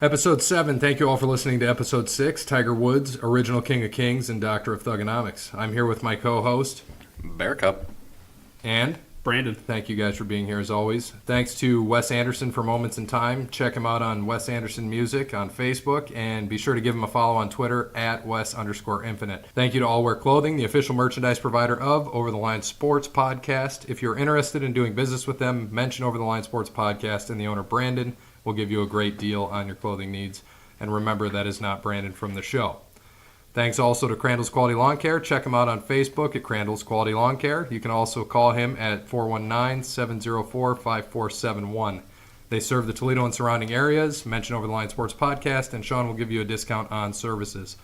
Episode 7, thank you all for listening to Episode 6, Tiger Woods, Original King of Kings and Doctor of Thugonomics. I'm here with my co-host, Bear Cup. And Brandon. Thank you guys for being here as always. Thanks to Wes Anderson for Moments in Time. Check him out on Wes Anderson Music on Facebook, and be sure to give him a follow on Twitter at Wes_Infinite. Thank you to All Wear Clothing, the official merchandise provider of Over the Line Sports Podcast. If you're interested in doing business with them, mention Over the Line Sports Podcast, and the owner, Brandon, will give you a great deal on your clothing needs. And remember, that is not Brandon from the show. Thanks also to Crandall's Quality Lawn Care. Check him out on Facebook at Crandall's Quality Lawn Care. You can also call him at 419-704-5471. They serve the Toledo and surrounding areas. Mention Over the Line Sports Podcast, and Sean will give you a discount on services.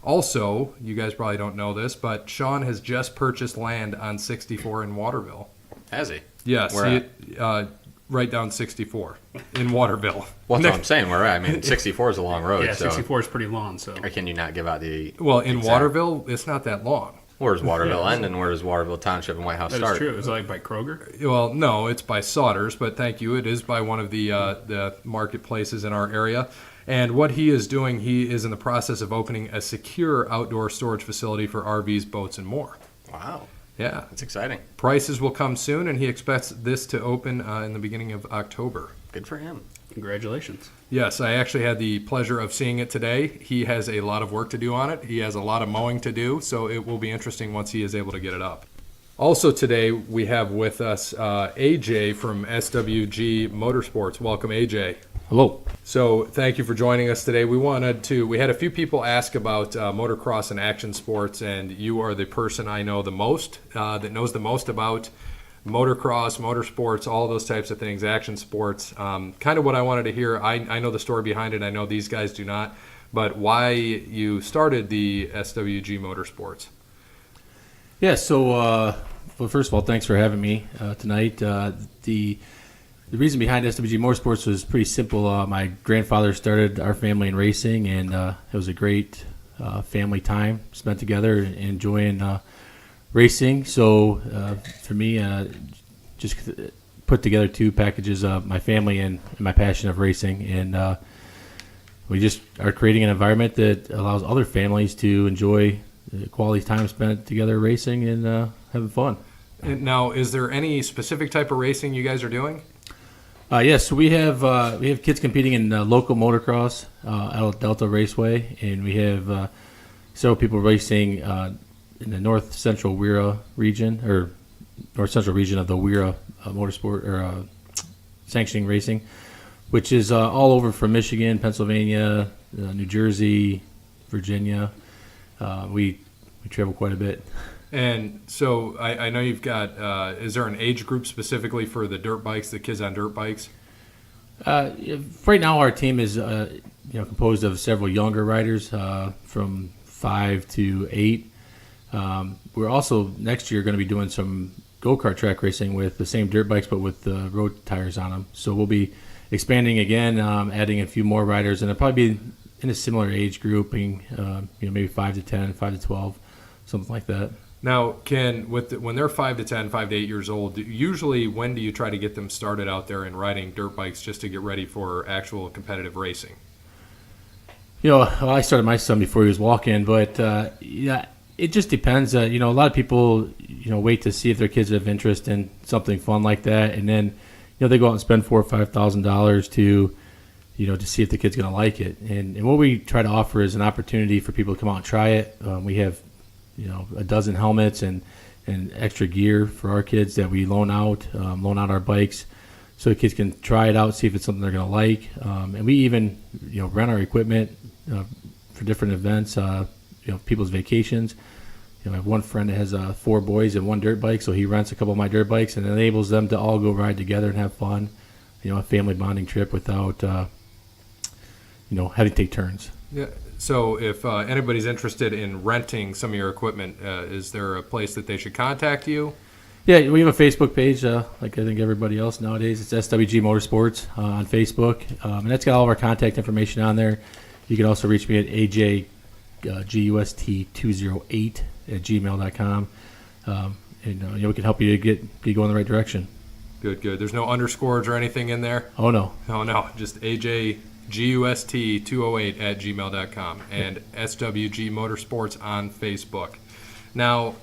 Also, you guys probably don't know this, but Sean has just purchased land on 64 in Waterville. Has he? Yes. Where at? Right down 64 in Waterville. Well, that's what I'm saying. Where at? I mean, 64 is a long road. Yeah, so 64 is pretty long. So or can you not give out the? Well, in exact... Waterville, it's not that long. Where does Waterville Yeah. end, and where does Waterville Township and White House start? That's true. Is it like by Kroger? Well, no, it's by Sauter's, but thank you. It is by one of the marketplaces in our area. And what he is doing, he is in the process of opening a secure outdoor storage facility for RVs, boats, and more. Wow. Yeah. That's exciting. Prices will come soon, and he expects this to open in the beginning of October. Good for him. Congratulations. Yes, I actually had the pleasure of seeing it today. He has a lot of work to do on it. He has a lot of mowing to do, so it will be interesting once he is able to get it up. Also today, we have with us AJ from SWG Motorsports. Welcome, AJ. Hello. So thank you for joining us today. We had a few people ask about motocross and action sports, and you are the person I know the most, that knows the most about motocross, motorsports, all those types of things, action sports. Kind of what I wanted to hear. I know the story behind it. I know these guys do not. But why you started the SWG Motorsports. Yeah, so, well, first of all, thanks for having me tonight. The reason behind SWG Motorsports was pretty simple. My grandfather started our family in racing, and it was a great family time spent together and enjoying racing. So for me, just put together two packages of my family and my passion of racing. And we just are creating an environment that allows other families to enjoy quality time spent together racing and having fun. And now, is there any specific type of racing you guys are doing? Yes, so we have kids competing in local motocross out of Delta Raceway, and we have several people racing in the north central Wira region, or north central region of the Wira motorsport or sanctioning racing, which is all over from Michigan, Pennsylvania, New Jersey, Virginia. We travel quite a bit. And so I know you've got, is there an age group specifically for the dirt bikes, the kids on dirt bikes? Right now our team is composed of several younger riders from 5 to 8. We're also next year going to be doing some go-kart track racing with the same dirt bikes but with road tires on them. So we'll be expanding again, adding a few more riders, and it'll probably be in a similar age grouping, maybe 5 to 10, 5 to 12, something like that. Now, when they're 5 to 10, 5 to 8 years old, usually when do you try to get them started out there and riding dirt bikes just to get ready for actual competitive racing? I started my son before he was walking, but it just depends. A lot of people, wait to see if their kids have interest in something fun like that, and then, they go out and spend $4,000 or $5,000 to see if the kid's going to like it. And what we try to offer is an opportunity for people to come out and try it. We have a dozen helmets and extra gear for our kids that we loan out our bikes so the kids can try it out, see if it's something they're going to like. And we even, rent our equipment for different events, people's vacations. I have one friend that has 4 boys and 1 dirt bike, so he rents a couple of my dirt bikes and enables them to all go ride together and have fun, a family bonding trip without, having to take turns. Yeah. So if anybody's interested in renting some of your equipment, is there a place that they should contact you? Yeah, we have a Facebook page, like I think everybody else nowadays. It's SWG Motorsports on Facebook, and that's got all of our contact information on there. You can also reach me at AJGUST208@gmail.com, and we can help you to get going in the right direction. Good. There's no underscores or anything in there? Oh, no. Oh, no. Just AJ GUST208@gmail.com, and SWG Motorsports on Facebook. Now,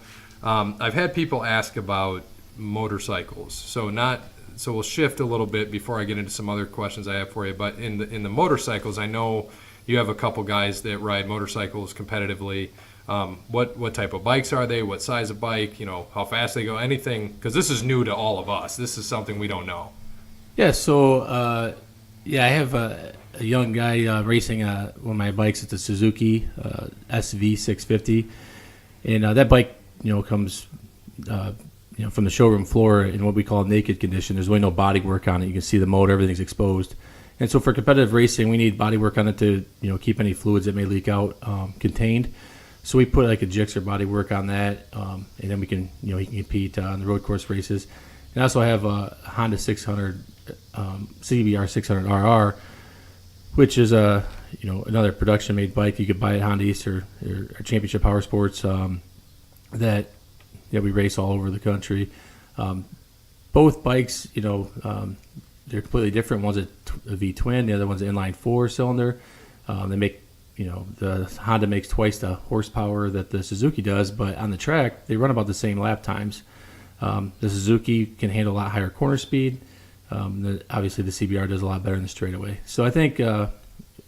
I've had people ask about motorcycles, so we'll shift a little bit before I get into some other questions I have for you. But in the motorcycles, I know you have a couple guys that ride motorcycles competitively. What type of bikes are they? What size of bike? How fast they go? Anything? Because this is new to all of us. This is something we don't know. Yeah, so I have a young guy racing one of my bikes. It's a Suzuki SV650, and that bike, comes from the showroom floor in what we call naked condition. There's really no body work on it. You can see the motor, everything's exposed. And so for competitive racing, we need body work on it to keep any fluids that may leak out contained. So we put like a Gixxer body work on that, and then we can he can compete on the road course races. And I also have a Honda 600 CBR 600 RR, which is another production made bike. You could buy at Honda East or Championship Power Sports that we race all over the country. Both bikes, they're completely different. One's a V twin, the other one's an inline 4-cylinder. They make, the Honda makes twice the horsepower that the Suzuki does, but on the track they run about the same lap times. The Suzuki can handle a lot higher corner speed. Obviously, the CBR does a lot better in the straightaway. So I think, one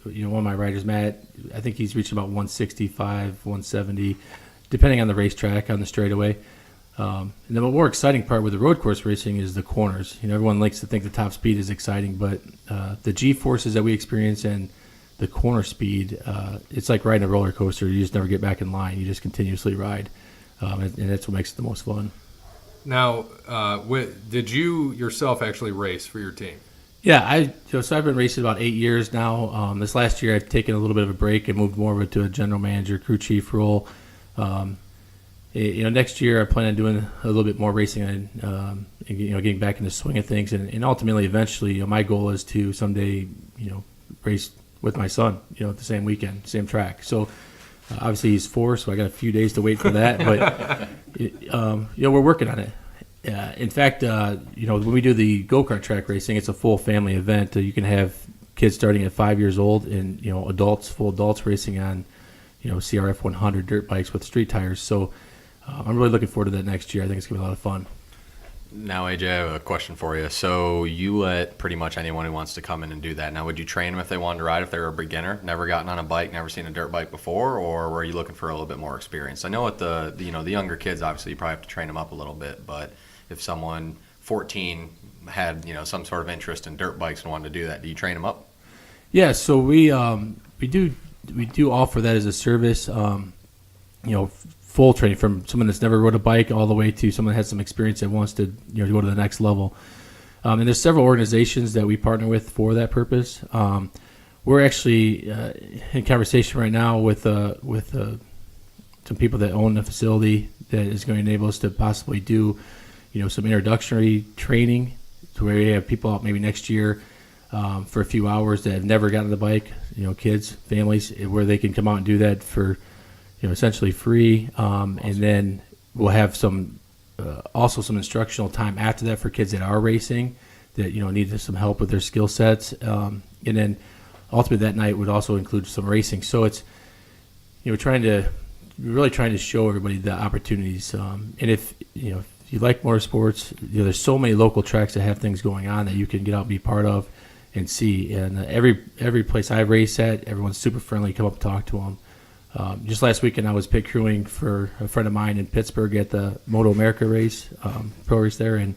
of my riders, Matt, I think he's reaching about 165, 170, depending on the racetrack on the straightaway. And then the more exciting part with the road course racing is the corners. Everyone likes to think the top speed is exciting, but the G-forces that we experience and the corner speed, it's like riding a roller coaster. You just never get back in line. You just continuously ride, and that's what makes it the most fun. Now, did you yourself actually race for your team? Yeah, so I've been racing about 8 years now. This last year I've taken a little bit of a break and moved more of it to a general manager, crew chief role. Next year I plan on doing a little bit more racing and getting back in the swing of things, and ultimately, eventually, my goal is to someday, race with my son, at the same weekend, same track. So obviously he's 4, so I got a few days to wait for that, but we're working on it. In fact, when we do the go-kart track racing, it's a full family event. You can have kids starting at 5 years old, and full adults racing on CRF 100 dirt bikes with street tires. So I'm really looking forward to that next year. I think it's gonna be a lot of fun. Now, AJ, I have a question for you. So you let pretty much anyone who wants to come in and do that. Now, would you train them if they wanted to ride, if they were a beginner, never gotten on a bike, never seen a dirt bike before, or were you looking for a little bit more experience? I know with the younger kids, obviously, you probably have to train them up a little bit, but if someone 14 had some sort of interest in dirt bikes and wanted to do that, do you train them up? Yeah, so we do offer that as a service. Full training from someone that's never rode a bike all the way to someone that has some experience that wants to go to the next level. And there's several organizations that we partner with for that purpose. We're actually in conversation right now with some people that own a facility that is going to enable us to possibly do some introductory training to where we have people out maybe next year for a few hours that have never gotten on the bike, kids, families, where they can come out and do that for essentially free, and then we'll have also some instructional time after that for kids that are racing that need some help with their skill sets, and then ultimately that night would also include some racing. So it's we're really trying to show everybody the opportunities, and if you like motorsports, there's so many local tracks that have things going on that you can get out and be part of and see. And every place I race at, everyone's super friendly. Come up and talk to them. Just last weekend, I was pit crewing for a friend of mine in Pittsburgh at the Moto America race, pro race there, and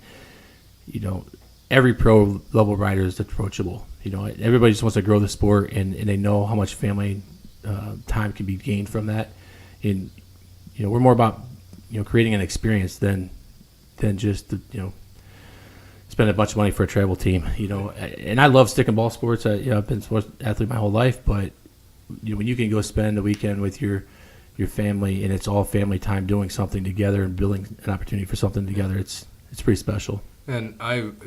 every pro level rider is approachable. Everybody just wants to grow the sport, and they know how much family time can be gained from that. And we're more about creating an experience than just spend a bunch of money for a travel team. And I love stick and ball sports. I've been a sports athlete my whole life, but when you can go spend a weekend with your family and it's all family time doing something together and building an opportunity for something together, it's pretty special. And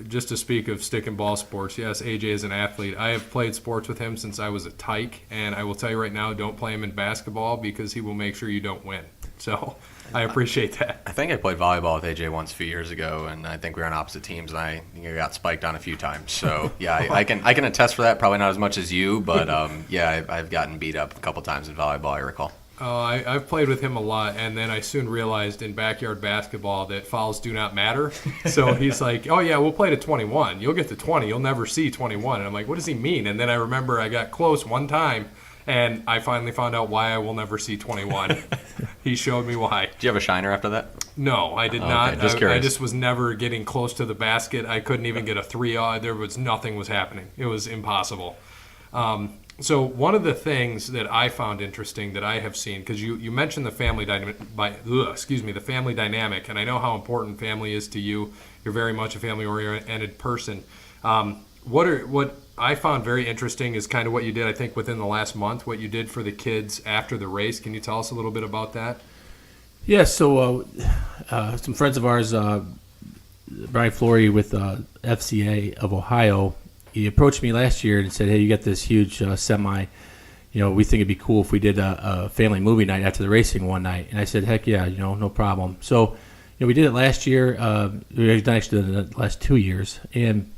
just to speak of stick and ball sports, yes, AJ is an athlete. I have played sports with him since I was a tyke, and I will tell you right now, don't play him in basketball because he will make sure you don't win. So I appreciate that. I think I played volleyball with AJ once a few years ago, and I think we were on opposite teams, and I think I got spiked on a few times. So yeah, I can attest for that. Probably not as much as you, but yeah, I've gotten beat up a couple times in volleyball, I recall. Oh, I've played with him a lot, and then I soon realized in backyard basketball that fouls do not matter. So he's like, oh, yeah, we'll play to 21. You'll get to 20. You'll never see 21. And I'm like, what does he mean? And then I remember I got close one time, and I finally found out why I will never see 21. He showed me why. Did you have a shiner after that? No, I did not. Just curious. I just was never getting close to the basket. I couldn't even get a 3. There was nothing was happening. It was impossible. So one of the things that I found interesting that I have seen, because you mentioned the family dynamic, the family dynamic, and I know how important family is to you. You're very much a family-oriented person. What I found very interesting is kind of what you did, I think, within the last month, what you did for the kids after the race. Can you tell us a little bit about that? Yeah, so some friends of ours, Brian Flory with FCA of Ohio, he approached me last year and said, hey, you got this huge semi, we think it'd be cool if we did a family movie night after the racing one night. And I said, heck yeah, no problem. So, we did it last year. We've done actually the last 2 years. And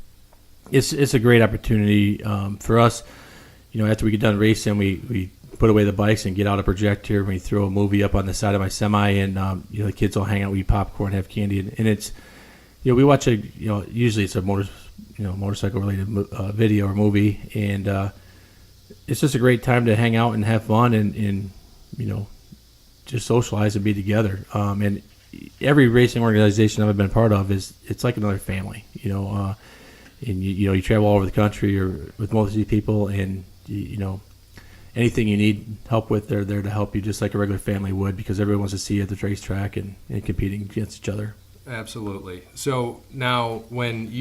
it's a great opportunity for us. After we get done racing, we put away the bikes and get out a projector. We throw a movie up on the side of my semi, and the kids all hang out, we eat popcorn, have candy, and it's we watch usually it's a motorcycle related video or movie, and it's just a great time to hang out and have fun and just socialize and be together. And every racing organization I've been part of it's like another family. And you travel all over the country or with most of these people, and anything you need help with, they're there to help you, just like a regular family would, because everyone wants to see you at the racetrack and competing against each other. Absolutely. So now when do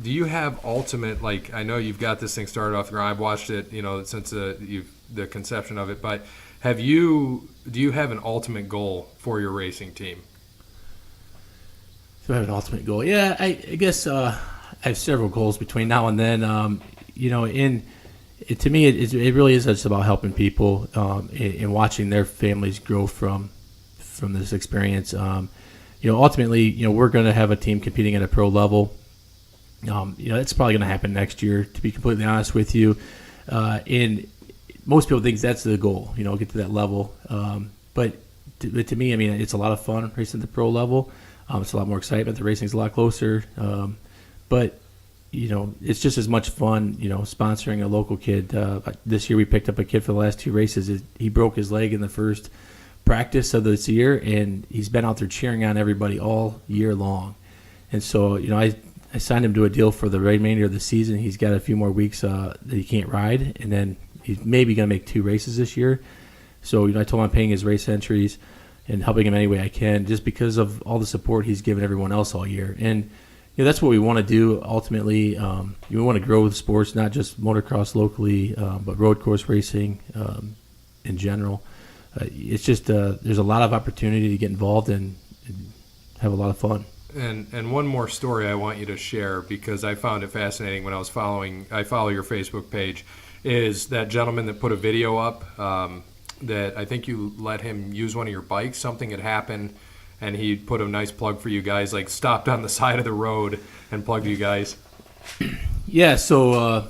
you have ultimate, like, I know you've got this thing started off the ground. I've watched it, since the conception of it, but do you have an ultimate goal for your racing team? Do I have an ultimate goal? Yeah, I guess I have several goals between now and then. To me, it really is just about helping people and watching their families grow from this experience. Ultimately, we're going to have a team competing at a pro level. That's probably going to happen next year, to be completely honest with you. And most people think that's the goal, get to that level. But to me, it's a lot of fun racing at the pro level. It's a lot more excitement. The racing's a lot closer. But it's just as much fun, sponsoring a local kid. This year we picked up a kid for the last 2 races. He broke his leg in the first practice of this year, and he's been out there cheering on everybody all year long. And so, I signed him to a deal for the remainder of the season. He's got a few more weeks that he can't ride, and then he's maybe going to make 2 races this year. So, I told him I'm paying his race entries and helping him any way I can, just because of all the support he's given everyone else all year. And that's what we want to do ultimately. We want to grow the sports, not just motocross locally, but road course racing in general. It's just there's a lot of opportunity to get involved and have a lot of fun. And one more story I want you to share, because I found it fascinating when I follow your Facebook page, is that gentleman that put a video up that I think you let him use one of your bikes. Something had happened, and he put a nice plug for you guys, like stopped on the side of the road and plugged you guys. Yeah, so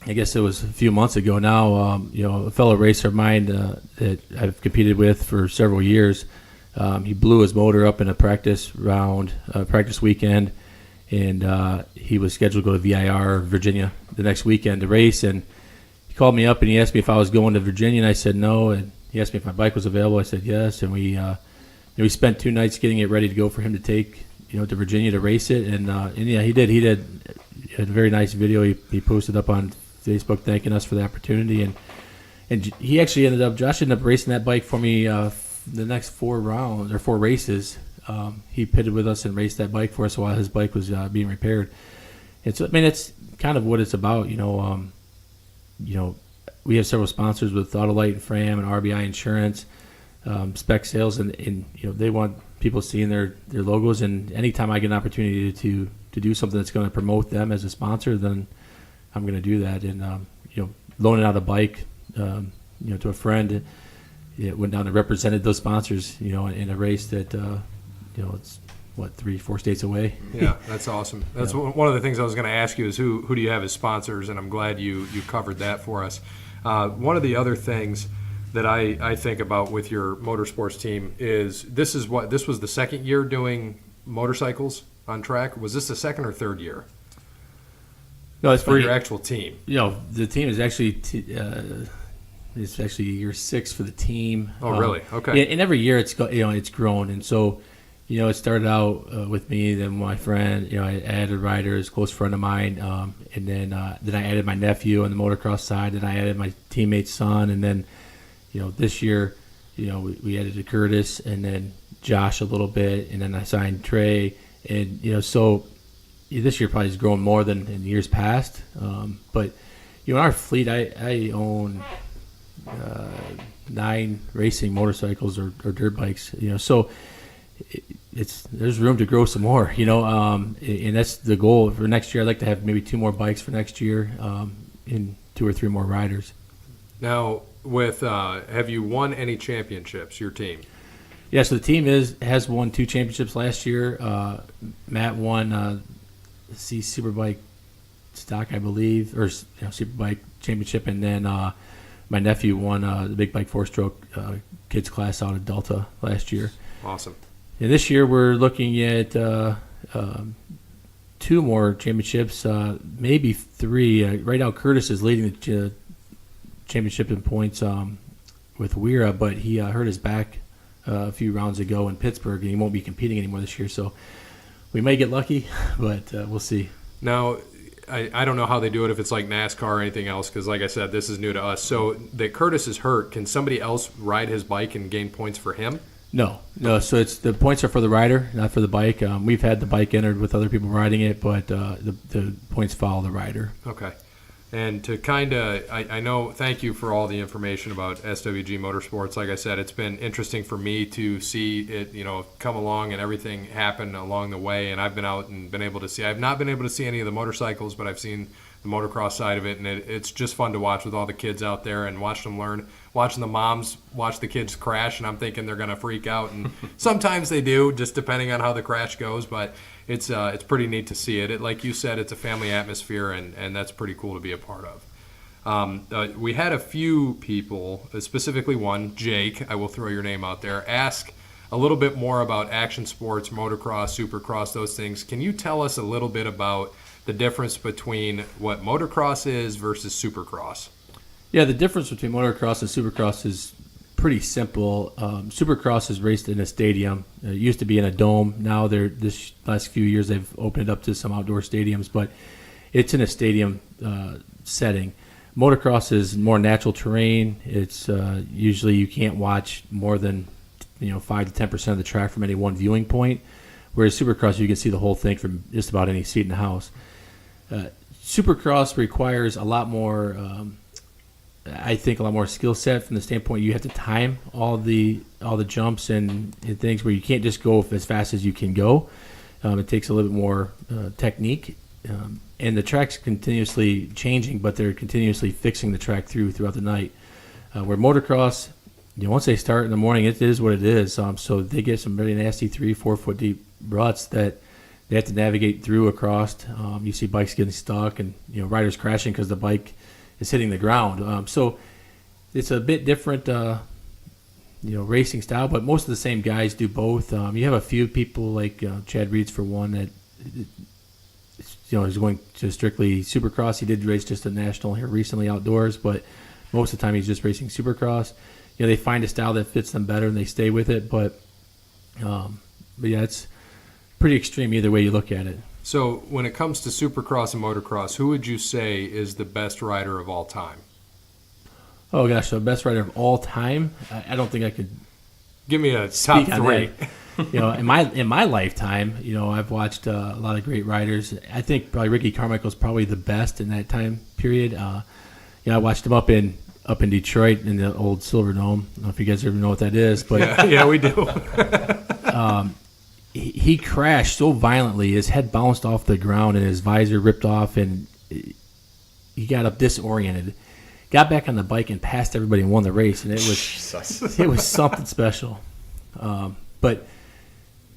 I guess it was a few months ago now. A fellow racer of mine that I've competed with for several years, he blew his motor up in a practice weekend, and he was scheduled to go to VIR, Virginia, the next weekend to race. And he called me up and he asked me if I was going to Virginia, and I said no. And he asked me if my bike was available. I said yes. And we spent 2 nights getting it ready to go for him to take to Virginia to race it. And yeah, he did. He had a very nice video he posted up on Facebook thanking us for the opportunity, and he actually Josh ended up racing that bike for me the next 4 races. He pitted with us and raced that bike for us while his bike was being repaired. And so it's kind of what it's about. We have several sponsors with Autolite and Fram and RBI Insurance, Spec Sales, and they want people seeing their logos. And anytime I get an opportunity to do something that's going to promote them as a sponsor, then I'm going to do that. And loaning out a bike to a friend, went down and represented those sponsors, in a race that, it's what, 3-4 states away. Yeah, that's awesome. That's one of the things I was going to ask you is who do you have as sponsors, and I'm glad you covered that for us. One of the other things that I think about with your motorsports team is this was the second year doing motorcycles on track. Was this the second or third year? No, it's for your actual team. The team is actually it's actually year 6 for the team. Oh, really? Okay. And every year it's grown, and so it started out with me, then my friend. I added riders, close friend of mine, and then I added my nephew on the motocross side, and I added my teammate's son, and then this year, we added Curtis, and then Josh a little bit, and then I signed Trey, and so this year probably has grown more than in years past. But in our fleet, I own 9 racing motorcycles or dirt bikes. So there's room to grow some more. And that's the goal for next year. I'd like to have maybe 2 more bikes for next year, and 2 or 3 more riders. Now, have you won any championships, your team? Yeah, so the team has won 2 championships last year. Matt won C Superbike Stock, I believe, or Superbike Championship, and then my nephew won the Big Bike 4-stroke kids class out of Delta last year. Awesome. And this year we're looking at 2 more championships, maybe 3. Right now Curtis is leading the championship in points with Weira, but he hurt his back a few rounds ago in Pittsburgh, and he won't be competing anymore this year. So we may get lucky, but we'll see. Now, I don't know how they do it, if it's like NASCAR or anything else, because like I said, this is new to us. So that Curtis is hurt, can somebody else ride his bike and gain points for him? No. So it's the points are for the rider, not for the bike. We've had the bike entered with other people riding it, but the points follow the rider. Okay. And to I know, thank you for all the information about SWG Motorsports. Like I said, it's been interesting for me to see it, come along and everything happen along the way. And I've been out and been able to see, I've not been able to see any of the motorcycles, but I've seen the motocross side of it. And it's just fun to watch with all the kids out there and watch them learn, watching the moms watch the kids crash. And I'm thinking they're going to freak out. And sometimes they do, just depending on how the crash goes. But it's pretty neat to see it. Like you said, it's a family atmosphere, and that's pretty cool to be a part of. We had a few people, specifically one, Jake, I will throw your name out there, ask a little bit more about action sports, motocross, supercross, those things. Can you tell us a little bit about the difference between what motocross is versus supercross? Yeah, the difference between motocross and supercross is pretty simple. Supercross is raced in a stadium. It used to be in a dome. Now this last few years they've opened it up to some outdoor stadiums, but it's in a stadium setting. Motocross is more natural terrain. It's usually you can't watch more than 5 to 10% of the track from any one viewing point, whereas supercross you can see the whole thing from just about any seat in the house. Supercross requires a lot more. I think a lot more skill set from the standpoint you have to time all the jumps and things where you can't just go as fast as you can go. It takes a little bit more technique, and the track's continuously changing, but they're continuously fixing the track throughout the night. Where motocross, once they start in the morning, it is what it is. So they get some very nasty 3-4 foot deep ruts that they have to navigate through across. You see bikes getting stuck and riders crashing because the bike is hitting the ground. So it's a bit different, racing style, but most of the same guys do both. You have a few people like Chad Reeds for one that is going to strictly supercross. He did race just a national here recently outdoors, but most of the time he's just racing supercross. They find a style that fits them better and they stay with it. But yeah, it's pretty extreme either way you look at it. So when it comes to supercross and motocross, who would you say is the best rider of all time? Oh gosh, the best rider of all time? I don't think I could. Give me a top 3. In my lifetime, I've watched a lot of great riders. I think probably Ricky Carmichael's probably the best in that time period. I watched him up in Detroit in the old Silver Dome. I don't know if you guys ever know what that is, but yeah, we do. He crashed so violently, his head bounced off the ground and his visor ripped off, and he got up disoriented. got back on the bike and passed everybody and won the race, and it was Jesus. it was something special. But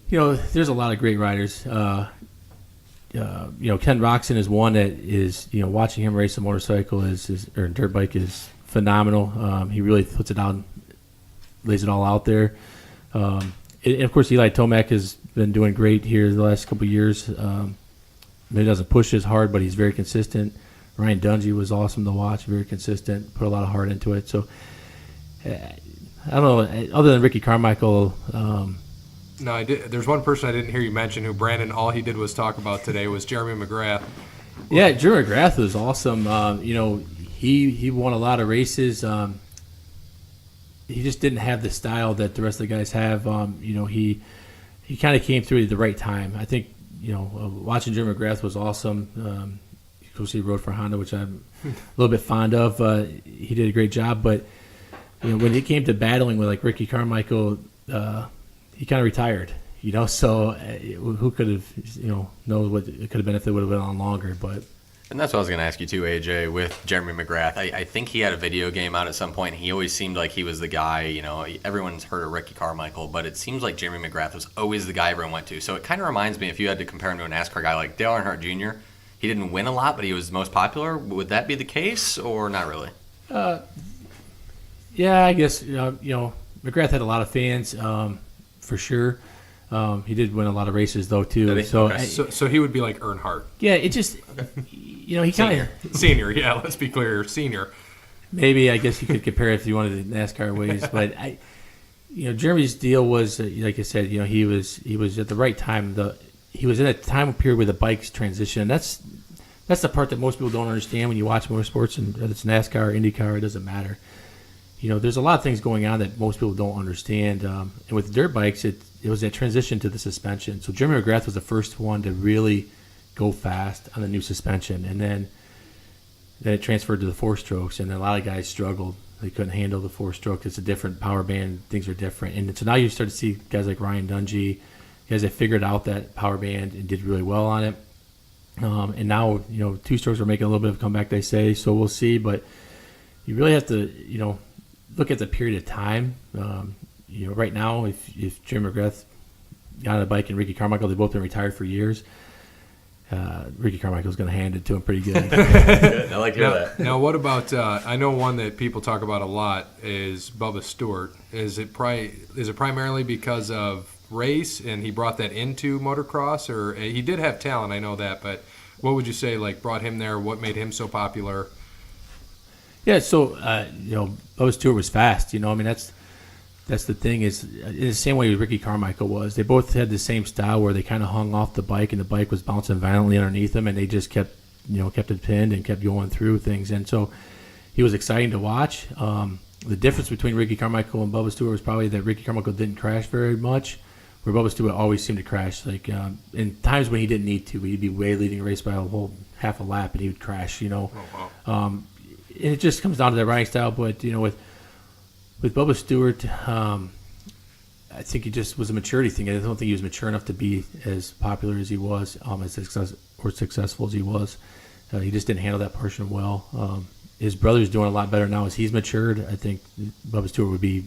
there's a lot of great riders. Ken Roxon is one that is, watching him race a motorcycle or dirt bike is phenomenal. He really puts it out, lays it all out there. And of course, Eli Tomac has been doing great here the last couple of years. He doesn't push as hard, but he's very consistent. Ryan Dungey was awesome to watch, very consistent, put a lot of heart into it. So, I don't know, other than Ricky Carmichael. No, I did. There's one person I didn't hear you mention who Brandon, all he did was talk about today was Jeremy McGrath. Yeah, Jeremy McGrath was awesome. He won a lot of races. He just didn't have the style that the rest of the guys have. He kind of came through at the right time. I think, watching Jeremy McGrath was awesome. Of course, he rode for Honda, which I'm a little bit fond of. He did a great job, but when it came to battling with like Ricky Carmichael, he kind of retired. So who could have, knows what it could have been if it would have been on longer. But And that's what I was going to ask you too, AJ, with Jeremy McGrath. I think he had a video game out at some point. He always seemed like he was the guy, everyone's heard of Ricky Carmichael, but it seems like Jeremy McGrath was always the guy everyone went to. So it kind of reminds me, if you had to compare him to a NASCAR guy like Dale Earnhardt Jr., he didn't win a lot, but he was most popular. Would that be the case or not really? Yeah, I guess, McGrath had a lot of fans, for sure. He did win a lot of races, though, too. Did he? So, Okay. So he would be like Earnhardt. yeah, it just, he kind of... Senior, yeah, let's be clear, senior. Maybe, I guess you could compare it if you wanted the NASCAR ways, but Jeremy's deal was, like I said, he was at the right time. He was in a time period where the bikes transition. That's the part that most people don't understand when you watch motorsports, and whether it's NASCAR or IndyCar, it doesn't matter. There's a lot of things going on that most people don't understand. And with dirt bikes, it was that transition to the suspension. So Jeremy McGrath was the first one to really go fast on the new suspension, and then it transferred to the four strokes, and a lot of guys struggled. They couldn't handle the four stroke. It's a different power band. Things are different. And so now you start to see guys like Ryan Dungey, guys that figured out that power band and did really well on it. And now, two strokes are making a little bit of a comeback, they say, so we'll see. But you really have to, look at the period of time. Right now, if Jim McGrath got on a bike and Ricky Carmichael, they've both been retired for years. Ricky Carmichael's going to hand it to him pretty good. Good. I like to hear that. Now, what about? I know one that people talk about a lot is Bubba Stewart. Is it primarily because of race and he brought that into motocross, or he did have talent? I know that, but what would you say brought him there? What made him so popular? Yeah, so Bubba Stewart was fast. That's the thing, is in the same way Ricky Carmichael was. They both had the same style where they kind of hung off the bike, and the bike was bouncing violently underneath them, and they just kept it pinned and kept going through things. And so he was exciting to watch. The difference between Ricky Carmichael and Bubba Stewart was probably that Ricky Carmichael didn't crash very much, where Bubba Stewart always seemed to crash. In times when he didn't need to, he'd be way leading a race by a whole half a lap, and he would crash. Oh, wow. It just comes down to that riding style. But with Bubba Stewart, I think it just was a maturity thing. I don't think he was mature enough to be as popular as he was, as successful as he was. He just didn't handle that portion well. His brother's doing a lot better now as he's matured. I think Bubba Stewart would be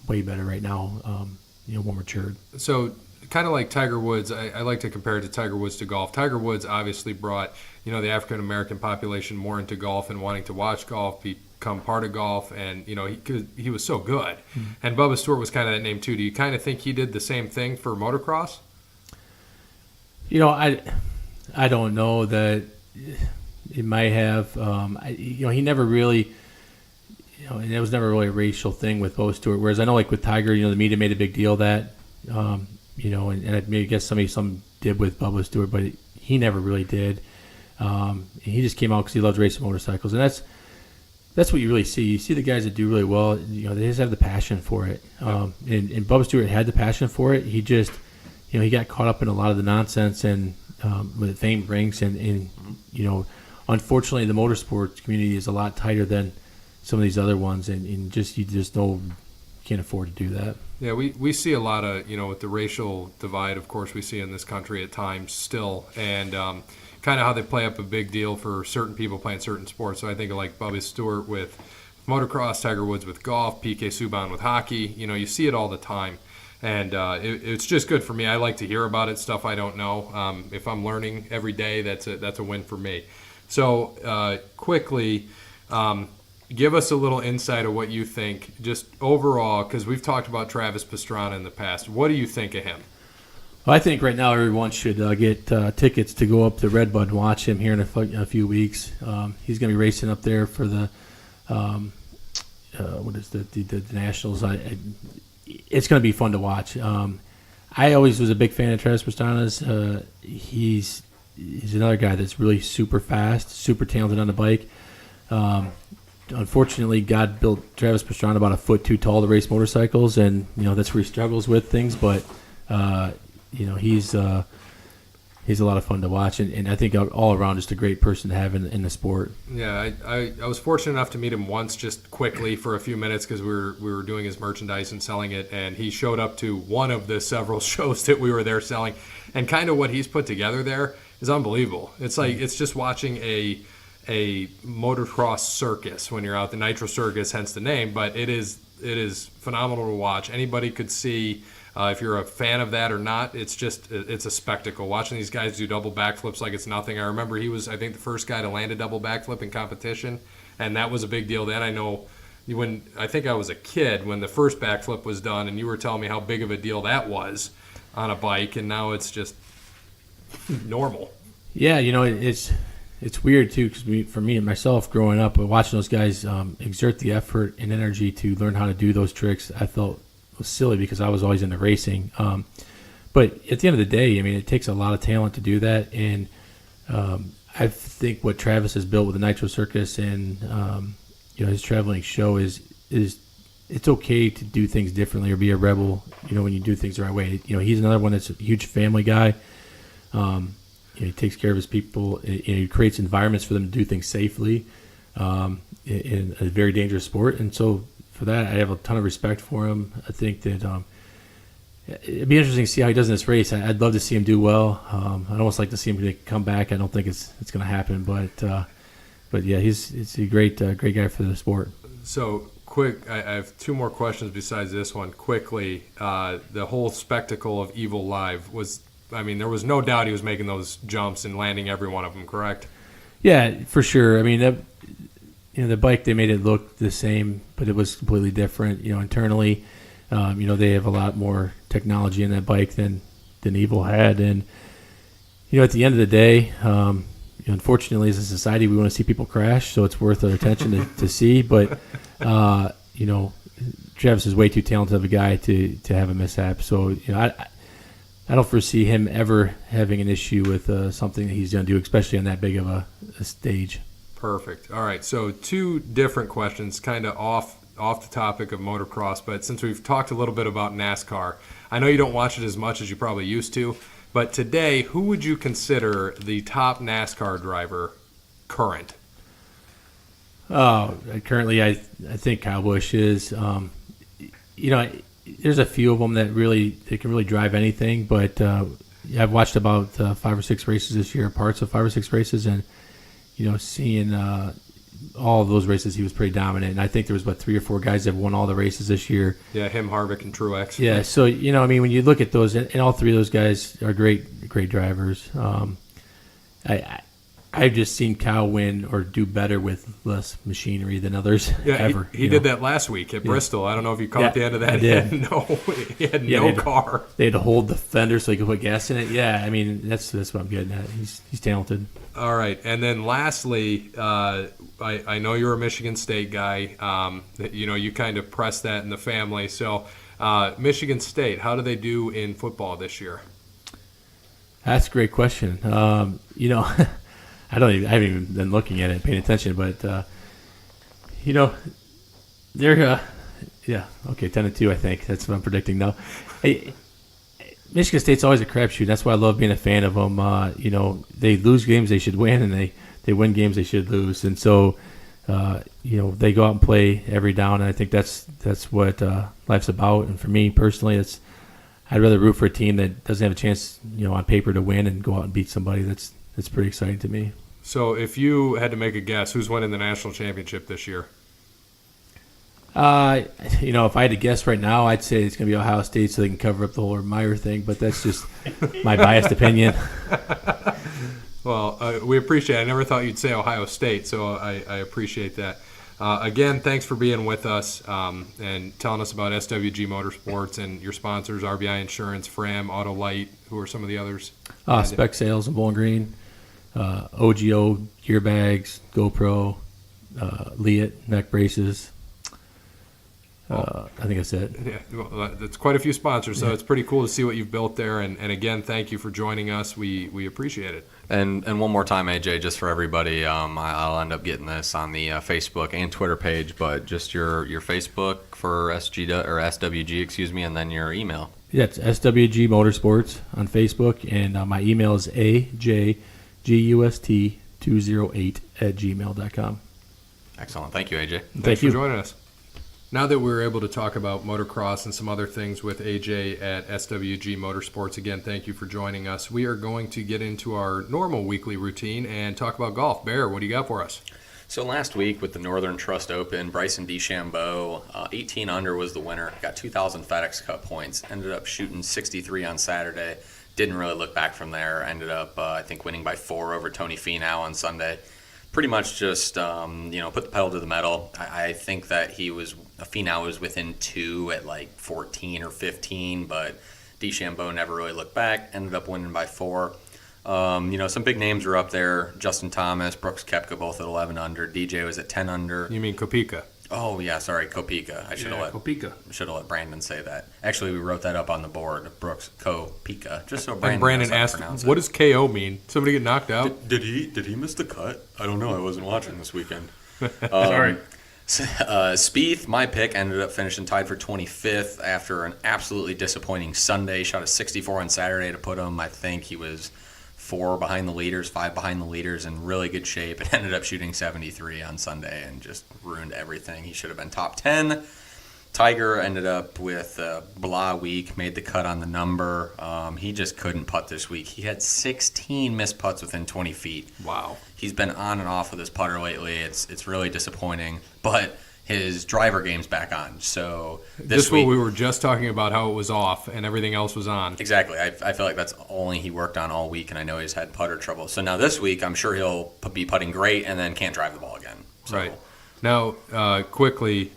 way better right now, more matured. So kind of like Tiger Woods, I like to compare it to Tiger Woods to golf. Tiger Woods obviously brought, the African-American population more into golf and wanting to watch golf, become part of golf, and, he was so good. Mm-hmm. And Bubba Stewart was kind of that name too. Do you kind of think he did the same thing for motocross? I don't know that it might have. He never really, and it was never really a racial thing with Bubba Stewart. Whereas I know, like with Tiger, the media made a big deal of that, and I guess some did with Bubba Stewart, but he never really did. He just came out because he loves racing motorcycles, and that's what you really see. You see the guys that do really well. They just have the passion for it. And Bubba Stewart had the passion for it. He just, he got caught up in a lot of the nonsense and what fame brings, and unfortunately, the motorsports community is a lot tighter than some of these other ones, and you just can't afford to do that. Yeah, we see a lot of, with the racial divide, of course, we see in this country at times still, and kind of how they play up a big deal for certain people playing certain sports. So I think of like Bubba Stewart with motocross, Tiger Woods with golf, PK Subban with hockey. You see it all the time. And it's just good for me. I like to hear about it, stuff I don't know. If I'm learning every day, that's a win for me. So quickly, give us a little insight of what you think, just overall, because we've talked about Travis Pastrana in the past. What do you think of him? Well, I think right now everyone should get tickets to go up to Redbud and watch him here in a few weeks. He's going to be racing up there for the the Nationals. It's going to be fun to watch. I always was a big fan of Travis Pastrana's. He's another guy that's really super fast, super talented on the bike. Unfortunately, God built Travis Pastrana about a foot too tall to race motorcycles, and that's where he struggles with things. But he's a lot of fun to watch, and I think all around just a great person to have in the sport. Yeah, I was fortunate enough to meet him once, just quickly for a few minutes, because we were doing his merchandise and selling it, and he showed up to one of the several shows that we were there selling, and kind of what he's put together there is unbelievable. It's like it's just watching a motocross circus when you're out, the Nitro Circus, hence the name, but it is phenomenal to watch. Anybody could see. If you're a fan of that or not, it's a spectacle. Watching these guys do double backflips like it's nothing. I remember he was, I think, the first guy to land a double backflip in competition, and that was a big deal then. I know I think I was a kid when the first backflip was done, and you were telling me how big of a deal that was on a bike, and now it's just normal. Yeah, it's weird too, because for me and myself growing up, watching those guys exert the effort and energy to learn how to do those tricks, I felt was silly because I was always into racing. But at the end of the day, it takes a lot of talent to do that. And I think what Travis has built with the Nitro Circus and his traveling show is it's okay to do things differently or be a rebel. When you do things the right way. He's another one that's a huge family guy. He takes care of his people. He creates environments for them to do things safely in a very dangerous sport. And so, for that, I have a ton of respect for him. I think that it'd be interesting to see how he does in this race. I'd love to see him do well. I'd almost like to see him come back. I don't think it's going to happen, but yeah, he's a great guy for the sport. So quick, I have two more questions besides this one. Quickly, the whole spectacle of Evil Live there was no doubt he was making those jumps and landing every one of them, correct? Yeah, for sure. The bike, they made it look the same, but it was completely different. Internally, they have a lot more technology in that bike than Evil had. And, at the end of the day, unfortunately, as a society, we want to see people crash, so it's worth our attention to see. But, Travis is way too talented of a guy to have a mishap. So, I don't foresee him ever having an issue with something that he's going to do, especially on that big of a stage. Perfect. All right, so two different questions, kind of off the topic of motocross, but since we've talked a little bit about NASCAR, I know you don't watch it as much as you probably used to, but today, who would you consider the top NASCAR driver current? Currently, I think Kyle Busch is. There's a few of them that they can really drive anything, but I've watched about 5 or 6 races this year, parts of 5 or 6 races, and seeing all of those races, he was pretty dominant. And I think there was 3 or 4 guys that won all the races this year. Yeah, him, Harvick, and Truex. Yeah, so when you look at those, and all 3 of those guys are great drivers. I've just seen Kyle win or do better with less machinery than others ever. He did that last week at Bristol. I don't know if you caught the end of that. I did. He had no car. They had to hold the fender so he could put gas in it. Yeah, that's what I'm getting at. He's talented. All right, and then lastly, I know you're a Michigan State guy. You kind of press that in the family. So, Michigan State, how do they do in football this year? That's a great question. I haven't even been looking at it, paying attention, but they're 10-2. I think that's what I'm predicting now. Hey, Michigan State's always a crapshoot. That's why I love being a fan of them. They lose games they should win, and they win games they should lose. And so they go out and play every down, and I think that's what life's about. And for me personally, I'd rather root for a team that doesn't have a chance, on paper to win and go out and beat somebody. That's pretty exciting to me. So if you had to make a guess, who's winning the national championship this year? If I had to guess right now, I'd say it's going to be Ohio State so they can cover up the whole Urban Meyer thing, but that's just my biased opinion. Well, we appreciate it. I never thought you'd say Ohio State, so I appreciate that. Again, thanks for being with us and telling us about SWG Motorsports and your sponsors, RBI Insurance, Fram, Auto Light. Who are some of the others? Spec Sales in Bowling Green, OGO gear bags, GoPro, Leatt neck braces. I think that's it. Yeah, well, that's quite a few sponsors, so it's pretty cool to see what you've built there. And again, thank you for joining us. We appreciate it. And one more time, AJ, just for everybody, I'll end up getting this on the Facebook and Twitter page, but just your Facebook for SWG, and then your email. Yeah, it's SWG Motorsports on Facebook, and my email is ajgust208@gmail.com. Excellent. Thank you, AJ. Thanks for joining us. Now that we were able to talk about motocross and some other things with AJ at SWG Motorsports, again, thank you for joining us. We are going to get into our normal weekly routine and talk about golf. Bear, what do you got for us? So last week with the Northern Trust Open, Bryson DeChambeau, 18 under was the winner. Got 2,000 FedEx Cup points. Ended up shooting 63 on Saturday. Didn't really look back from there. Ended up, I think, winning by 4 over Tony Finau on Sunday. Pretty much just, put the pedal to the metal. I think that Finau was within 2 at like 14 or 15, but DeChambeau never really looked back. Ended up winning by 4. Some big names were up there. Justin Thomas, Brooks Koepka, both at 11 under. DJ was at 10 under. You mean Kopeka? Oh, yeah, sorry, Kopeka. I should have let Brandon say that. Actually, we wrote that up on the board, Brooks Kopeka, just so Brandon And Brandon knows how to asked, pronounce what it. does KO mean? Somebody get knocked out? Did he miss the cut? I don't know. I wasn't watching this weekend. Sorry. Spieth, my pick, ended up finishing tied for 25th after an absolutely disappointing Sunday. Shot a 64 on Saturday to put him. I think he was 5 behind the leaders, in really good shape, and ended up shooting 73 on Sunday and just ruined everything. He should have been top 10. Tiger ended up with a blah week, made the cut on the number. He just couldn't putt this week. He had 16 missed putts within 20 feet. Wow. He's been on and off with his putter lately. It's really disappointing, but his driver game's back on. So this week, we were just talking about how it was off and everything else was on. Exactly. I feel like that's only he worked on all week, and I know he's had putter trouble. So now this week, I'm sure he'll be putting great and then can't drive the ball again. So. Right. Now, quickly,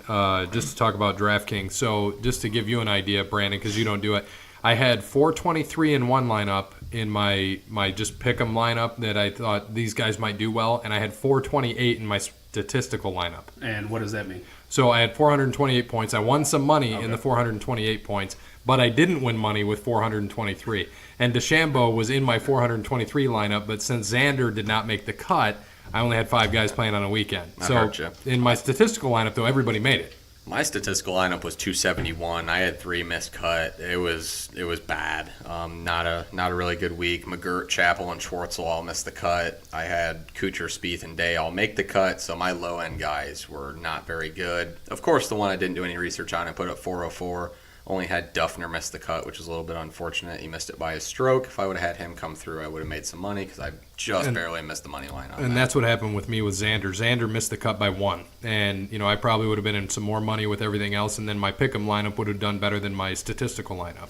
just to talk about DraftKings. So just to give you an idea, Brandon, because you don't do it, I had 423 in one lineup in my just pick 'em lineup that I thought these guys might do well, and I had 428 in my statistical lineup. And what does that mean? So I had 428 points. I won some money in the 428 points, but I didn't win money with 423. And DeChambeau was in my 423 lineup, but since Xander did not make the cut, I only had 5 guys playing on a weekend. I hurt you. In my statistical lineup, though, everybody made it. My statistical lineup was 271. I had 3 missed cut. It was bad. Not a really good week. McGirt, Chappell, and Schwartzel all missed the cut. I had Kuchar, Spieth, and Day all make the cut, so my low end guys were not very good. Of course, the one I didn't do any research on, I put up 404. Only had Duffner miss the cut, which is a little bit unfortunate. He missed it by a stroke. If I would have had him come through, I would have made some money because I just barely missed the money line on that. And that's what happened with me with Xander. Xander missed the cut by 1. And, I probably would have been in some more money with everything else, and then my pick'em lineup would have done better than my statistical lineup.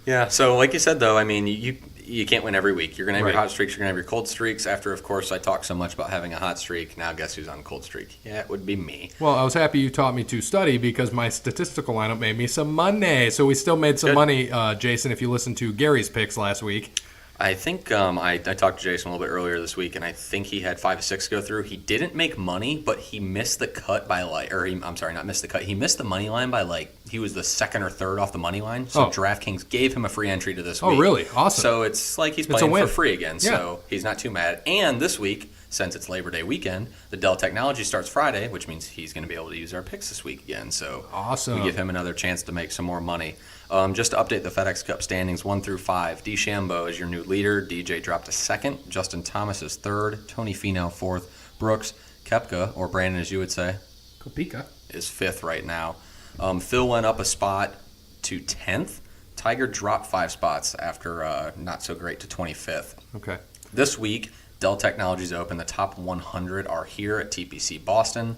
Yeah, so like you said, though, I mean, you can't win every week. You're going to have Right. your hot streaks. You're going to have your cold streaks. After, of course, I talk so much about having a hot streak. Now guess who's on a cold streak? Yeah, it would be me. Well, I was happy you taught me to study because my statistical lineup made me some money. So we still made some money, Jason, if you listened to Gary's picks last week. I think I talked to Jason a little bit earlier this week, and I think he had 5 or 6 go through. He didn't make money, but he missed the cut by not missed the cut. He missed the money line by he was the 2nd or 3rd off the money line. So DraftKings gave him a free entry to this week. Oh, really? Awesome. So it's like he's playing for free again. Yeah. So he's not too mad. And this week, since it's Labor Day weekend, the Dell Technology starts Friday, which means he's going to be able to use our picks this week again. So awesome. We give him another chance to make some more money. Just to update the FedEx Cup standings 1 through 5. DeChambeau is your new leader. DJ dropped to 2nd. Justin Thomas is 3rd. Tony Finau 4th. Brooks Koepka, or Brandon as you would say, Kopeka. is 5th right now. Phil went up a spot to 10th. Tiger dropped 5 spots after not so great to 25th. Okay. This week, Dell Technologies Open. The top 100 are here at TPC Boston.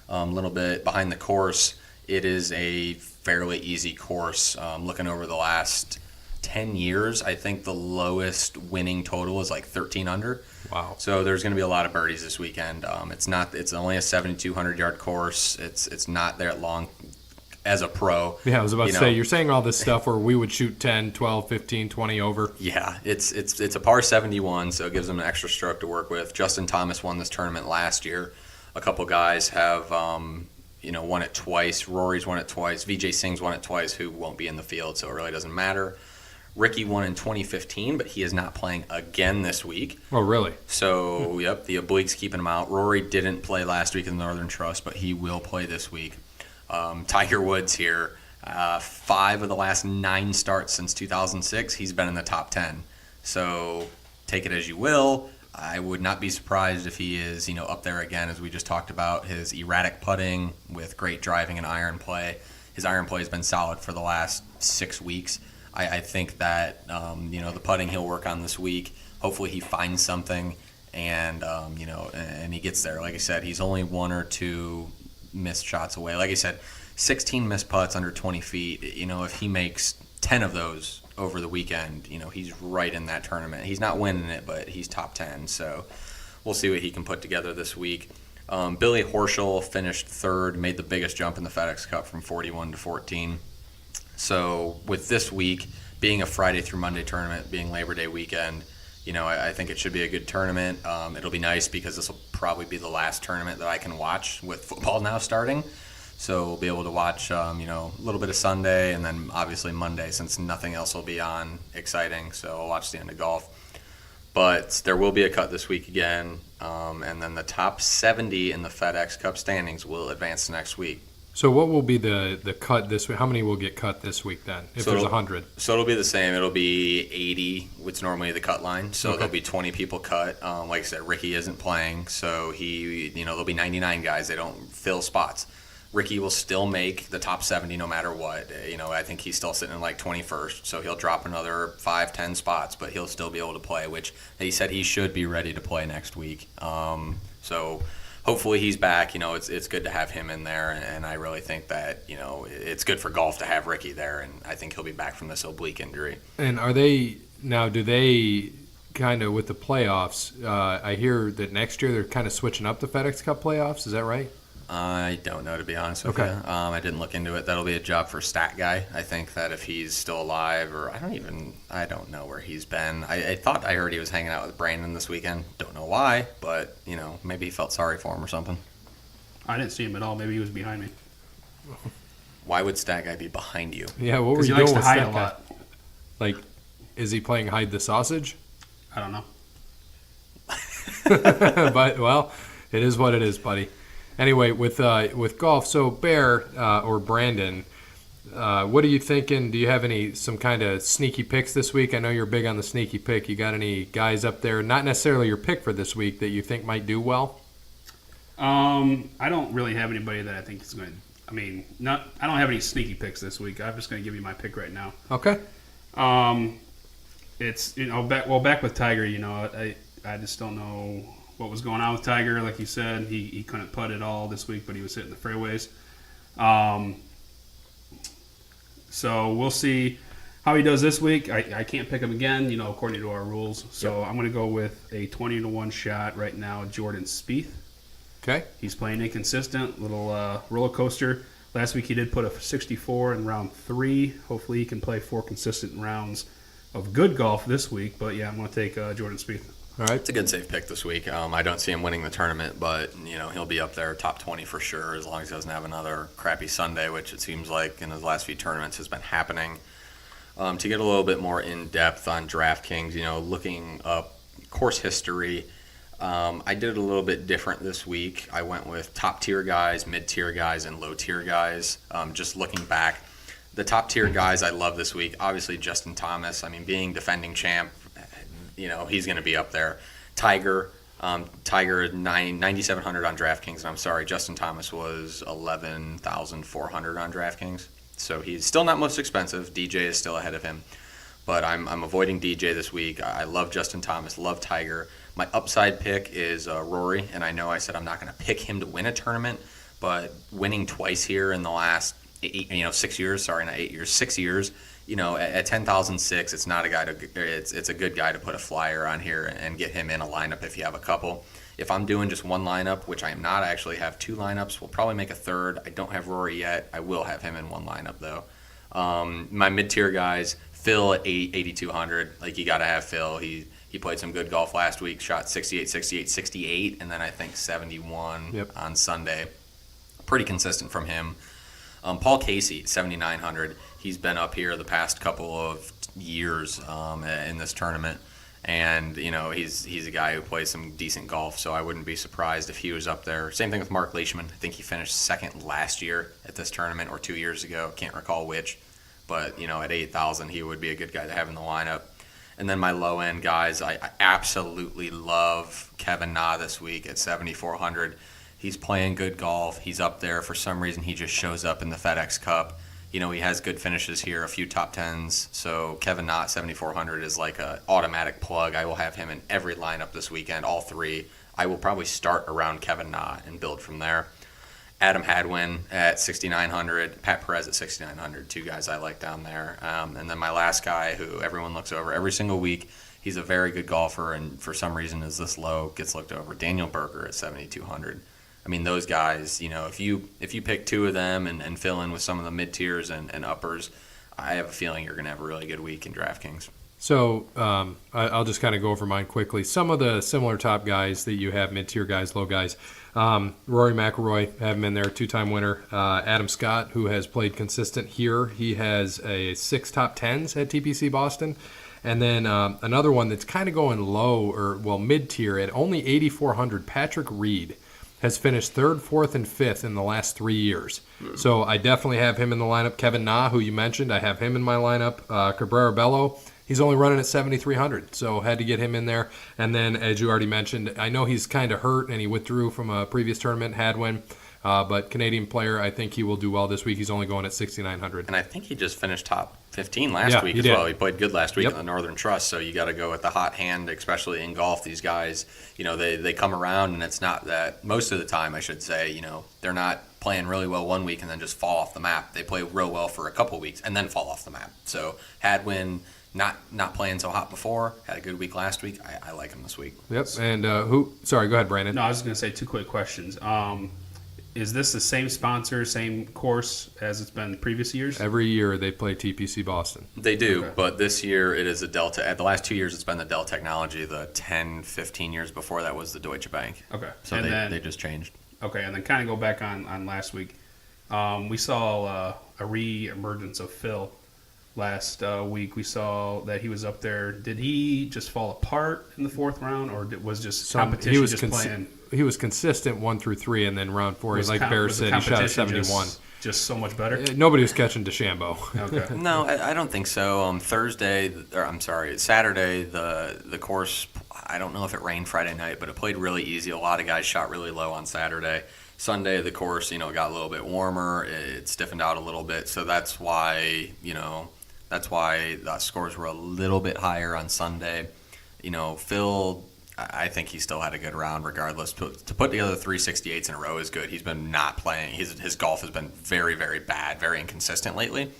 A little bit behind the course. It is a fairly easy course. Looking over the last 10 years, I think the lowest winning total is like 13 under. Wow. So there's going to be a lot of birdies this weekend. It's only a 7,200 yard course. It's not that long as a pro. Yeah, I was about to You say, know, you're saying all this stuff where we would shoot 10, 12, 15, 20 over. Yeah, it's a par 71, so it gives them an extra stroke to work with. Justin Thomas won this tournament last year. A couple guys have won it twice. Rory's won it twice. Vijay Singh's won it twice, who won't be in the field, so it really doesn't matter. Ricky won in 2015, but he is not playing again this week. Oh, really? So, yep, the oblique's keeping him out. Rory didn't play last week in the Northern Trust, but he will play this week. Tiger Woods here, 5 of the last 9 starts since 2006, he's been in the top 10. So take it as you will. I would not be surprised if he is, up there again, as we just talked about, his erratic putting with great driving and iron play. His iron play has been solid for the last 6 weeks. I think that, the putting he'll work on this week. Hopefully he finds something and he gets there. Like I said, he's only 1 or 2 missed shots away. Like I said, 16 missed putts under 20 feet. If he makes 10 of those over the weekend, he's right in that tournament. He's not winning it, but he's top 10. So we'll see what he can put together this week. Billy Horschel finished 3rd, made the biggest jump in the FedEx Cup from 41 to 14. So with this week being a Friday through Monday tournament, being Labor Day weekend, I think it should be a good tournament. It'll be nice because this will probably be the last tournament that I can watch with football now starting. So we'll be able to watch, a little bit of Sunday and then obviously Monday since nothing else will be on exciting. So I'll watch the end of golf. But there will be a cut this week again. And then the top 70 in the FedEx Cup standings will advance next week. So what will be the cut this week? How many will get cut this week then, if there's 100? So it'll be the same. It'll be 80, which normally the cut line. So there'll be 20 people cut. Like I said, Ricky isn't playing, so there'll be 99 guys. They don't fill spots. Ricky will still make the top 70 no matter what. I think he's still sitting in like 21st, so he'll drop another 5-10 spots, but he'll still be able to play, which he said he should be ready to play next week. So hopefully he's back. It's good to have him in there, and I really think that, it's good for golf to have Ricky there, and I think he'll be back from this oblique injury. And do they kind of, with the playoffs, I hear that next year they're kind of switching up the FedEx Cup playoffs. Is that right? I don't know, to be honest with Okay. you. I didn't look into it. That'll be a job for Stat Guy. I think that if he's still alive, or I don't know where he's been. I thought I heard he was hanging out with Brandon this weekend. Don't know why, but, maybe he felt sorry for him or something. I didn't see him at all. Maybe he was behind me. Why would Stat Guy be behind you? Yeah, what were Because he you likes doing to with hide that a guy? lot. Like, is he playing hide the sausage? I don't know. But, well, it is what it is, buddy. Anyway, with golf, so Bear or Brandon, what are you thinking? Do you have some kind of sneaky picks this week? I know you're big on the sneaky pick. You got any guys up there, not necessarily your pick for this week, that you think might do well? I don't really have anybody that I think is going to. I don't have any sneaky picks this week. I'm just going to give you my pick right now. Okay. It's back with Tiger. I just don't know what was going on with Tiger. Like you said, he couldn't putt at all this week, but he was hitting the fairways. So we'll see how he does this week. I can't pick him again, according to our rules. So I'm going to go with a 20-1 shot right now, Jordan Spieth. Okay. He's playing inconsistent, little roller coaster. Last week he did put a 64 in round 3. Hopefully he can play 4 consistent rounds of good golf this week. But yeah, I'm going to take Jordan Spieth. All right. It's a good safe pick this week. I don't see him winning the tournament, but he'll be up there top 20 for sure, as long as he doesn't have another crappy Sunday, which it seems like in his last few tournaments has been happening. To get a little bit more in depth on DraftKings, looking up course history, I did it a little bit different this week. I went with top tier guys, mid tier guys, and low tier guys. Just looking back, the top tier guys I love this week. Obviously Justin Thomas. Being defending champ. He's going to be up there. Tiger, Tiger is 9,700 on DraftKings, and I'm sorry, Justin Thomas was 11,400 on DraftKings. So he's still not most expensive. DJ is still ahead of him, but I'm avoiding DJ this week. I love Justin Thomas, love Tiger. My upside pick is Rory, and I know I said I'm not going to pick him to win a tournament, but winning twice here in the last 6 years. Sorry, not 8 years, 6 years. At 10,006, it's not a guy it's a good guy to put a flyer on here and get him in a lineup if you have a couple. If I'm doing just one lineup, which I am not, I actually have two lineups. We'll probably make a third. I don't have Rory yet. I will have him in one lineup though. My mid-tier guys, Phil at 8,200. Like, you got to have Phil. He played some good golf last week. Shot 68, 68, 68, and then I think 71 on Sunday. Pretty consistent from him. Paul Casey, 7,900. He's been up here the past couple of years in this tournament, and he's a guy who plays some decent golf. So I wouldn't be surprised if he was up there. Same thing with Mark Leishman. I think he finished second last year at this tournament, or 2 years ago. Can't recall which, but at 8,000, he would be a good guy to have in the lineup. And then my low end guys, I absolutely love Kevin Na this week at 7,400. He's playing good golf. He's up there. For some reason, he just shows up in the FedEx Cup. He has good finishes here, a few top tens. So Kevin Na at 7,400 is like an automatic plug. I will have him in every lineup this weekend, all three. I will probably start around Kevin Na and build from there. Adam Hadwin at 6,900. Pat Perez at 6,900. Two guys I like down there. And then my last guy, who everyone looks over every single week, he's a very good golfer, and for some reason is this low, gets looked over. Daniel Berger at 7,200. I mean, those guys, if you pick two of them and fill in with some of the mid-tiers and uppers, I have a feeling you're going to have a really good week in DraftKings. So I'll just kind of go over mine quickly. Some of the similar top guys that you have, mid-tier guys, low guys. Rory McIlroy, have him in there, two-time winner. Adam Scott, who has played consistent here. He has 6 top tens at TPC Boston. And then another one that's kind of going low, mid-tier at only 8,400, Patrick Reed. Has finished 3rd, 4th, and 5th in the last 3 years. So I definitely have him in the lineup. Kevin Na, who you mentioned, I have him in my lineup. Cabrera Bello, he's only running at 7,300, so had to get him in there. And then, as you already mentioned, I know he's kind of hurt, and he withdrew from a previous tournament, Hadwin. But Canadian player, I think he will do well this week. He's only going at 6,900. And I think he just finished top 15 last week as well. He played good last week on the Northern Trust, so you got to go with the hot hand, especially in golf. These guys, they come around, and it's not that most of the time, I should say, they're not playing really well one week and then just fall off the map. They play real well for a couple weeks and then fall off the map. So Hadwin, not playing so hot before, had a good week last week. I like him this week. Yep. And sorry, go ahead, Brandon. No, I was going to say 2 quick questions. Is this the same sponsor, same course as it's been previous years? Every year they play TPC Boston. They do, but this year it is a Delta. At the last 2 years, it's been the Dell Technology. The 10, 15 years before that was the Deutsche Bank. Okay. So they just changed. Okay, and then kind of go back on last week. We saw a re-emergence of Phil last week. We saw that he was up there. Did he just fall apart in the 4th round, or was just competition playing? He was consistent 1 through 3, and then round 4, like Bear said, he shot a 71. Just so much better? Nobody was catching DeChambeau. Okay. No, I don't think so. Saturday, the course, I don't know if it rained Friday night, but it played really easy. A lot of guys shot really low on Saturday. Sunday, the course, got a little bit warmer. It stiffened out a little bit, so that's why the scores were a little bit higher on Sunday. Phil, I think he still had a good round regardless. To put together 368s in a row is good. He's been not playing. His golf has been very, very bad, very inconsistent lately.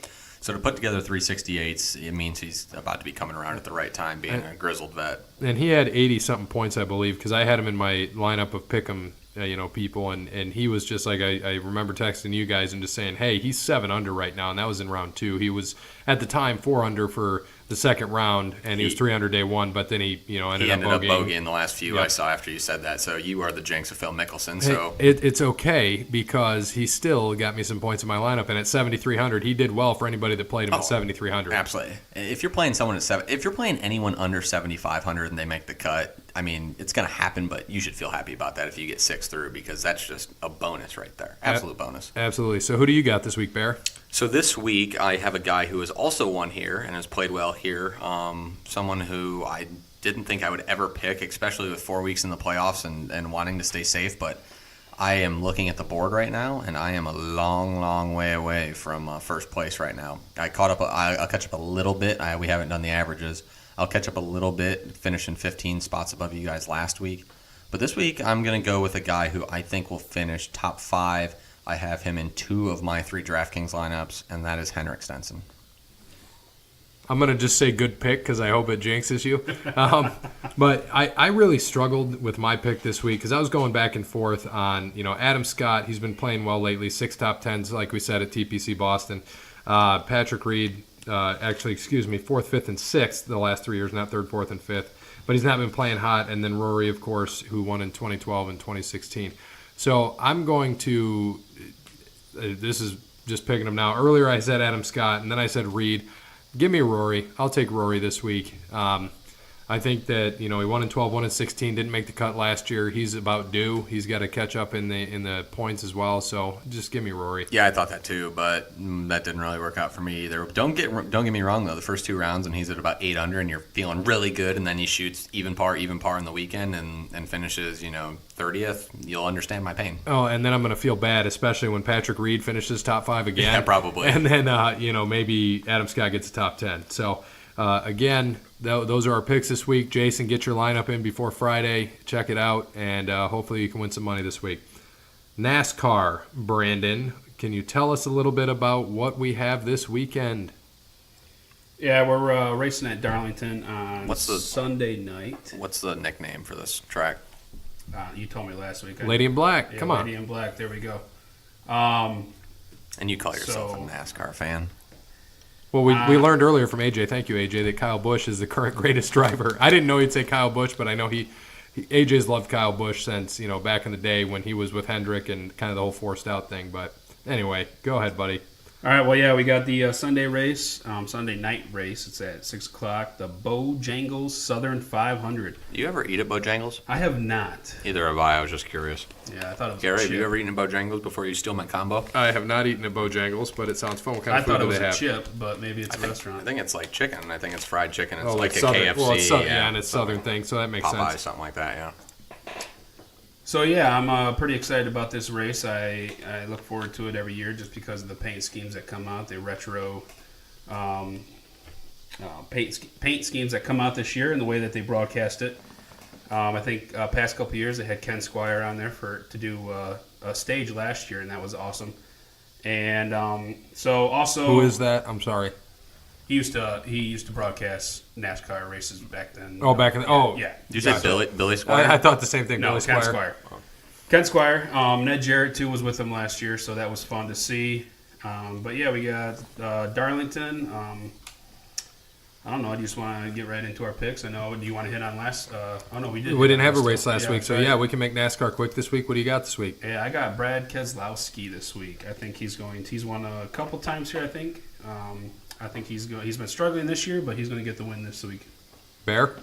So to put together 368s, it means he's about to be coming around at the right time, being a grizzled vet. And he had 80-something points, I believe, because I had him in my lineup of pick'em people, and he was just like, I remember texting you guys and just saying, hey, he's 7 under right now, and that was in round 2. He was, at the time, 4 under for the second round, and he was 3 under day 1, but then he ended up bogeying the last few. Yep. I saw after you said that. So you are the jinx of Phil Mickelson. So it's okay, because he still got me some points in my lineup, and at 7,300, he did well for anybody that played him at 7,300. Absolutely. If you're playing anyone under 7,500 and they make the cut, I mean, it's going to happen, but you should feel happy about that if you get 6 through, because that's just a bonus right there. Absolute bonus. Absolutely. So who do you got this week, Bear? So this week I have a guy who has also won here and has played well here. Someone who I didn't think I would ever pick, especially with 4 weeks in the playoffs and wanting to stay safe. But I am looking at the board right now, and I am a long, long way away from first place right now. I'll catch up a little bit. We haven't done the averages. I'll catch up a little bit, finishing 15 spots above you guys last week. But this week, I'm going to go with a guy who I think will finish top 5. I have him in 2 of my 3 DraftKings lineups, and that is Henrik Stenson. I'm going to just say good pick because I hope it jinxes you. But I really struggled with my pick this week because I was going back and forth on, Adam Scott. He's been playing well lately, 6 top 10s, like we said, at TPC Boston. Patrick Reed, 4th, 5th, and 6th the last 3 years, not 3rd, 4th, and 5th. But he's not been playing hot. And then Rory, of course, who won in 2012 and 2016. So I'm going to this is just picking him now. Earlier I said Adam Scott, and then I said Reed. Give me Rory. I'll take Rory this week. I think that he won in 12, won in 16, didn't make the cut last year. He's about due. He's got to catch up in the points as well. So just give me Rory. Yeah, I thought that too, but that didn't really work out for me either. Don't get me wrong though. The first 2 rounds and he's at about 8 under, and you're feeling really good, and then he shoots even par in the weekend and finishes 30th. You'll understand my pain. Oh, and then I'm going to feel bad, especially when Patrick Reed finishes top 5 again. Yeah, probably. And then maybe Adam Scott gets a top 10. So again. Those are our picks this week. Jason, get your lineup in before Friday. Check it out, and hopefully you can win some money this week. NASCAR, Brandon, can you tell us a little bit about what we have this weekend? Yeah, we're racing at Darlington on Sunday night. What's the nickname for this track? You told me last week. Lady in Black. Yeah, Come on. Lady in Black. There we go. And you call yourself a NASCAR fan? Well, we learned earlier from AJ, thank you, AJ, that Kyle Busch is the current greatest driver. I didn't know he'd say Kyle Busch, but I know AJ's loved Kyle Busch since, back in the day when he was with Hendrick and kind of the whole forced out thing. But anyway, go ahead, buddy. All right, well, yeah, we got the Sunday race, Sunday night race. It's at 6 o'clock, the Bojangles Southern 500. Do you ever eat at Bojangles? I have not. Either have I. I was just curious. Yeah, I thought it was Gary, a have chip. you ever eaten at Bojangles before you steal my combo? I have not eaten at Bojangles, but it sounds fun. What kind I of food thought it do was they a have? chip, but maybe it's a restaurant. I think it's like chicken. I think it's fried chicken. It's Oh, like a Southern. KFC. Well, it's Southern, and it's Southern thing, so that makes Popeye, sense. something like that, yeah. So, yeah, I'm pretty excited about this race. I look forward to it every year just because of the paint schemes that come out, the retro paint schemes that come out this year and the way that they broadcast it. I think past couple years they had Ken Squire on there to do a stage last year, and that was awesome. And so also, Who is that? I'm sorry. he used to broadcast NASCAR races back then. Oh, back in the, yeah. Did you say Billy Squire? I thought the same thing. No, Billy Ken Squire. Squire. Ken Squire. Ned Jarrett too was with him last year, so that was fun to see. But yeah, we got Darlington. I don't know. I just want to get right into our picks. I know. Do you want to hit on last? Oh no, we didn't. We didn't have a race last week, so right. yeah, we can make NASCAR quick this week. What do you got this week? Yeah, I got Brad Keselowski this week. I think he's won a couple times here. I think he's been struggling this year, but he's going to get the win this week. Bear?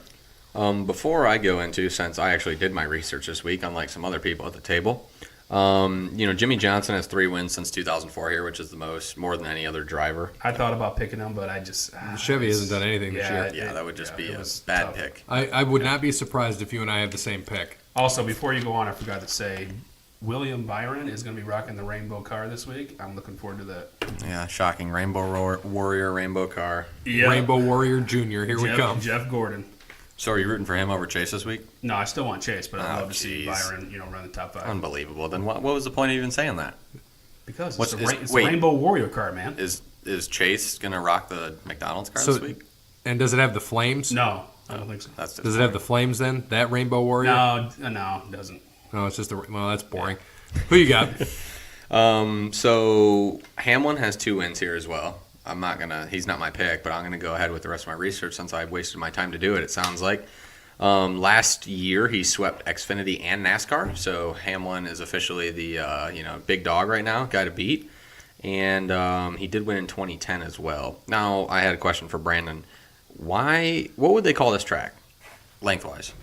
Before I go into, since I actually did my research this week, unlike some other people at the table, Jimmy Johnson has 3 wins since 2004 here, which is more than any other driver. I thought about picking him, but I just Chevy hasn't done anything this year. Yeah, that would just be a was bad tough. pick. I would not be surprised if you and I have the same pick. Also, before you go on, I forgot to say, William Byron is going to be rocking the rainbow car this week. I'm looking forward to that. Yeah, shocking. Rainbow Warrior, rainbow car. Yeah. Rainbow Warrior Jr., here we come. Jeff Gordon. So are you rooting for him over Chase this week? No, I still want Chase, but I'd Oh, love to see jeez. Byron, run the top 5. Unbelievable. Then what was the point of even saying that? Because What's- it's a wait. Rainbow Warrior car, man. Is Chase going to rock the McDonald's car So- this week? And does it have the flames? No, I don't think so. That's Does it have the flames then? That Rainbow Warrior? No, it doesn't. No, it's just well, that's boring. Who you got? So Hamlin has 2 wins here as well. He's not my pick, but I'm going to go ahead with the rest of my research since I wasted my time to do it, it sounds like. Last year, he swept Xfinity and NASCAR, so Hamlin is officially the big dog right now, guy to beat. And he did win in 2010 as well. Now, I had a question for Brandon. What would they call this track, lengthwise?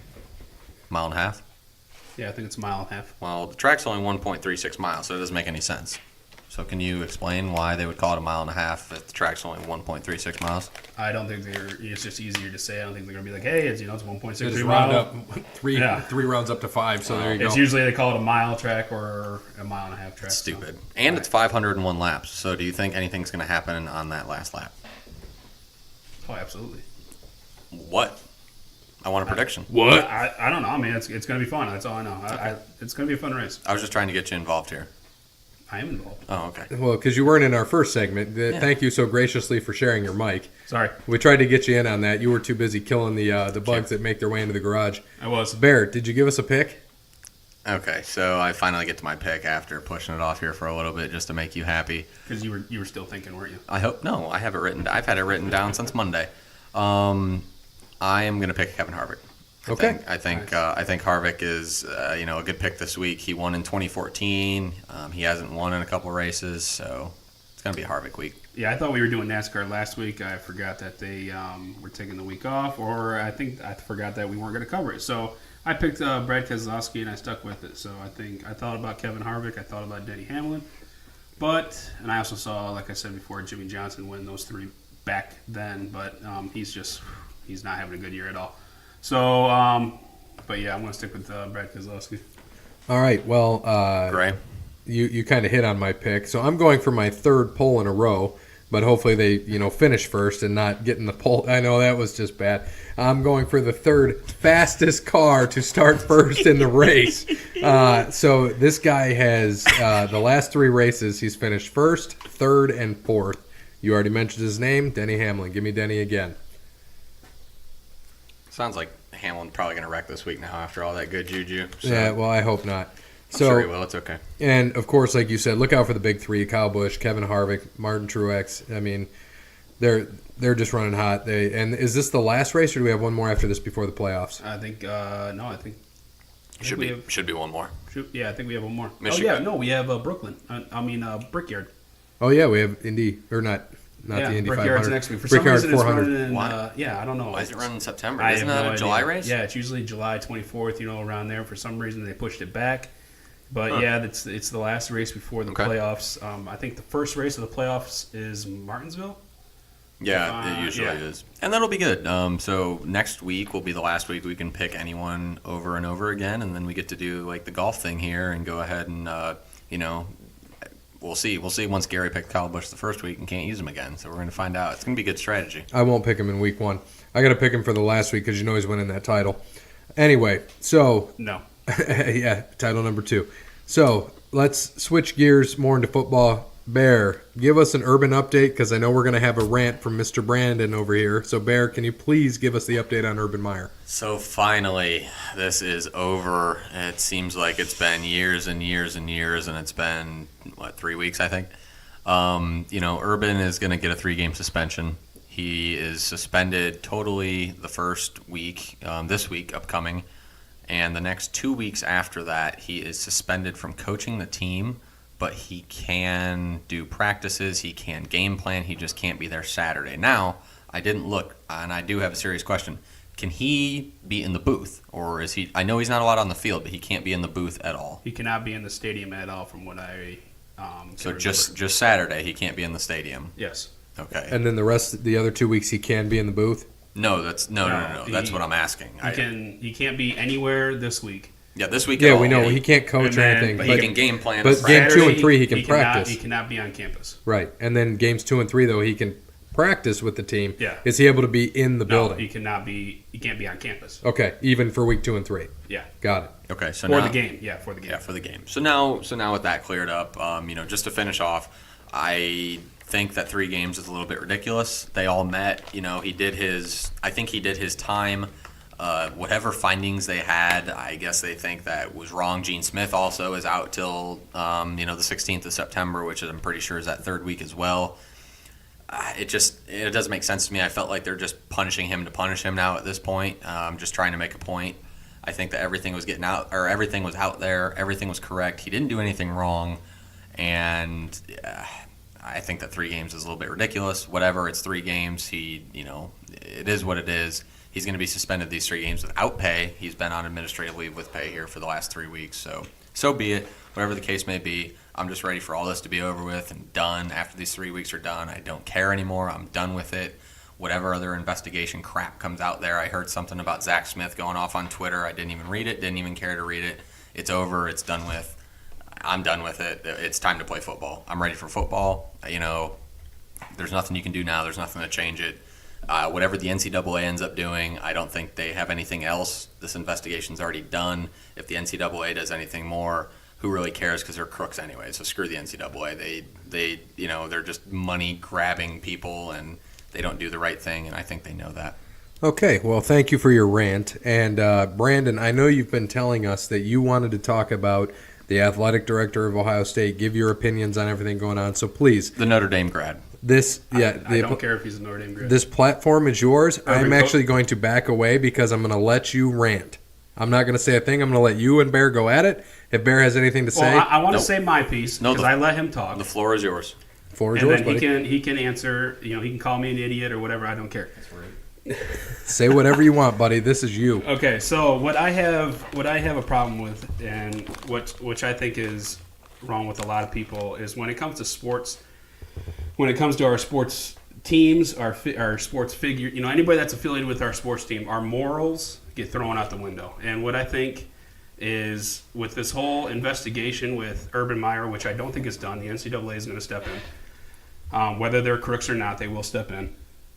Mile and a half? Yeah, I think it's a mile and a half. Well, the track's only 1.36 miles, so it doesn't make any sense. So can you explain why they would call it a mile and a half if the track's only 1.36 miles? I don't think it's just easier to say. I don't think they're going to be like, hey, it's 1.63 Just round miles. up three rounds up to 5. So there you go. It's usually they call it a mile track or a mile and a half track. It's stupid. And it's 501 laps. So do you think anything's going to happen on that last lap? Oh, absolutely. What? I want a prediction. What? I don't know. I mean, it's going to be fun. That's all I know. It's going to be a fun race. I was just trying to get you involved here. I am involved. Oh, okay. Well, because you weren't in our first segment. Thank you so graciously for sharing your mic. Sorry. We tried to get you in on that. You were too busy killing the bugs that make their way into the garage. I was. Bear, did you give us a pick? Okay, so I finally get to my pick after pushing it off here for a little bit just to make you happy. Because you were still thinking, weren't you? I hope no. I have it written. I've had it written down since Monday. I am going to pick Kevin Harvick. I think Harvick is a good pick this week. He won in 2014. He hasn't won in a couple races, so it's going to be a Harvick week. Yeah, I thought we were doing NASCAR last week. I forgot that they were taking the week off, or I forgot that we weren't going to cover it. So I picked Brad Keselowski and I stuck with it. So I thought about Kevin Harvick. I thought about Denny Hamlin, and I also saw, like I said before, Jimmy Johnson win those 3 back then. But he's not having a good year at all. So, but yeah, I'm going to stick with Brad Keselowski. All right. Well, Gray? You kind of hit on my pick. So I'm going for my 3rd pole in a row, but hopefully they, finish first and not get in the pole. I know that was just bad. I'm going for the 3rd fastest car to start first in the race. So this guy has the last 3 races, he's finished 1st, 3rd, and 4th. You already mentioned his name, Denny Hamlin. Give me Denny again. Sounds like Hamlin's probably going to wreck this week now after all that good juju. So Yeah, well, I hope not. I'm sure he will. It's okay. And, of course, like you said, look out for the big 3, Kyle Busch, Kevin Harvick, Martin Truex. I mean, they're just running hot. And is this the last race, or do we have one more after this before the playoffs? I think no. I think Should be one more. Yeah, I think we have one more. Michigan. Oh yeah, no, we have Brooklyn. Brickyard. Oh, yeah, we have Indy, or not the Indy 500. Brickyard's next week. For Brickyard some reason, 400. it's running in, Why? yeah, I don't know. Why is it running in September? I Isn't have that no a idea. July race? Yeah, it's usually July 24th, around there. For some reason, they pushed it back. But yeah, it's the last race before the playoffs. I think the first race of the playoffs is Martinsville. Yeah, it usually is. And that'll be good. So next week will be the last week we can pick anyone over and over again, and then we get to do like the golf thing here and go ahead and, we'll see. We'll see once Gary picked Kyle Busch the first week and can't use him again. So we're going to find out. It's going to be good strategy. I won't pick him in week 1. I got to pick him for the last week because he's winning that title. Anyway, so No. yeah, title number 2. So let's switch gears more into football. Bear, give us an Urban update because I know we're going to have a rant from Mr. Brandon over here. So, Bear, can you please give us the update on Urban Meyer? So finally, this is over. It seems like it's been years and years and years, and it's been, 3 weeks, I think. Urban is going to get a 3-game suspension. He is suspended totally the first week, this week, upcoming. And the next 2 weeks after that, he is suspended from coaching the team, but he can do practices, he can game plan, he just can't be there Saturday. Now, I didn't look, and I do have a serious question. Can he be in the booth, or is he? I know he's not allowed on the field, but he can't be in the booth at all. He cannot be in the stadium at all, from what I. So just Saturday, he can't be in the stadium. Yes. Okay. And then the other 2 weeks, he can be in the booth? No, that's no. That's what I'm asking. He can't be anywhere this week. Yeah, this week. Yeah, we know he can't coach or anything. But he can game plan. But game 2 and 3, he can practice. He cannot be on campus. Right, and then games 2 and 3, though, he can practice with the team. Yeah. Is he able to be in the No, building? he cannot be. He can't be on campus. Okay, even for week 2 and 3. Yeah. Got it. Okay, so For now, the game. Yeah, for the game. Yeah, for the game. So now with that cleared up, just to finish off, I think that 3 games is a little bit ridiculous. They all met. He did his. I think he did his time. Whatever findings they had, I guess they think that was wrong. Gene Smith also is out till the 16th of September, which I'm pretty sure is that 3rd week as well. It doesn't make sense to me. I felt like they're just punishing him to punish him now at this point. Just trying to make a point. I think that everything was everything was out there. Everything was correct. He didn't do anything wrong, and I think that 3 games is a little bit ridiculous. Whatever, it's 3 games. It is what it is. He's going to be suspended these 3 games without pay. He's been on administrative leave with pay here for the last 3 weeks. So be it. Whatever the case may be, I'm just ready for all this to be over with and done. After these 3 weeks are done, I don't care anymore. I'm done with it. Whatever other investigation crap comes out there, I heard something about Zach Smith going off on Twitter. I didn't even read it, didn't even care to read it. It's over. It's done with. I'm done with it. It's time to play football. I'm ready for football. There's nothing you can do now. There's nothing to change it. Whatever the NCAA ends up doing, I don't think they have anything else. This investigation's already done. If the NCAA does anything more, who really cares, because they're crooks anyway. So screw the NCAA. They're just money grabbing people, and they don't do the right thing, and I think they know that. Okay, well, thank you for your rant. And Brandon, I know you've been telling us that you wanted to talk about the athletic director of Ohio State, give your opinions on everything going on. So please, The Notre Dame grad. I don't care if he's a Notre Dame grad. This platform is yours. I'm Urban actually going to back away because I'm going to let you rant. I'm not going to say a thing. I'm going to let you and Bear go at it. If Bear has anything to say, Well, I want to Nope. say my piece No, because I let him talk. The floor is yours. floor is And yours, then buddy. he can answer. He can call me an idiot or whatever. I don't care. Say whatever you want, buddy. This is you. Okay, so what I have a problem with, and which I think is wrong with a lot of people, is when it comes to sports, when it comes to our sports teams, our sports figure, anybody that's affiliated with our sports team, our morals get thrown out the window. And what I think is, with this whole investigation with Urban Meyer, which I don't think is done, the NCAA is going to step in. Whether they're crooks or not, they will step in.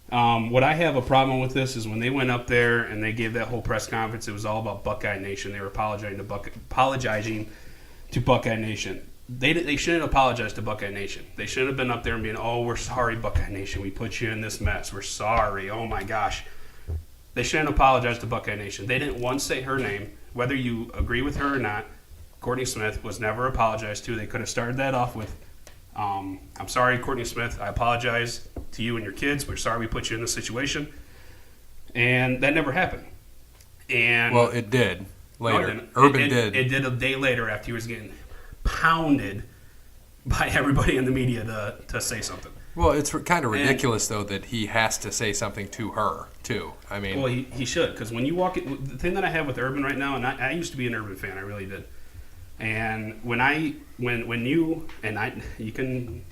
What I have a problem with this is when they went up there and they gave that whole press conference, it was all about Buckeye Nation. They were apologizing to Buckeye Nation. They shouldn't apologize to Buckeye Nation. They shouldn't have been up there and being, oh, we're sorry, Buckeye Nation. We put you in this mess. We're sorry. Oh, my gosh. They shouldn't apologize to Buckeye Nation. They didn't once say her name. Whether you agree with her or not, Courtney Smith was never apologized to. They could have started that off with, I'm sorry, Courtney Smith. I apologize to you and your kids. We're sorry we put you in this situation. And that never happened. And Well, it did later. No, it didn't. Urban did. It did a day later after he was getting pounded by everybody in the media to say something. Well, it's kind of ridiculous, though, that he has to say something to her, too. I mean, Well, he should, because when you walk in, the thing that I have with Urban right now, and I used to be an Urban fan, I really did. And when you can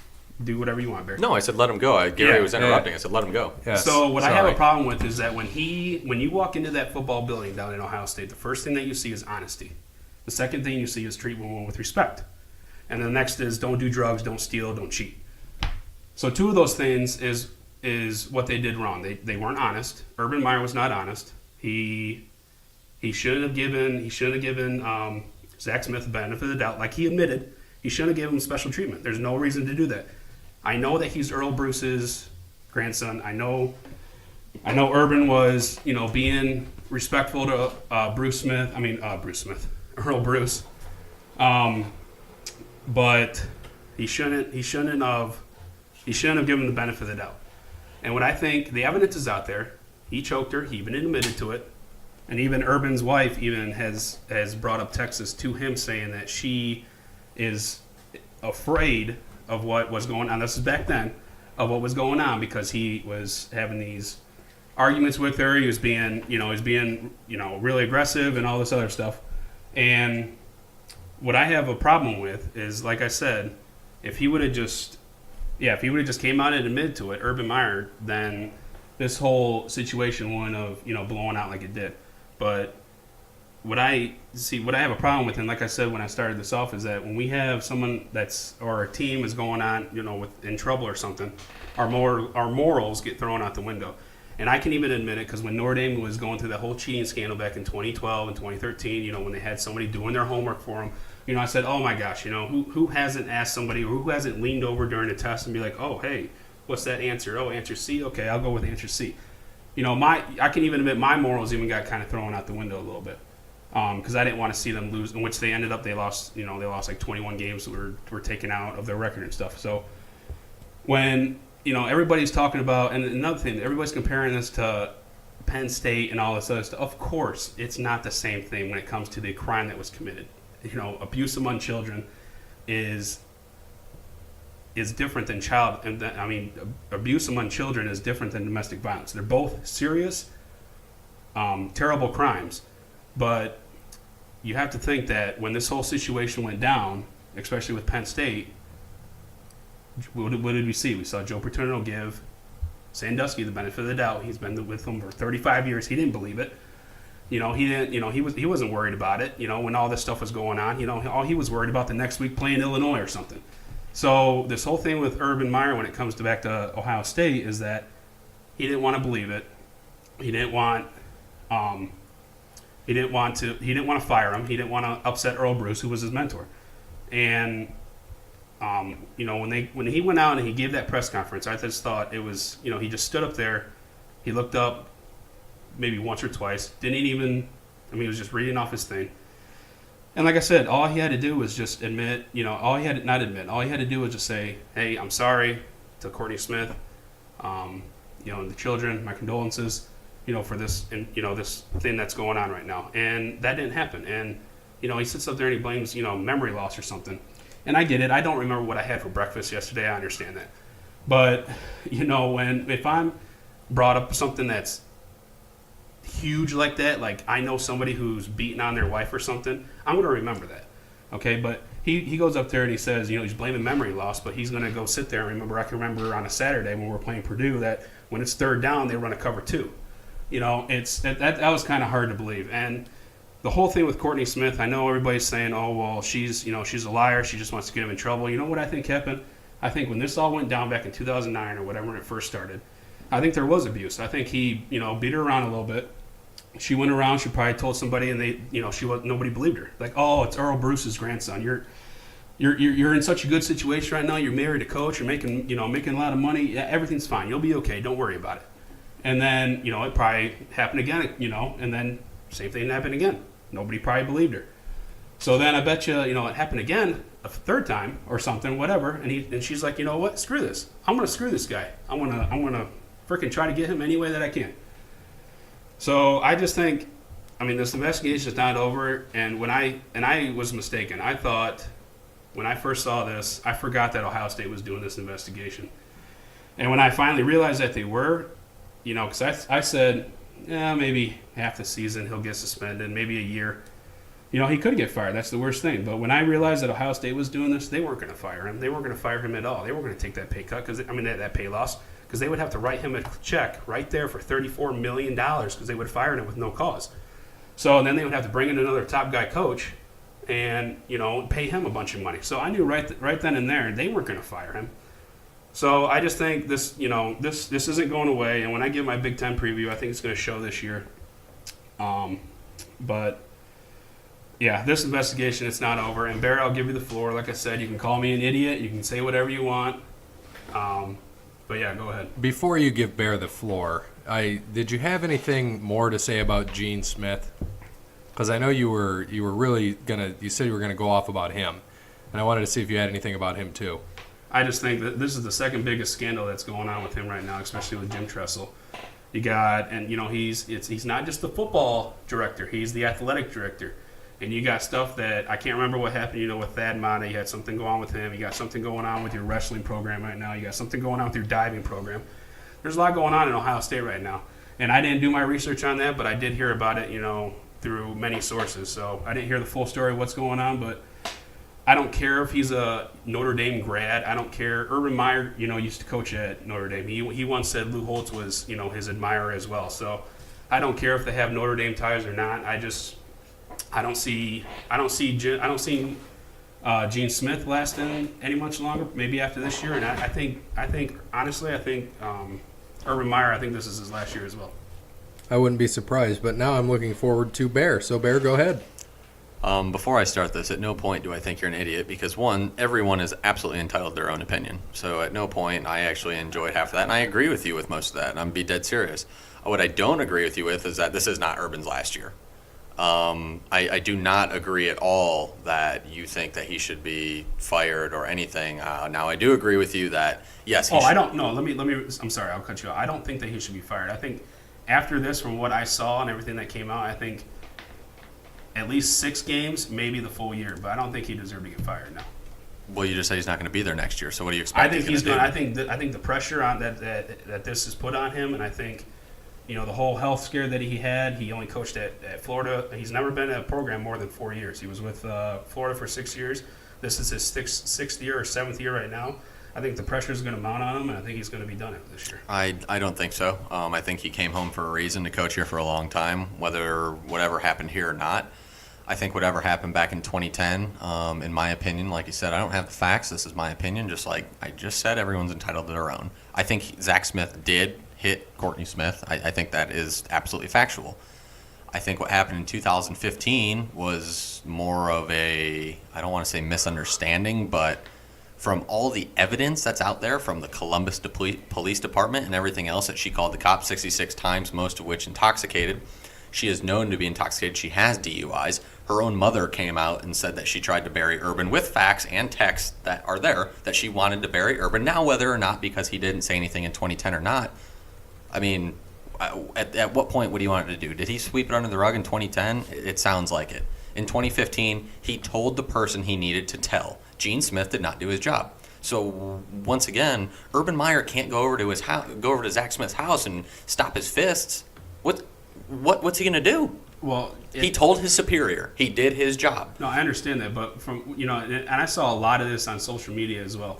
do whatever you want, Bear. No, I said let him go. Gary Yeah. was interrupting. I said let him go. yes. So what I have Sorry. a problem with is that when you walk into that football building down in Ohio State, the first thing that you see is honesty. The second thing you see is treat women with respect. And the next is don't do drugs, don't steal, don't cheat. So two of those things is what they did wrong. They weren't honest. Urban Meyer was not honest. He shouldn't have given Zach Smith the benefit of the doubt, like he admitted. He shouldn't have given him special treatment. There's no reason to do that. I know that he's Earl Bruce's grandson. I know Urban was, being respectful to Earl Bruce. But he shouldn't have given him the benefit of the doubt. And what I think, the evidence is out there. He choked her. He even admitted to it. And even Urban's wife even has brought up Texas to him, saying that she is afraid of what was going on. This is back then, of what was going on, because he was having these arguments with her. He was being really aggressive and all this other stuff. And what I have a problem with is, like I said, if he would have just came out and admitted to it, Urban Meyer, then this whole situation wouldn't have, blown out like it did. But what I have a problem with, and like I said when I started this off, is that when we have someone or a team is going on, in trouble or something, our morals get thrown out the window. And I can even admit it, because when Notre Dame was going through that whole cheating scandal back in 2012 and 2013, when they had somebody doing their homework for them, I said, oh my gosh, who hasn't asked somebody, or who hasn't leaned over during a test and be like, oh, hey, what's that answer? Oh, answer C? Okay, I'll go with answer C. I can even admit my morals even got kind of thrown out the window a little bit, because I didn't want to see them lose, in which they ended up, they lost like 21 games that were taken out of their record and stuff. So when, everybody's talking about, and another thing, everybody's comparing this to Penn State and all this other stuff. Of course, it's not the same thing when it comes to the crime that was committed. Abuse among children is different than abuse among children is different than domestic violence. They're both serious, terrible crimes. But you have to think that when this whole situation went down, especially with Penn State, what did we see? We saw Joe Paterno give Sandusky the benefit of the doubt. He's been with them for 35 years. He didn't believe it. He didn't. He wasn't worried about it. When all this stuff was going on, all he was worried about the next week playing Illinois or something. So this whole thing with Urban Meyer, when it comes back to Ohio State, is that he didn't want to believe it. He didn't want. He didn't want to fire him. He didn't want to upset Earl Bruce, who was his mentor. And when he went out and he gave that press conference, I just thought it was, he just stood up there, he looked up maybe once or twice, he was just reading off his thing. And like I said, all he had to do was just admit, all he had to do was just say, hey, I'm sorry to Courtney Smith, and the children, my condolences, for this, and, this thing that's going on right now. And that didn't happen. And, he sits up there and he blames, memory loss or something. And I get it. I don't remember what I had for breakfast yesterday. I understand that. But, if I'm brought up something that's huge like that, like I know somebody who's beating on their wife or something, I'm going to remember that. Okay? But he goes up there and he says, he's blaming memory loss, but he's going to go sit there and remember. I can remember on a Saturday when we're playing Purdue that when it's third down, they run a cover two. That was kind of hard to believe. And the whole thing with Courtney Smith, I know everybody's saying, oh, well, she's a liar. She just wants to get him in trouble. You know what I think happened? I think when this all went down back in 2009 or whatever when it first started, I think there was abuse. I think he, beat her around a little bit. She went around. She probably told somebody, and nobody believed her. Like, oh, it's Earl Bruce's grandson. You're in such a good situation right now. You're married to coach. You're making a lot of money. Yeah, everything's fine. You'll be okay. Don't worry about it. And then, it probably happened again, and then same thing happened again. Nobody probably believed her. So then I bet you, it happened again a third time or something, whatever. And she's like, you know what? Screw this. I'm going to screw this guy. I'm going to freaking try to get him any way that I can. So I just think, this investigation is not over. And I was mistaken. I thought when I first saw this, I forgot that Ohio State was doing this investigation. And when I finally realized that they were, because I said, yeah, maybe half the season he'll get suspended, maybe a year. He could get fired. That's the worst thing. But when I realized that Ohio State was doing this, they weren't going to fire him. They weren't going to fire him at all. They weren't going to take that pay cut, that pay loss, because they would have to write him a check right there for $34 million because they would have fired him with no cause. So then they would have to bring in another top guy coach and, pay him a bunch of money. So I knew right then and there they weren't going to fire him. So I just think this, this isn't going away. And when I give my Big Ten preview, I think it's going to show this year. But yeah, this investigation, it's not over. And Bear, I'll give you the floor. Like I said, you can call me an idiot. You can say whatever you want. But yeah, go ahead. Before you give Bear the floor, did you have anything more to say about Gene Smith? Because I know you were really you said you were gonna go off about him, and I wanted to see if you had anything about him too. I just think that this is the second biggest scandal that's going on with him right now, especially with Jim Tressel. You got, and he's not just the football director; he's the athletic director. And you got stuff that I can't remember what happened. With Thad Matta, you had something go on with him. You got something going on with your wrestling program right now. You got something going on with your diving program. There's a lot going on in Ohio State right now, and I didn't do my research on that, but I did hear about it, through many sources. So I didn't hear the full story of what's going on, but I don't care if he's a Notre Dame grad. I don't care. Urban Meyer, used to coach at Notre Dame. He once said Lou Holtz was, his admirer as well. So I don't care if they have Notre Dame ties or not. I don't see Gene Smith lasting any much longer. Maybe after this year, and I think honestly, Urban Meyer. I think this is his last year as well. I wouldn't be surprised, but now I'm looking forward to Bear. So Bear, go ahead. Before I start this, at no point do I think you're an idiot because, one, everyone is absolutely entitled to their own opinion. So at no point I actually enjoyed half of that, and I agree with you with most of that, and I'm be dead serious. What I don't agree with you with is that this is not Urban's last year. I do not agree at all that you think that he should be fired or anything. Now, I do agree with you that, yes, he should. I don't know. Let me. I'm sorry, I'll cut you off. I don't think that he should be fired. I think after this, from what I saw and everything that came out, I think at least 6 games, maybe the full year. But I don't think he deserved to get fired now. Well, you just said he's not going to be there next year. So what do you expect? I think he's going. I think the pressure on that this is put on him, and I think the whole health scare that he had. He only coached at Florida. He's never been at a program more than 4 years. He was with Florida for 6 years. This is his sixth year or seventh year right now. I think the pressure is going to mount on him, and I think he's going to be done it this year. I don't think so. I think he came home for a reason, to coach here for a long time, whether whatever happened here or not. I think whatever happened back in 2010, in my opinion, like you said, I don't have the facts. This is my opinion. Just like I just said, everyone's entitled to their own. I think Zach Smith did hit Courtney Smith. I think that is absolutely factual. I think what happened in 2015 was more of a, I don't want to say misunderstanding, but from all the evidence that's out there from the Columbus Police Department and everything else that she called the cops 66 times, most of which intoxicated. She is known to be intoxicated. She has DUIs. Her own mother came out and said that she tried to bury Urban with facts and texts that are there that she wanted to bury Urban. Now, whether or not because he didn't say anything in 2010 or not, I mean, at what point would he want it to do? Did he sweep it under the rug in 2010? It sounds like it. In 2015, he told the person he needed to tell. Gene Smith did not do his job. So once again, Urban Meyer can't go over to his house, go over to Zach Smith's house and stop his fists. What's he going to do? Well, He told his superior. He did his job. No, I understand that, but and I saw a lot of this on social media as well.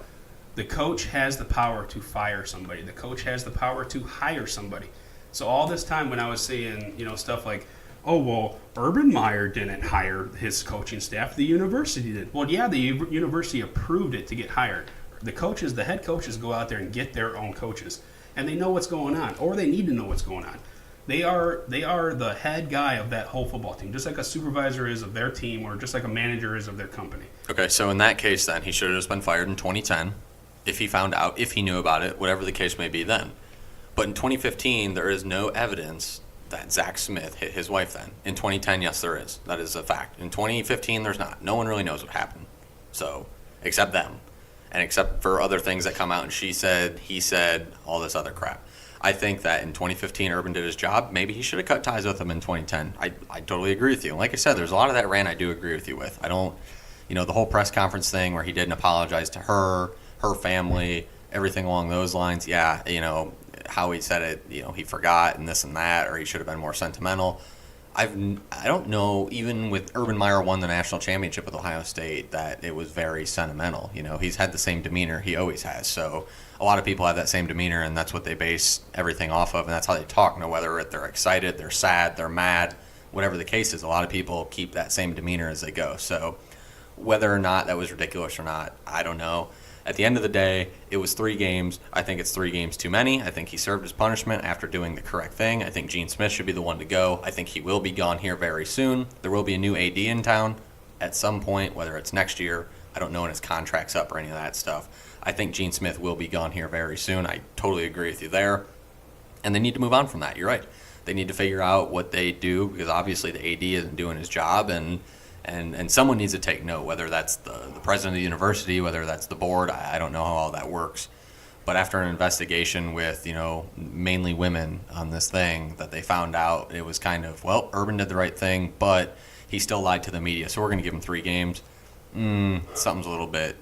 The coach has the power to fire somebody. The coach has the power to hire somebody. So all this time when I was saying, stuff like, oh, well, Urban Meyer didn't hire his coaching staff. The university did. Well, yeah, the university approved it to get hired. The head coaches go out there and get their own coaches, and they know what's going on, or they need to know what's going on. They are the head guy of that whole football team, just like a supervisor is of their team, or just like a manager is of their company. Okay, so in that case, then, he should have just been fired in 2010 if he found out, if he knew about it, whatever the case may be then. But in 2015, there is no evidence that Zach Smith hit his wife then. In 2010, yes, there is. That is a fact. In 2015, there's not. No one really knows what happened. So, except them. And except for other things that come out, and she said, he said, all this other crap. I think that in 2015, Urban did his job. Maybe he should have cut ties with him in 2010. I totally agree with you. And like I said, there's a lot of that rant I do agree with you with. I don't, the whole press conference thing where he didn't apologize to her family, everything along those lines. Yeah, how he said it, he forgot and this and that, or he should have been more sentimental. I don't know, even with Urban Meyer won the national championship with Ohio State, that it was very sentimental. He's had the same demeanor he always has. So a lot of people have that same demeanor, and that's what they base everything off of, and that's how they talk. Whether they're excited, they're sad, they're mad, whatever the case is, a lot of people keep that same demeanor as they go. So whether or not that was ridiculous or not, I don't know. At the end of the day, it was 3 games. I think it's 3 games too many. I think he served his punishment after doing the correct thing. I think Gene Smith should be the one to go. I think he will be gone here very soon. There will be a new AD in town at some point, whether it's next year. I don't know when his contract's up or any of that stuff. I think Gene Smith will be gone here very soon. I totally agree with you there. And they need to move on from that. You're right. They need to figure out what they do, because obviously the AD isn't doing his job, and someone needs to take note, whether that's the president of the university, whether that's the board. I don't know how all that works. But after an investigation with, mainly women on this thing, that they found out it was kind of, well, Urban did the right thing, but he still lied to the media, so we're going to give him 3 games. Something's a little bit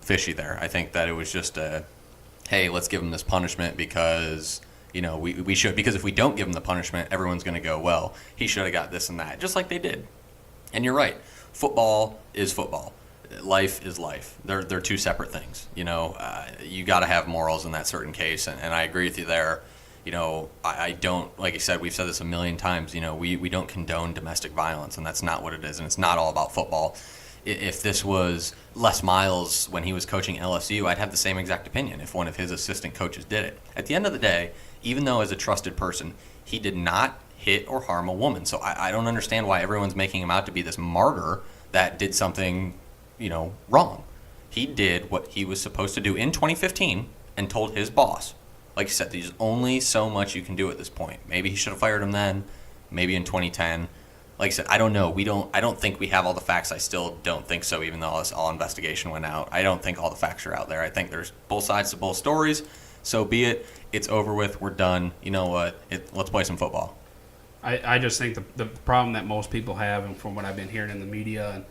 fishy there. I think that it was just hey, let's give him this punishment because, we should. Because if we don't give him the punishment, everyone's going to go, well, he should have got this and that, just like they did. And you're right. Football is football. Life is life. They're 2 separate things. You got to have morals in that certain case, and I agree with you there. I don't, like I said, we've said this a million times. We don't condone domestic violence, and that's not what it is, and it's not all about football. If this was Les Miles when he was coaching LSU, I'd have the same exact opinion if one of his assistant coaches did it. At the end of the day, even though as a trusted person, he did not hit or harm a woman. So I don't understand why everyone's making him out to be this martyr that did something, wrong. He did what he was supposed to do in 2015 and told his boss. Like I said, there's only so much you can do at this point. Maybe he should have fired him then, maybe in 2010. Like I said, I don't know. I don't think we have all the facts. I still don't think so, even though all investigation went out. I don't think all the facts are out there. I think there's both sides to both stories. So be it. It's over with. We're done. You know what? Let's play some football. I just think the problem that most people have, and from what I've been hearing in the media,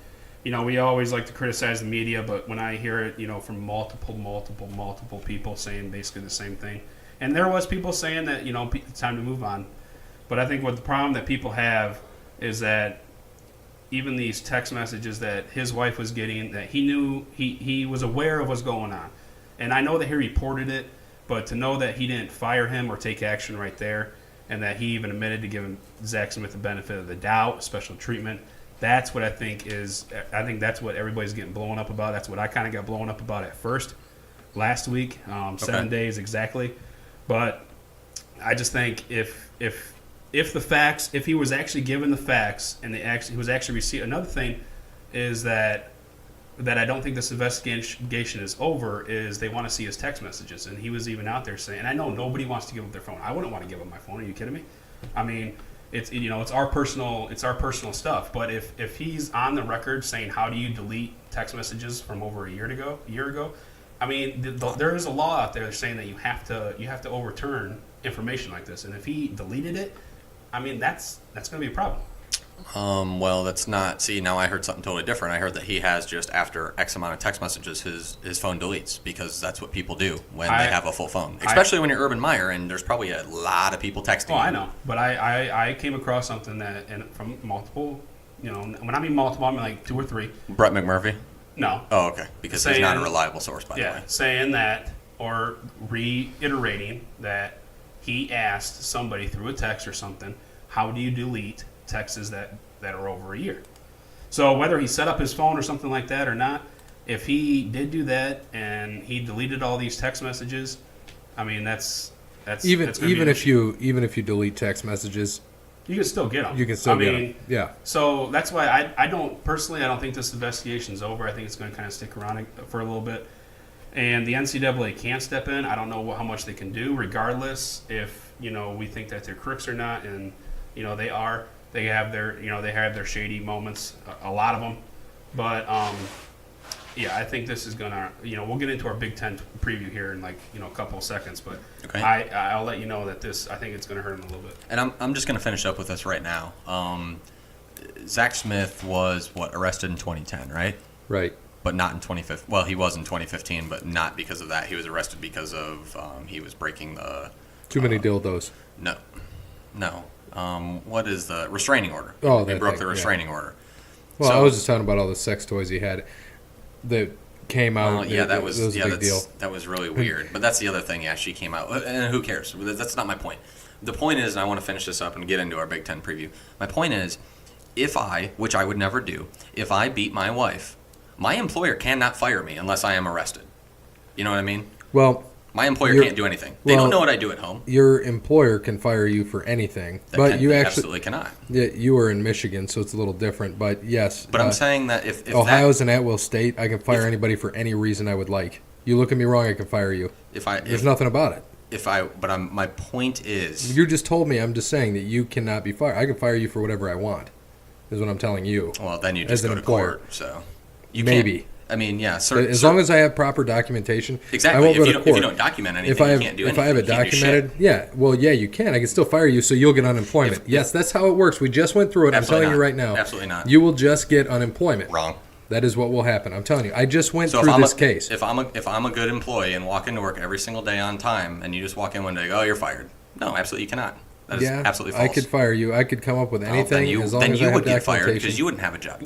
and we always like to criticize the media, but when I hear it, from multiple people saying basically the same thing, And there was people saying that, it's time to move on. But I think what the problem that people have is that even these text messages that his wife was getting, that he knew, he was aware of what's going on. And I know that he reported it, but to know that he didn't fire him or take action right there, and that he even admitted to giving Zach Smith the benefit of the doubt, special treatment, that's what I think that's what everybody's getting blown up about. That's what I kind of got blown up about at first, last week, 7 days exactly. But I just think if the facts, if he was actually given the facts and he was actually received, another thing is that I don't think this investigation is over, is they want to see his text messages. And he was even out there saying, and I know nobody wants to give up their phone. I wouldn't want to give up my phone. Are you kidding me? I mean, it's our personal stuff. But if he's on the record saying, how do you delete text messages from over a year ago? I mean, there is a law out there saying that you have to overturn information like this. And if he deleted it, I mean, that's going to be a problem. Well, that's not. See, now I heard something totally different. I heard that he has just after X amount of text messages, his phone deletes, because that's what people do when they have a full phone, especially when you're Urban Meyer and there's probably a lot of people texting. Oh, I know, but I came across something that, and from multiple, when I mean multiple, I mean like 2 or 3. Brett McMurphy? No. Oh, okay, because he's not a reliable source, by the way. Saying that, or reiterating that he asked somebody through a text or something, how do you delete texts that are over a year? So whether he set up his phone or something like that or not, if he did do that and he deleted all these text messages, I mean that's even if you delete text messages, you can still get them. You can still get them. Yeah. So that's why I don't think this investigation's over. I think it's going to kind of stick around for a little bit. And the NCAA can step in. I don't know how much they can do, regardless if we think that they're crooks or not. And they are. They have their shady moments, a lot of them. But I think this is gonna. We'll get into our Big Ten preview here in a couple of seconds. But okay. I'll let you know that I think it's gonna hurt him a little bit. And I'm just gonna finish up with this right now. Zach Smith was arrested in 2010, right? Right. But not in 2015. Well, he was in 2015, but not because of that. He was arrested because of he was breaking the too many dildos. No. What is the restraining order? Oh, he broke the restraining order. Well, so, I was just talking about all the sex toys he had that came out. That was a big deal. That was really weird. But that's the other thing. Yeah, she came out, and who cares? That's not my point. The point is, and I want to finish this up and get into our Big Ten preview. My point is, which I would never do, if I beat my wife, my employer cannot fire me unless I am arrested. You know what I mean? Well, my employer can't do anything. They don't know what I do at home. Your employer can fire you for anything, but you absolutely cannot. Yeah, you are in Michigan, so it's a little different. But yes, but I'm saying that if Ohio's an at-will state, I can fire anybody for any reason I would like. You look at me wrong, I can fire you. There's nothing about it. My point is, you just told me. I'm just saying that you cannot be fired. I can fire you for whatever I want. Is what I'm telling you. Well, then you just go to court. So you maybe. Can't. I mean, yeah. As long as I have proper documentation, exactly. I won't go to court. If you don't document anything, you can't do anything. If I have it documented, you can. I can still fire you, so you'll get unemployment. Yes, that's how it works. We just went through it. I'm telling you right now. Absolutely not. You will just get unemployment. Wrong. That is what will happen. I'm telling you. I just went through this case. If I'm a good employee and walk into work every single day on time, and you just walk in one day, and go, oh, you're fired. No, absolutely you cannot. That is absolutely false. I could fire you. I could come up with anything as long as I have documentation. Then you would get fired because you wouldn't have a job.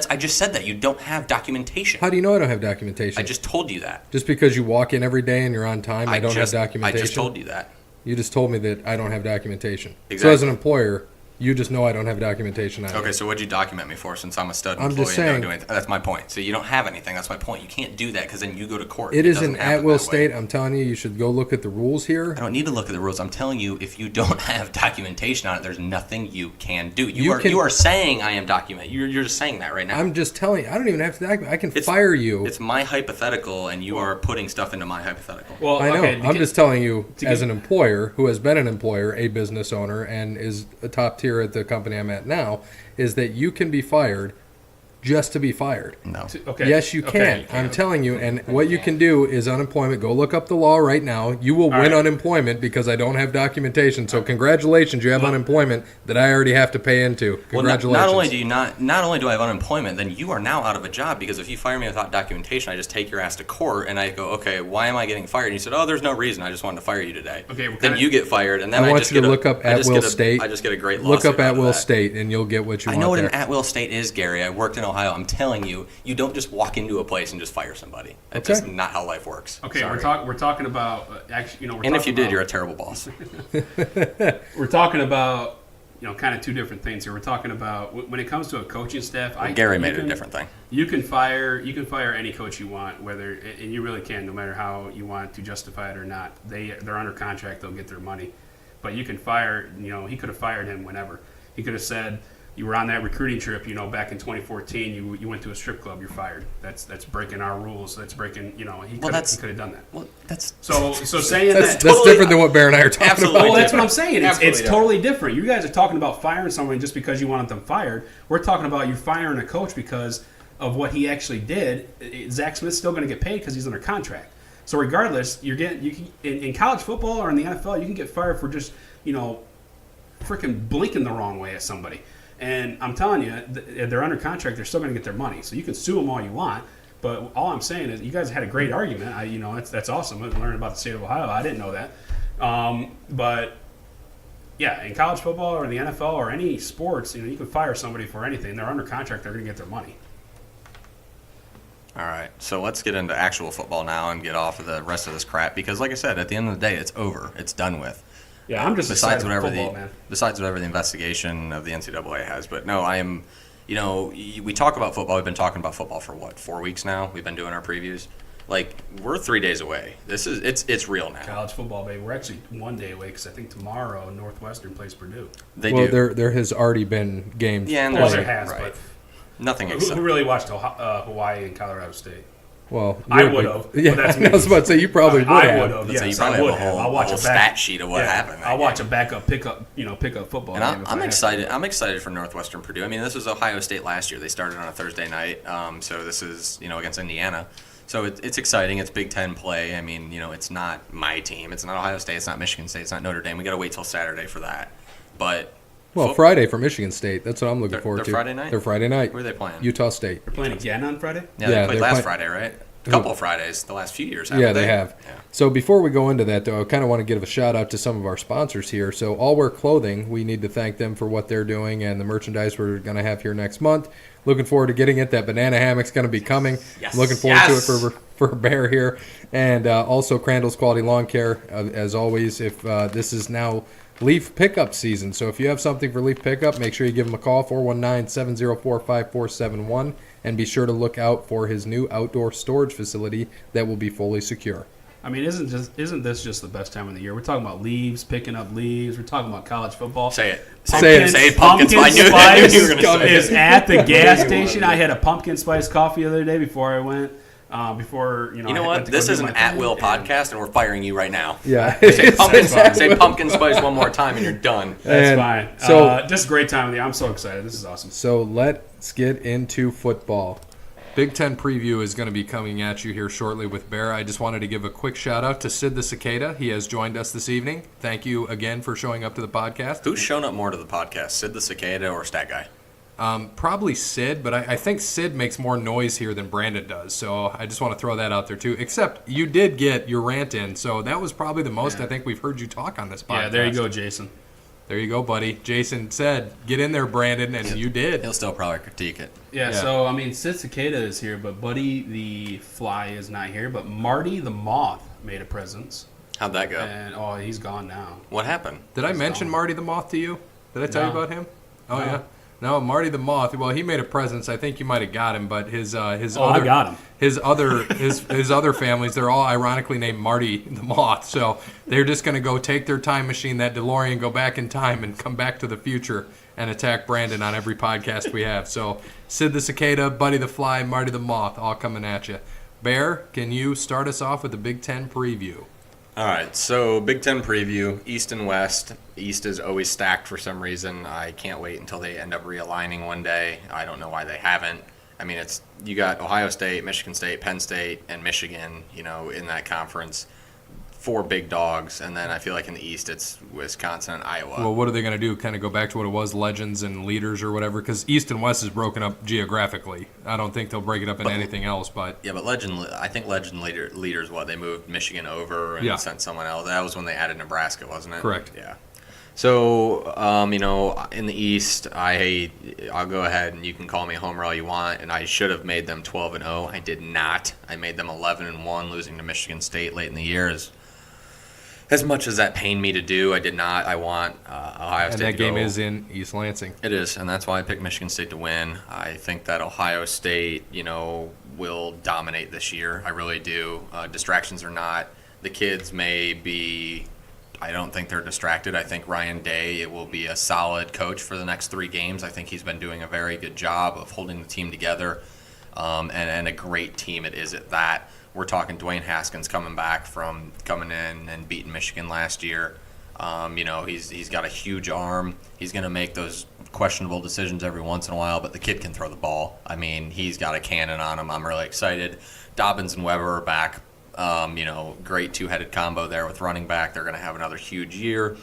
I just said that. You don't have documentation. How do you know I don't have documentation? I just told you that. Just because you walk in every day and you're on time, I don't have documentation? I just told you that. You just told me that I don't have documentation. Exactly. So as an employer, you just know I don't have documentation either. Okay, so what'd you document me for since I'm a stud employee? I'm just saying. And don't do anything? That's my point. So you don't have anything. That's my point. You can't do that because then you go to court. It is an at-will state. I'm telling you, you should go look at the rules here. I don't need to look at the rules. I'm telling you, if you don't have documentation on it, there's nothing you can do. You are saying I am documented. You're just saying that right now. I'm just telling you. I don't even have to document. I can fire you. It's my hypothetical, and you are putting stuff into my hypothetical. Well, I know. I'm just telling you, as an employer who has been an employer, a business owner, and is a top tier at the company I'm at now, is that you can be fired just to be fired. No. Okay. Yes, you can. Okay. I'm telling you. And what you can do is unemployment. Go look up the law right now. You will win right. unemployment because I don't have documentation. So congratulations, you have unemployment that I already have to pay into. Well, Congratulations. not only do you not only do I have unemployment, then you are now out of a job because if you fire me without documentation, I just take your ass to court and I go, okay, why am I getting fired? And you said, oh, there's no reason. I just wanted to fire you today. Okay, then you get fired, and then I want just you to get look up I just at-will get a- state. I just get a great Look lawsuit up out of at-will that. state, and you'll get what you I want know what there. an at-will state is, Gary. I worked in Ohio. I'm telling you, you don't just walk into a place and just fire somebody. That's Okay. just not how life works. Okay, Sorry. we're talking about actually, we're And if talking you did, about- you're a terrible boss. we're talking about kind of two different things here. We're talking about when it comes to a coaching staff. Gary made it a different thing. You can fire any coach you want, whether and you really can, no matter how you want to justify it or not. They're under contract; they'll get their money. But you can fire. He could have fired him whenever. He could have said, you were on that recruiting trip, back in 2014. You went to a strip club. You're fired. That's breaking our rules. That's breaking. He could have done that. Well, that's So saying That's that. different than what Bear and I are talking Absolutely. about. Well, that's what I'm saying. It's Absolutely totally different. You guys are talking about firing someone just because you wanted them fired. We're talking about you firing a coach because of what he actually did. Zach Smith's still going to get paid because he's under contract. So regardless, in college football or in the NFL, you can get fired for just freaking blinking the wrong way at somebody. And I'm telling you, they're under contract. They're still going to get their money. So you can sue them all you want. But all I'm saying is, you guys had a great argument. That's awesome. I learned about the state of Ohio. I didn't know that. But yeah, in college football or in the NFL or any sports, you can fire somebody for anything. They're under contract. They're going to get their money. all right. So let's get into actual football now and get off of the rest of this crap because, like I said, at the end of the day, it's over. It's done with. Yeah, I'm just Besides excited whatever for football, man. besides whatever the investigation of the NCAA has, but no, I am. We talk about football. We've been talking about football for 4 weeks now. We've been doing our previews. Like we're 3 days away. It's real now. College football, baby. We're actually 1 day away because I think tomorrow Northwestern plays Purdue. They Well, do. there has already been games. Yeah, and Well, there's there has, right. but Nothing who except. really watched Hawaii and Colorado State? Well, I you're a would've, big- Yeah, but that's me. I was about to say you probably would I have. would have. Let's say Yes, you probably I would have a have. whole, I'll watch whole a back, stat sheet of what happened. I'll watch a backup pickup football. And game if I I'm have excited. to. I'm excited for Northwestern Purdue. I mean, this was Ohio State last year. They started on a Thursday night, so this is against Indiana. So it's exciting. It's Big Ten play. I mean, it's not my team. It's not Ohio State. It's not Michigan State. It's not Notre Dame. We got to wait till Saturday for that. But Well, Friday for Michigan State. That's what I'm looking forward they're to. Friday night? They're Friday night. Who are they playing? Utah State. They're playing again on Friday. Yeah, Yeah, they played they're last playing- Friday, right? A couple of Fridays the last few years. Yeah, they have. Yeah. So before we go into that, though, I kind of want to give a shout out to some of our sponsors here. So All Wear Clothing, we need to thank them for what they're doing and the merchandise we're going to have here next month. Looking forward to getting it. That banana hammock's going to be coming. Yes. Looking forward Yes. to it for Bear here. And also Crandall's Quality Lawn Care. As always, if this is now leaf pickup season. So if you have something for leaf pickup, make sure you give him a call, 419-704-5471. And be sure to look out for his new outdoor storage facility that will be fully secure. I mean, isn't this just the best time of the year? We're talking about leaves, picking up leaves. We're talking about college football. Say it. Say it. Say pumpkin Pumpkin spice. I knew you were spice going to say is it. at the gas station. I had a pumpkin spice coffee the other day before I went. You know what? This is an at-will podcast, and we're firing you right now. Yeah. Say pumpkin spice one more time, and you're done. That's And fine. so- Just a great time of the year. I'm so excited. This is awesome. So let's get into football. Big Ten preview is going to be coming at you here shortly with Bear. I just wanted to give a quick shout out to Sid the Cicada. He has joined us this evening. Thank you again for showing up to the podcast. Who's shown up more to the podcast, Sid the Cicada or Stat Guy? Probably Sid, but I think Sid makes more noise here than Brandon does. So I just want to throw that out there too. Except you did get your rant in, so that was probably the most I think we've heard you talk on this podcast. Yeah, there you go, Jason. There you go, buddy. Jason said, "Get in there, Brandon," and you did. He'll still probably critique it. Yeah, so, I mean, Sid Cicada is here, but Buddy the Fly is not here. But Marty the Moth made a presence. How'd that go? And, he's gone now. What happened? Did I mention gone. Marty the Moth to you? Did I tell you No. about him? Oh No. yeah. No, Marty the Moth. Well, he made a presence. I think you might have got him, but his I other got him. his other families, they're all ironically named Marty the Moth. So they're just going to go take their time machine, that DeLorean, go back in time and come back to the future and attack Brandon on every podcast we have. So Sid the Cicada, Buddy the Fly, Marty the Moth, all coming at you. Bear, can you start us off with the Big Ten preview? All right, so Big Ten preview, East and West. East is always stacked for some reason. I can't wait until they end up realigning one day. I don't know why they haven't. I mean, you got Ohio State, Michigan State, Penn State, and Michigan, in that conference. 4 big dogs, and then I feel like in the East it's Wisconsin and Iowa. Well, what are they going to do? Kind of go back to what it was, legends and leaders or whatever? Because East and West is broken up geographically. I don't think they'll break it up into anything else. But yeah, but I think legend leaders, they moved Michigan over and Yeah. sent someone else. That was when they added Nebraska, wasn't it? Correct. Yeah. So, in the East, I'll go ahead and you can call me a homer all you want, and I should have made them 12-0. I did not. I made them 11-1, losing to Michigan State late in the year. As much as that pained me to do, I did not. I want Ohio State and to that game go. is in East Lansing. It is, and that's why I picked Michigan State to win. I think that Ohio State, will dominate this year. I really do. Distractions or not, the kids may be. I don't think they're distracted. I think Ryan Day will be a solid coach for the next 3 games. I think he's been doing a very good job of holding the team together, and a great team it is at that. We're talking Dwayne Haskins coming in and beating Michigan last year. He's got a huge arm. He's going to make those questionable decisions every once in a while, but the kid can throw the ball. I mean, he's got a cannon on him. I'm really excited. Dobbins and Weber are back. Great 2-headed combo there with running back. They're going to have another huge year.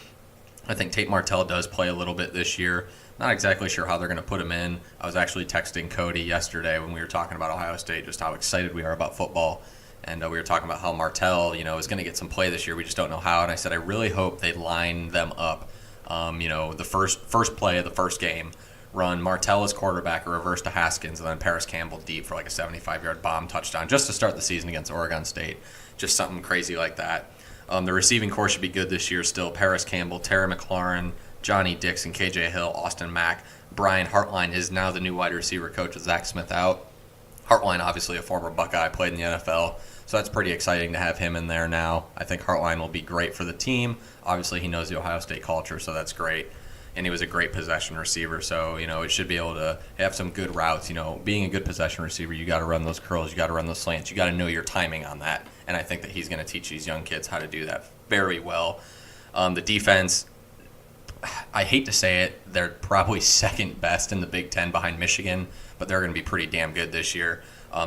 I think Tate Martell does play a little bit this year. Not exactly sure how they're going to put him in. I was actually texting Cody yesterday when we were talking about Ohio State, just how excited we are about football. And we were talking about how Martell, is going to get some play this year. We just don't know how. And I said, I really hope they line them up. The first play of the first game, run Martell as quarterback, a reverse to Haskins, and then Paris Campbell deep for like a 75-yard bomb touchdown just to start the season against Oregon State. Just something crazy like that. The receiving core should be good this year still. Paris Campbell, Terry McLaurin, Johnny Dixon, KJ Hill, Austin Mack. Brian Hartline is now the new wide receiver coach with Zach Smith out. Hartline, obviously a former Buckeye, played in the NFL. So that's pretty exciting to have him in there now. I think Hartline will be great for the team. Obviously, he knows the Ohio State culture, so that's great. And he was a great possession receiver, so, it should be able to have some good routes. Being a good possession receiver, you got to run those curls, you got to run those slants, you got to know your timing on that. And I think that he's going to teach these young kids how to do that very well. The defense, I hate to say it, they're probably second best in the Big Ten behind Michigan, but they're going to be pretty damn good this year.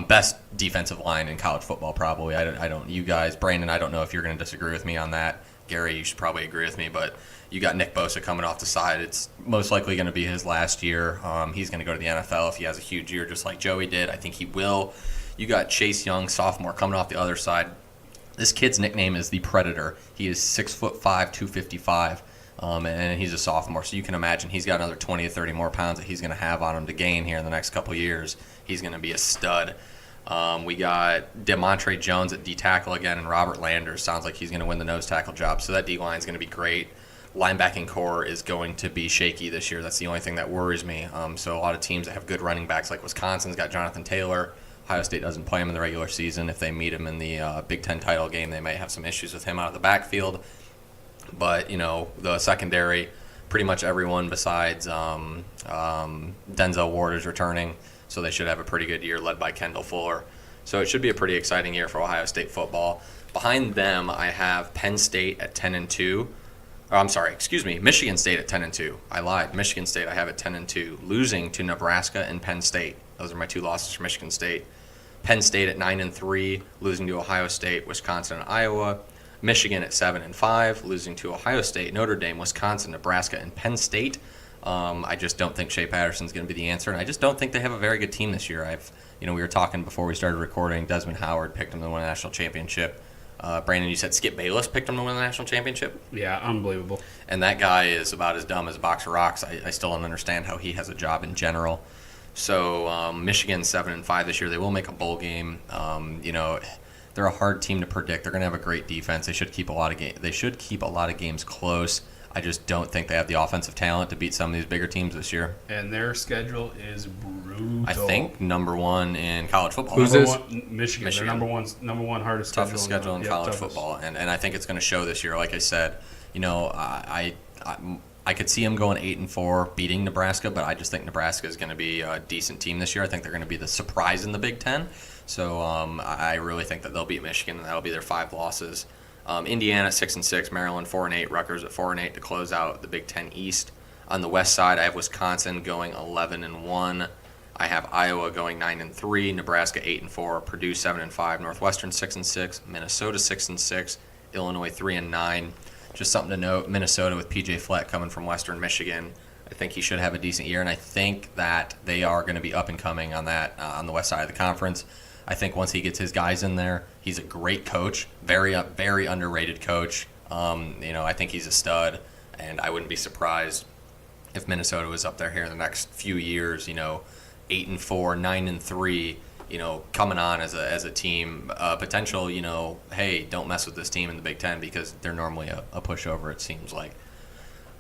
Best defensive line in college football, probably. I don't. You guys, Brandon, I don't know if you're going to disagree with me on that. Gary, you should probably agree with me, but you got Nick Bosa coming off the side. It's most likely going to be his last year. He's going to go to the NFL if he has a huge year, just like Joey did. I think he will. You got Chase Young, sophomore, coming off the other side. This kid's nickname is the Predator. He is 6'5", 255. And he's a sophomore, so you can imagine he's got another 20 to 30 more pounds that he's going to have on him to gain here in the next couple of years. He's going to be a stud. We got DeMontre Jones at D-tackle again, and Robert Landers sounds like he's going to win the nose tackle job, so that D-line is going to be great. Linebacking core is going to be shaky this year. That's the only thing that worries me. So a lot of teams that have good running backs, like Wisconsin's got Jonathan Taylor. Ohio State doesn't play him in the regular season. If they meet him in the Big Ten title game, they may have some issues with him out of the backfield. But, the secondary, pretty much everyone besides Denzel Ward is returning, so they should have a pretty good year led by Kendall Fuller. So it should be a pretty exciting year for Ohio State football. Behind them, I have Penn State at 10-2. Michigan State at 10-2. I lied. Michigan State I have at 10-2, losing to Nebraska and Penn State. Those are my 2 losses for Michigan State. Penn State at 9-3, losing to Ohio State, Wisconsin, and Iowa. Michigan at 7-5, losing to Ohio State, Notre Dame, Wisconsin, Nebraska, and Penn State. I just don't think Shea Patterson's going to be the answer, and I just don't think they have a very good team this year. We were talking before we started recording. Desmond Howard picked him to win a national championship. Brandon, you said Skip Bayless picked him to win the national championship? Yeah, unbelievable. And that guy is about as dumb as a box of rocks. I still don't understand how he has a job in general. So Michigan 7-5 this year. They will make a bowl game. They're a hard team to predict. They're going to have a great defense. They should keep a lot of games close. I just don't think they have the offensive talent to beat some of these bigger teams this year. And their schedule is brutal. I think number 1 in college football. Who's this? Michigan. They're number one hardest Toughest schedule in college football. And I think it's going to show this year. Like I said, I could see them going 8-4, beating Nebraska, but I just think Nebraska is going to be a decent team this year. I think they're going to be the surprise in the Big Ten. So I really think that they'll beat Michigan, and that'll be their 5 losses. Indiana at 6-6, Maryland 4-8, Rutgers at 4-8 to close out the Big Ten East. On the west side, I have Wisconsin going 11-1. I have Iowa going 9-3, Nebraska 8-4, Purdue 7-5, Northwestern 6-6, Minnesota 6-6, Illinois 3-9. Just something to note: Minnesota with PJ Fleck coming from Western Michigan. I think he should have a decent year, and I think that they are going to be up and coming on that on the west side of the conference. I think once he gets his guys in there, he's a great coach, very underrated coach. I think he's a stud, and I wouldn't be surprised if Minnesota was up there here in the next few years. 8-4, 9-3. Coming on as a team, potential. Hey, don't mess with this team in the Big Ten because they're normally a pushover. It seems like.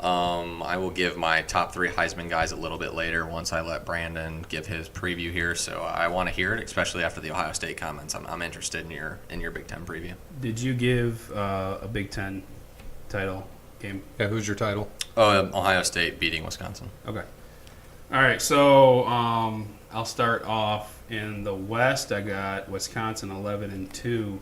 I will give my top 3 Heisman guys a little bit later once I let Brandon give his preview here. So I want to hear it, especially after the Ohio State comments. I'm interested in your Big Ten preview. Did you give a Big Ten title game? Yeah, who's your title? Ohio State beating Wisconsin. Okay. All right, so I'll start off in the West. I got Wisconsin 11-2.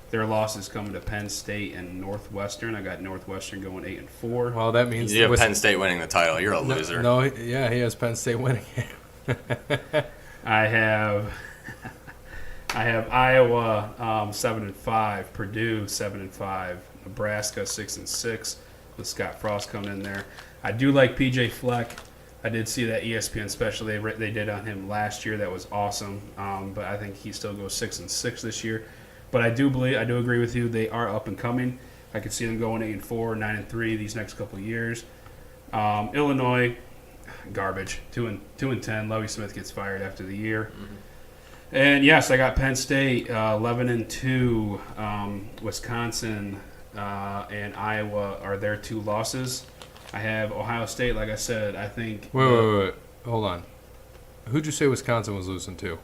Their losses coming to Penn State and Northwestern. I got Northwestern going 8-4. Well, that means You have Penn State winning the title. You're a loser. No, yeah, he has Penn State winning. I have Iowa 7-5, Purdue 7-5, Nebraska 6-6 with Scott Frost coming in there. I do like PJ Fleck. I did see that ESPN special they did on him last year. That was awesome. But I think he still goes 6-6 this year. But I do agree with you. They are up and coming. I could see them going 8-4, 9-3 these next couple of years. Illinois, garbage. 2-10. Lovie Smith gets fired after the year. Mm-hmm. And yes, I got Penn State 11-2. Wisconsin and Iowa are their 2 losses. I have Ohio State. Like I said, I think. Wait. Hold on. Who'd you say Wisconsin was losing to?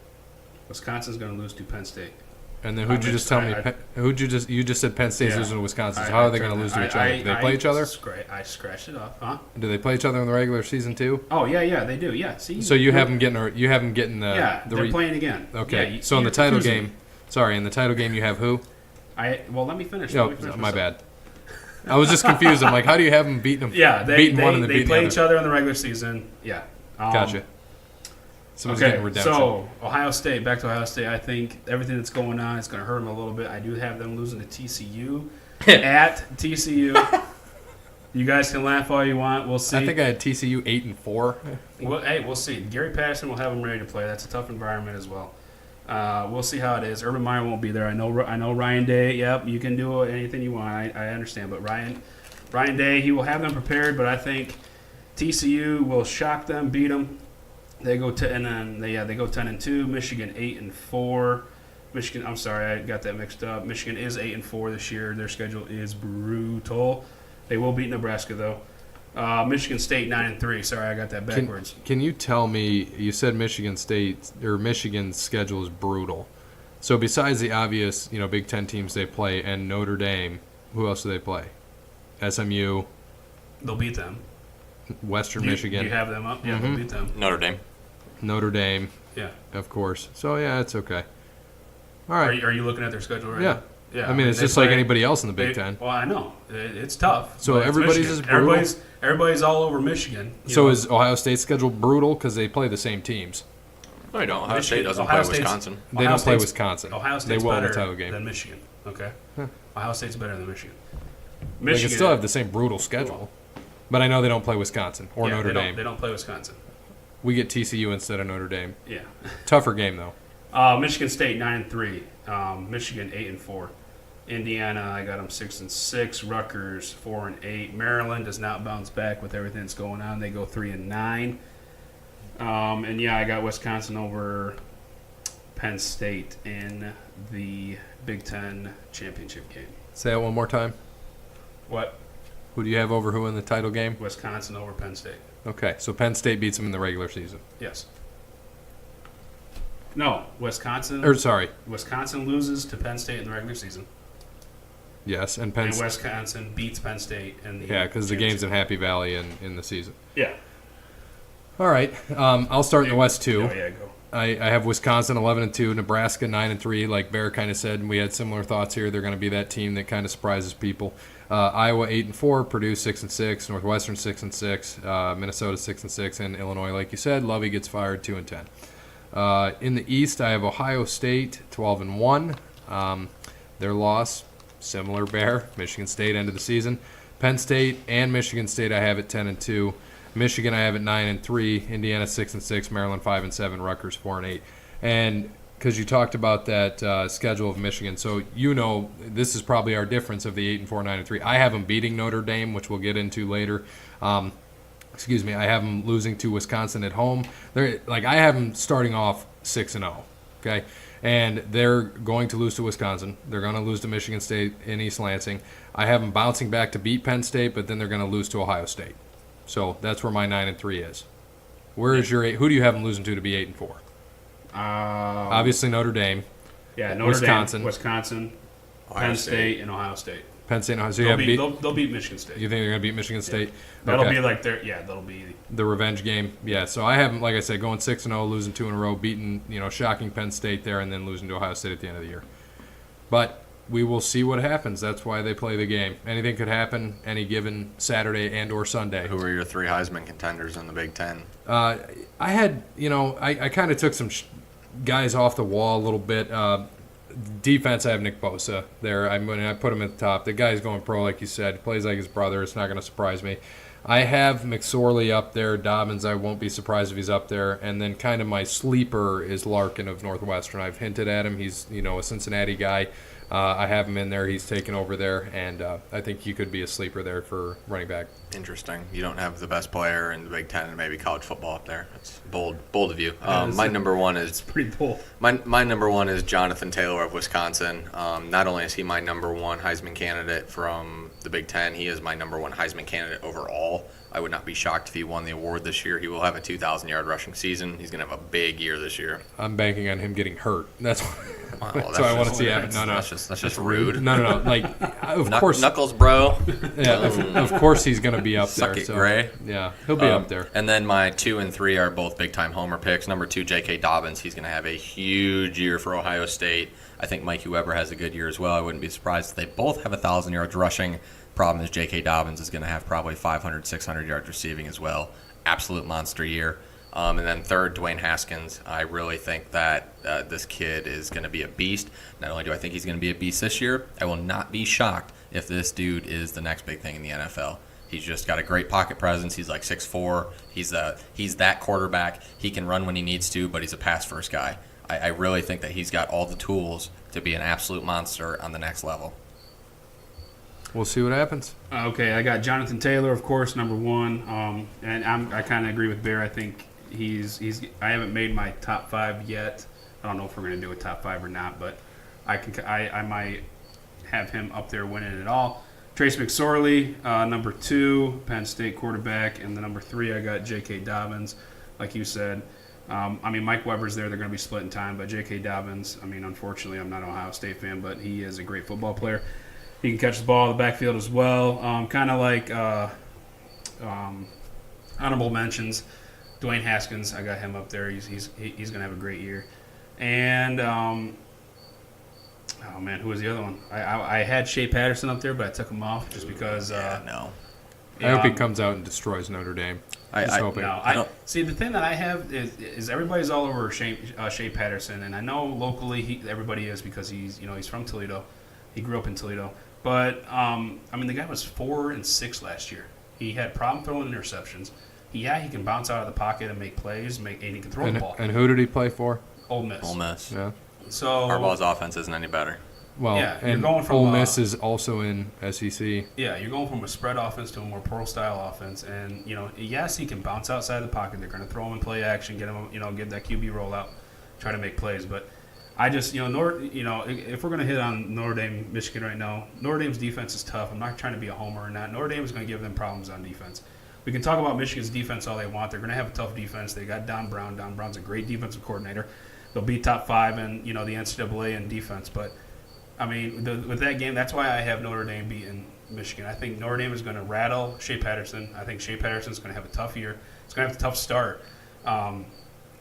Wisconsin's going to lose to Penn State. And then who'd you just tell me? You just said Penn State's losing to Wisconsin. So how are they going to lose to each other? Do they play each other? I scratched it off, huh? Do they play each other in the regular season too? Oh yeah, they do. Yeah, see. So you haven't getting the Yeah, they're playing again. Okay. Yeah, so in the title game, you have who? Let me finish. No, my bad. I was just confused. I'm like, how do you have them beating them? Yeah, they beating play the each other in the regular season. Yeah. Gotcha. Someone's getting redemption. So Ohio State, back to Ohio State. I think everything that's going on is going to hurt them a little bit. I do have them losing to TCU at TCU. You guys can laugh all you want. We'll see. I think I had TCU 8-4. Well, hey, we'll see. Gary Patterson will have them ready to play. That's a tough environment as well. We'll see how it is. Urban Meyer won't be there. I know Ryan Day. Yep, you can do anything you want. I understand, but Ryan Day, he will have them prepared. But I think TCU will shock them, beat them. They go 10-2. Michigan 8-4. Michigan. I'm sorry, I got that mixed up. Michigan is 8-4 this year. Their schedule is brutal. They will beat Nebraska though. Michigan State 9-3. Sorry, I got that backwards. Can you tell me? You said Michigan State or Michigan's schedule is brutal. So besides the obvious, Big Ten teams they play and Notre Dame, who else do they play? SMU. They'll beat them. Western Michigan. Do you have them up? Yeah, they'll beat them. Notre Dame. Yeah. Of course. So yeah, it's okay. All right. Are you looking at their schedule right Yeah. now? Yeah. I mean, it's just like anybody else in the Big Ten. Well, I know. It's tough. So but it's everybody's Michigan. just brutal? Everybody's all over Michigan. So is Ohio State's schedule brutal because they play the same teams? No, they don't. Ohio State doesn't Ohio play State's- Wisconsin. They don't play Wisconsin. Ohio State's they will in better the title game. than Michigan. Okay. Huh. Ohio State's better than Michigan. They can still have the same brutal schedule. But I know they don't play Wisconsin or Notre Dame. They don't play Wisconsin. We get TCU instead of Notre Dame. Yeah. Tougher game, though. Michigan State 9-3. Michigan 8-4. Indiana, I got them 6-6. Rutgers 4-8. Maryland does not bounce back with everything that's going on. They go 3-9. And yeah, I got Wisconsin over Penn State in the Big Ten championship game. Say that one more time. What? Who do you have over who in the title game? Wisconsin over Penn State. Okay, so Penn State beats them in the regular season. Yes. No, Wisconsin loses to Penn State in the regular season. Yes, and Wisconsin beats Penn State in the because the game's in Happy Valley in the season. Yeah. All right, I'll start in the West too. Oh yeah, go. I have Wisconsin 11-2, Nebraska 9-3. Like Bear kind of said, we had similar thoughts here. They're going to be that team that kind of surprises people. Iowa 8-4, Purdue 6-6, Northwestern 6-6, Minnesota 6-6, and Illinois, like you said, Lovey gets fired 2-10. In the East, I have Ohio State 12-1. Their loss, similar Bear. Michigan State end of the season. Penn State and Michigan State I have at 10-2. Michigan I have at 9-3. Indiana 6-6. Maryland 5-7. Rutgers 4-8. And because you talked about that schedule of Michigan, so this is probably our difference of the 8-4, 9-3. I have them beating Notre Dame, which we'll get into later. I have them losing to Wisconsin at home. I have them starting off 6-0. Okay, and they're going to lose to Wisconsin. They're going to lose to Michigan State in East Lansing. I have them bouncing back to beat Penn State, but then they're going to lose to Ohio State. So that's where my 9-3 is. Where is your 8? Who do you have them losing to be 8-4? Obviously Notre Dame. Yeah, Notre Dame, Wisconsin, Penn State, and Ohio State. Penn State and Ohio State. They'll beat Michigan State. You think they're going to beat Michigan State? Yeah. That'll Okay. be like that'll be the revenge game. Yeah, so I have them, like I said, going 6-0, losing 2 in a row, beating, shocking Penn State there, and then losing to Ohio State at the end of the year. But we will see what happens. That's why they play the game. Anything could happen any given Saturday and or Sunday. Who are your 3 Heisman contenders in the Big Ten? I had, I kind of took some guys off the wall a little bit. Defense, I have Nick Bosa there. I put him at the top. The guy's going pro, like you said. He plays like his brother. It's not going to surprise me. I have McSorley up there. Dobbins, I won't be surprised if he's up there. And then kind of my sleeper is Larkin of Northwestern. I've hinted at him. He's, a Cincinnati guy. I have him in there. He's taken over there, and I think he could be a sleeper there for running back. Interesting. You don't have the best player in the Big Ten and maybe college football up there. It's bold of you. My number one is pretty bold. My number one is Jonathan Taylor of Wisconsin. Not only is he my number one Heisman candidate from the Big Ten, he is my number one Heisman candidate overall. I would not be shocked if he won the award this year. He will have a 2,000-yard rushing season. He's going to have a big year this year. I'm banking on him getting hurt. That's Well, so I want to see happen. No, that's just rude. No. Like, of course, Knuckles, bro. Yeah, of course he's going to be up Suck there. it, Gray. Yeah, he'll be up there. And then my 2 and 3 are both big-time homer picks. Number 2, J.K. Dobbins. He's going to have a huge year for Ohio State. I think Mikey Weber has a good year as well. I wouldn't be surprised if they both have 1,000 yards rushing. Problem is J.K. Dobbins is going to have probably 500, 600 yards receiving as well. Absolute monster year. And then third, Dwayne Haskins. I really think that this kid is going to be a beast. Not only do I think he's going to be a beast this year, I will not be shocked if this dude is the next big thing in the NFL. He's just got a great pocket presence. He's like 6'4". He's that quarterback. He can run when he needs to, but he's a pass-first guy. I really think that he's got all the tools to be an absolute monster on the next level. We'll see what happens. Okay, I got Jonathan Taylor, of course, number 1. And I kind of agree with Bear. I think I haven't made my top 5 yet. I don't know if we're going to do a top 5 or not, but I might have him up there winning it all. Trace McSorley, number 2, Penn State quarterback, and the number 3 I got J.K. Dobbins, like you said. Mike Weber's there. They're going to be splitting time, but J.K. Dobbins, unfortunately, I'm not an Ohio State fan, but he is a great football player. He can catch the ball in the backfield as well. Kind of like honorable mentions. Dwayne Haskins, I got him up there. He's going to have a great year. And who was the other one? I had Shea Patterson up there, but I took him off just because. No. I hope he comes out and destroys Notre Dame. I don't see. The thing that I have is everybody's all over Shea Patterson, and I know locally everybody is because he's from Toledo. He grew up in Toledo. But, the guy was 4-6 last year. He had problem throwing interceptions. He can bounce out of the pocket and make plays, and he can throw the ball. And who did he play for? Ole Miss. Yeah. So Harbaugh's offense isn't any better. Well, yeah, and you're going from, Ole Miss is also in SEC. Yeah, you're going from a spread offense to a more portal-style offense. And, yes, he can bounce outside the pocket. They're going to throw him in play action, get him, get that QB rollout, try to make plays. But I just, if we're going to hit on Notre Dame, Michigan right now, Notre Dame's defense is tough. I'm not trying to be a homer or not. Notre Dame is going to give them problems on defense. We can talk about Michigan's defense all they want. They're going to have a tough defense. They got Don Brown. Don Brown's a great defensive coordinator. They'll be top 5 in, the NCAA in defense. But, with that game, that's why I have Notre Dame beating Michigan. I think Notre Dame is going to rattle Shea Patterson. I think Shea Patterson's going to have a tough year. It's going to have a tough start.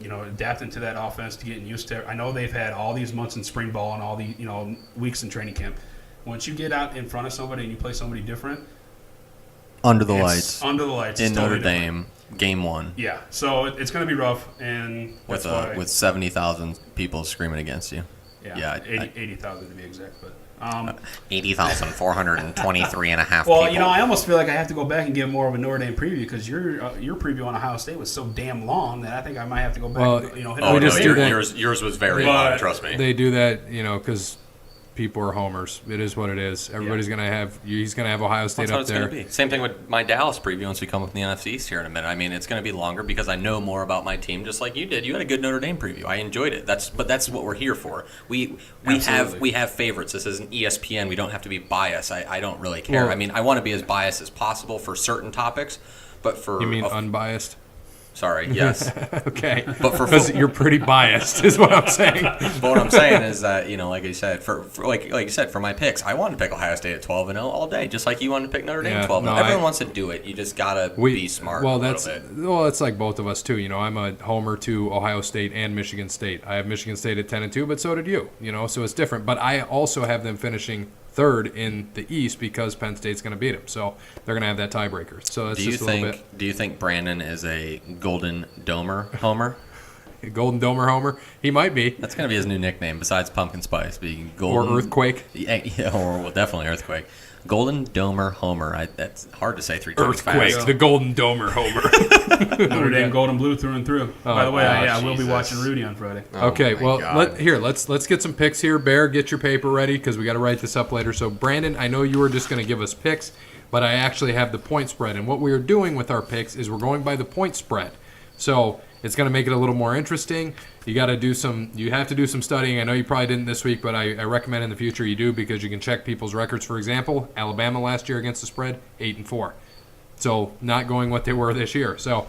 adapting to that offense, to getting used to it. I know they've had all these months in spring ball and all the, weeks in training camp. Once you get out in front of somebody and you play somebody different, Under the lights it's in totally Notre Dame, game 1. Yeah, so it's going to be rough, and With 70,000 people screaming against you. yeah, 80,000 to be exact, but 80,423 and a half well, people. I almost feel like I have to go back and give more of a Notre Dame preview because your preview on Ohio State was so damn long that I think I might have to go back. Well, and, hit Oh, it no, just later. do that. yours was very But long, trust me. They do that, because people are homers. It is what it is. Everybody's going to have – he's going to have Ohio State That's what up it's there. going to be. Same thing with my Dallas preview once we come up in the NFC East here in a minute. I mean, it's going to be longer because I know more about my team, just like you did. You had a good Notre Dame preview. I enjoyed it. That's what we're here for. We have favorites. This isn't ESPN. We don't have to be biased. I don't really care. Well, I mean, I want to be as biased as possible for certain topics, but for You mean unbiased? sorry, yes. Okay. But for Because you're pretty biased is what I'm saying. But what I'm saying is that, like I said, for like you said, for my picks, I wanted to pick Ohio State at 12-0 all day, just like you wanted to pick Notre Dame Yeah, 12-0. no, Everyone wants to do it. You just gotta be smart. Well, a that's little bit. well, it's like both of us too. I'm a homer to Ohio State and Michigan State. I have Michigan State at 10-2, but so did you. So it's different. But I also have them finishing third in the East because Penn State's going to beat them. So they're going to have that tiebreaker. So that's just a little bit. Do you think Brandon is a Golden Domer homer? Golden Domer homer. He might be. That's gonna be his new nickname besides Pumpkin Spice, being Golden Or Earthquake. or definitely Earthquake. Golden Domer homer. That's hard to say 3 times Earthquake. fast. The Golden Domer homer. Notre Dame Gold and Blue through and through. By the way, I will be Jesus. watching Rudy on Friday. Okay, my well, God. let's get some picks here. Bear, get your paper ready because we got to write this up later. So, Brandon, I know you were just going to give us picks, but I actually have the point spread. And what we are doing with our picks is we're going by the point spread. So it's going to make it a little more interesting. You have to do some studying. I know you probably didn't this week, but I recommend in the future you do because you can check people's records. For example, Alabama last year against the spread, 8-4. So not going what they were this year. So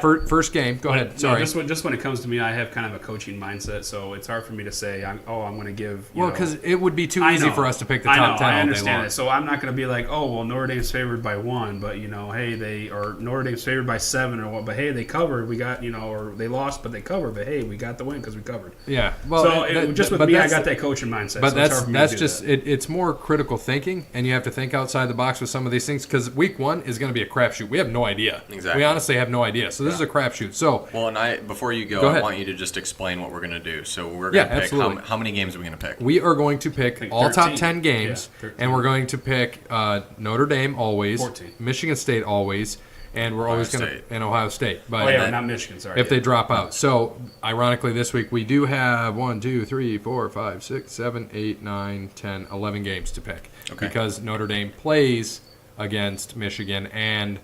first game, go ahead. Sorry. No, just when it comes to me, I have kind of a coaching mindset, so it's hard for me to say, I'm going to give. Well, because it would be too I easy know. for us to pick the I top know, 10 all I day understand long. it. So I'm not going to be like, Notre Dame's favored by 1, but hey, Notre Dame's favored by 7 or what, but hey, they covered. We got or they lost, but they covered. But hey, we got the win because we covered. Yeah. Well, So with but me, I that's- got that coaching mindset. But so it's hard for me that's to do just that. it's more critical thinking, and you have to think outside the box with some of these things because week 1 is going to be a crapshoot. We have no idea. Exactly. We honestly have no idea. So this is a crapshoot. So Well, and before you Go go, ahead. I want you to just explain what we're going to do. So we're going to pick absolutely. how many games are we going to pick? we are going to pick think all top 13. 10 games, Yeah, 13. and we're going to pick Notre Dame always, 14. Michigan State always, and we're always going State. to and Ohio State. But Oh yeah, not Michigan. Sorry. if they drop out. So, ironically, this week we do have 1, 2, 3, 4, 5, 6, 7, 8, 9, 10, 11 games to pick. Okay. Because Notre Dame plays against Michigan and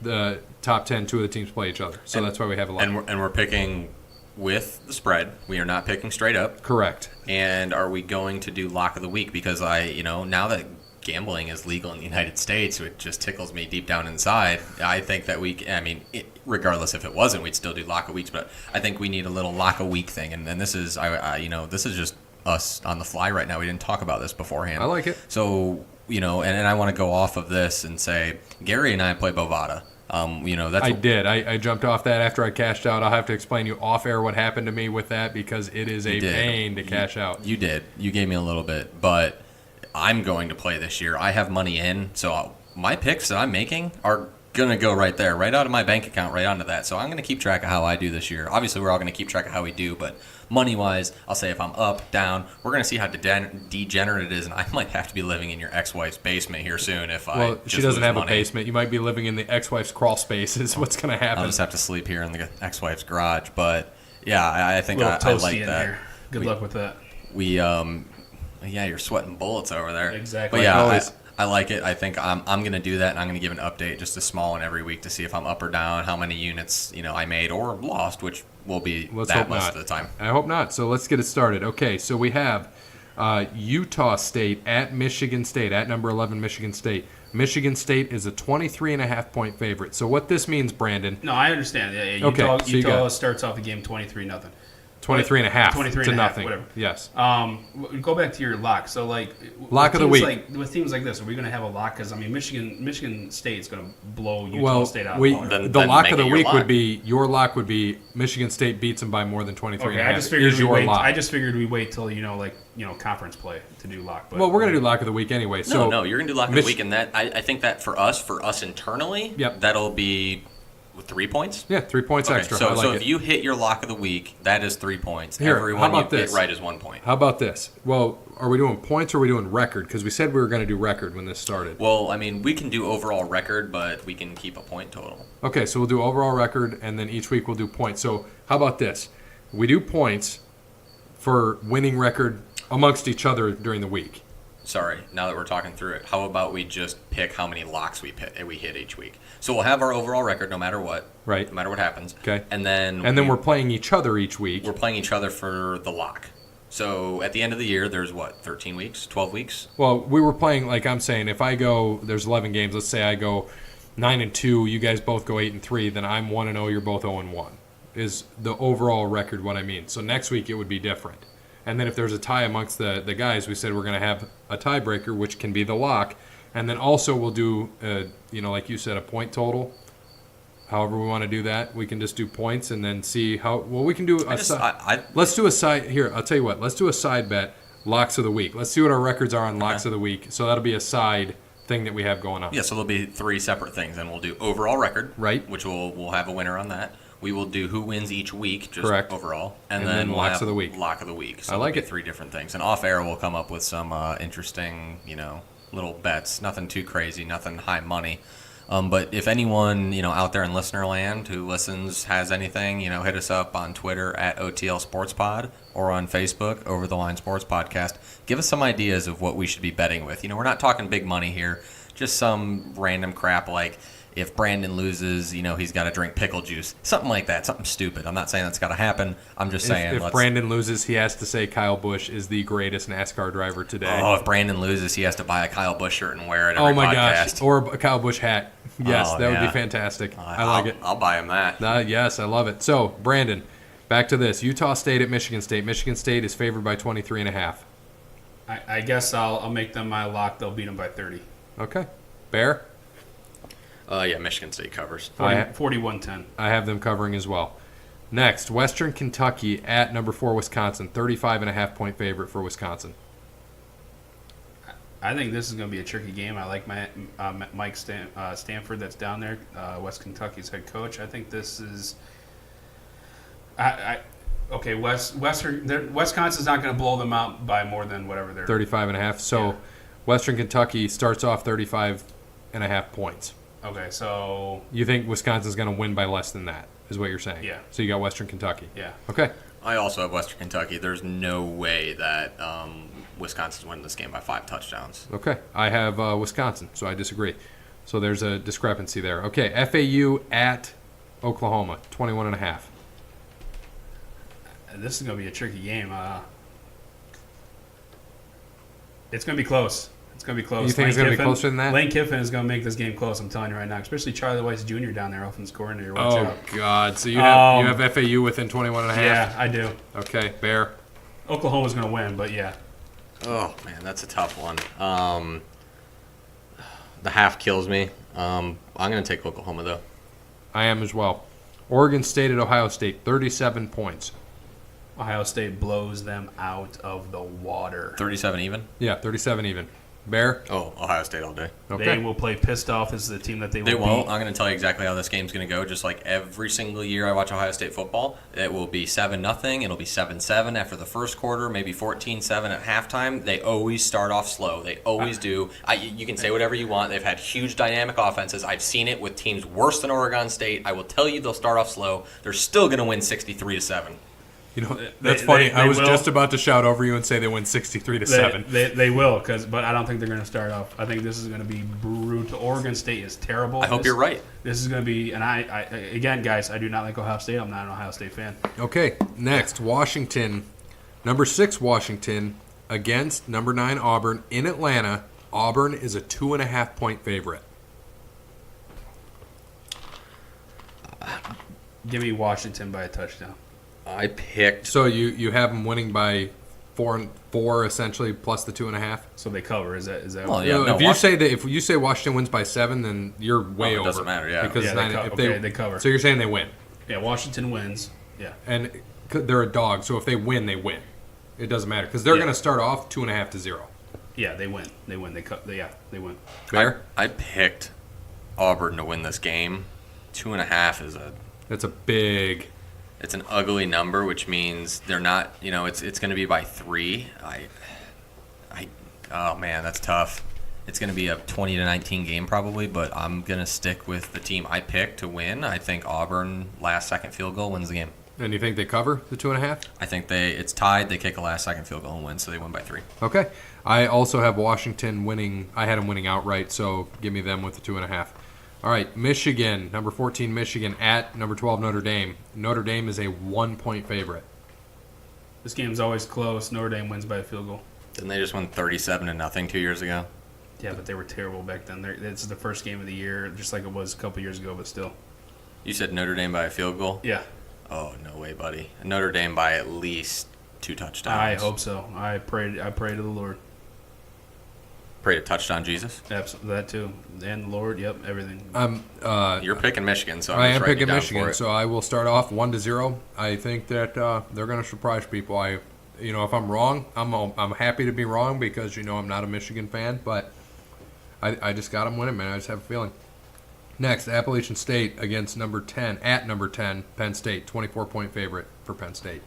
the top 10, 2 of the teams play each other. So that's why we have a lot. And we're picking with the spread. We are not picking straight up. Correct. And are we going to do lock of the week? Because now that gambling is legal in the United States, it just tickles me deep down inside. I think that regardless if it wasn't, we'd still do lock of weeks. But I think we need a little lock of week thing. And this is, this is just us on the fly right now. We didn't talk about this beforehand. I like it. So, and I want to go off of this and say Gary and I play Bovada. That's I did. I jumped off that after I cashed out. I'll have to explain you off air what happened to me with that because it is a did. pain to cash out. You did. You gave me a little bit, but I'm going to play this year. I have money in, so my picks that I'm making are going to go right there, right out of my bank account, right onto that. So I'm going to keep track of how I do this year. Obviously, we're all going to keep track of how we do, but money-wise, I'll say if I'm up, down, we're going to see how degenerate it is, and I might have to be living in your ex-wife's basement here soon if I Well, just she doesn't lose have money. a basement. You might be living in the ex-wife's crawl space is what's going to happen. I'll just have to sleep here in the ex-wife's garage. But, yeah, I think a little I toasty like in that. here. Good luck with that. We, yeah, you're sweating bullets over there. Exactly. But yeah, always. I like it. I think I'm going to do that, and I'm going to give an update, just a small one every week to see if I'm up or down, how many units I made or lost, which will be Let's that hope most not. of the time. I hope not. So let's get it started. Okay, so we have Utah State at Michigan State, at number 11 Michigan State. Michigan State is a 23.5-point favorite. So what this means, Brandon, No, I understand. Yeah, Okay, Utah, so you got- starts off the game 23-0. 23 and a half 23 to and a half, nothing. whatever. Yes. Go back to your lock. So, like, Lock of the week. With teams like this, are we going to have a lock? Because, I mean, Michigan State's going to blow Utah Well, State out of the water. Then the lock make of the it your week lock. would be, your lock would be Michigan State beats them by more than 23 Okay, and a half. I just figured is we your wait. lock. I just figured we wait till conference play to do lock. But Well, we're going to do lock of the week anyway. So No, you're going to do lock of the week, and that I think that for us internally, Yep. that'll be 3 points. Yeah, 3 points Okay, extra. so I like if it. you hit your lock of the week, that is 3 points. Here, Every how one you about this? hit right is 1 point. How about this? Well, are we doing points or are we doing record? Because we said we were going to do record when this started. Well, I mean, we can do overall record, but we can keep a point total. Okay, so we'll do overall record, and then each week we'll do points. So how about this? We do points for winning record amongst each other during the week. Sorry, now that we're talking through it, how about we just pick how many locks we hit each week? So we'll have our overall record no matter what. Right. No matter what happens. Okay. And then We're playing each other each week. we're playing each other for the lock. So at the end of the year, there's 13 weeks, 12 weeks? Well, we were playing, like I'm saying, if I go, there's 11 games. Let's say I go 9-2, you guys both go 8-3, then I'm 1-0, you're both 0-1. Is the overall record what I mean? So next week it would be different. And then if there's a tie amongst the guys, we said we're going to have a tiebreaker, which can be the lock. And then also we'll do, like you said, a point total. However we want to do that, we can just do points and then see how. Well, we can do let's do a side here. I'll tell you what. Let's do a side bet. Locks of the week. Let's see what our records are on locks of the week. So that'll be a side thing that we have going on. Yeah, so there'll be 3 separate things. And we'll do overall record, Right. which we'll have a winner on that. We will do who wins each week, just Correct. overall. And then then we'll locks have of the week. Lock of the week. So I like there'll be it. 3 different things. And off air, we'll come up with some interesting, little bets. Nothing too crazy, nothing high money. But if anyone, out there in listener land who listens has anything, hit us up on Twitter at OTL Sports Pod or on Facebook, Over the Line Sports Podcast. Give us some ideas of what we should be betting with. We're not talking big money here, just some random crap like if Brandon loses, he's got to drink pickle juice. Something like that, something stupid. I'm not saying that's got to happen. I'm just saying. If Brandon loses, he has to say Kyle Busch is the greatest NASCAR driver today. Oh, if Brandon loses, he has to buy a Kyle Busch shirt and wear it every Oh my podcast. gosh. Or a Kyle Busch hat. Yes, Oh, that would yeah. be fantastic. I like it. I'll buy him that. Yes, I love it. So, Brandon, back to this. Utah State at Michigan State. Michigan State is favored by 23.5. I guess I'll make them my lock. They'll beat them by 30. Okay. Bear? Yeah, Michigan State covers. 41-10. I have them covering as well. Next, Western Kentucky at number 4 Wisconsin. 35.5 point favorite for Wisconsin. I think this is going to be a tricky game. I like Mike Stanford that's down there, West Kentucky's head coach. I think this is okay, Wisconsin's not going to blow them out by more than whatever they're 35.5. So, Yeah. Western Kentucky starts off 35.5 points. Okay, so You think Wisconsin's going to win by less than that, is what you're saying? Yeah. So you got Western Kentucky. yeah. Okay. I also have Western Kentucky. There's no way that Wisconsin's winning this game by 5 touchdowns. Okay. I have Wisconsin, so I disagree. So there's a discrepancy there. Okay. FAU at Oklahoma, 21.5. This is going to be a tricky game. It's going to be close. It's going to be close. You think it's going to be closer than that? Lane Kiffin is going to make this game close, I'm telling you right now. Especially Charlie Weiss Jr. down there, offense coordinator. Watch Oh, out. God. So you have FAU within 21.5? Yeah, I do. Okay. Bear. Oklahoma's going to win, but yeah. Oh, man, that's a tough one. The half kills me. I'm going to take Oklahoma, though. I am as well. Oregon State at Ohio State, 37 points. Ohio State blows them out of the water. 37 even? Yeah, 37 even. Bear? Oh, Ohio State all day. Okay. They will play pissed off. This is the team that they will They won't. beat. I'm going to tell you exactly how this game's going to go. Just like every single year I watch Ohio State football, it will be 7-0. It'll be 7-7 after the first quarter, maybe 14-7 at halftime. They always start off slow. They always do. You can say whatever you want. They've had huge dynamic offenses. I've seen it with teams worse than Oregon State. I will tell you they'll start off slow. They're still going to win 63-7. You know, that's They- funny. they I was will. just about to shout over you and say they win 63-7. They will, but I don't think they're going to start off. I think this is going to be brutal. Oregon State is terrible. I hope you're right. This is going to be, and I again, guys, I do not like Ohio State. I'm not an Ohio State fan. Okay, next, Washington. Number 6 Washington against number 9 Auburn in Atlanta. Auburn is a 2.5 point favorite. Give me Washington by a touchdown. I picked. So you have them winning by 4 essentially, plus the 2.5. So they cover. Is that? Well, yeah. No, If you say Washington wins by 7, then you're way it over. doesn't matter, yeah. Because Yeah, they cover. So you're saying they win, Yeah, Washington wins. Yeah. and they're a dog. So if they win, they win. It doesn't matter because they're Yeah. going to start off 2.5 to 0. Yeah, they win. They win. They win. Fair. I picked Auburn to win this game. 2.5 is That's a big. it's an ugly number, which means they're not. It's going to be by 3. Oh man, that's tough. It's going to be a 20-19 game probably, but I'm going to stick with the team I picked to win. I think Auburn last-second field goal wins the game. And you think they cover the 2.5? I think it's tied. They kick a last-second field goal and win, so they win by 3. Okay. I also have Washington winning. I had them winning outright, so give me them with the 2.5. All right, Michigan, number 14, Michigan at number 12, Notre Dame. Notre Dame is a 1-point favorite. This game's always close. Notre Dame wins by a field goal. Didn't they just win 37-0 2 years ago? Yeah, but they were terrible back then. It's the first game of the year, just like it was a couple years ago, but still. You said Notre Dame by a field goal? Yeah, Oh, no way, buddy. Notre Dame by at least 2 touchdowns. I hope so. I pray to the Lord. Pray to touchdown, Jesus. Absolutely, that too. And the Lord, yep, everything. You're picking Michigan, so I I'm just am writing picking you down Michigan, for it. so I will start off 1-0. I think that they're going to surprise people. If I'm wrong, I'm happy to be wrong because I'm not a Michigan fan, but I just got them winning, man. I just have a feeling. Next, Appalachian State against number 10 at number 10, Penn State, 24-point favorite for Penn State.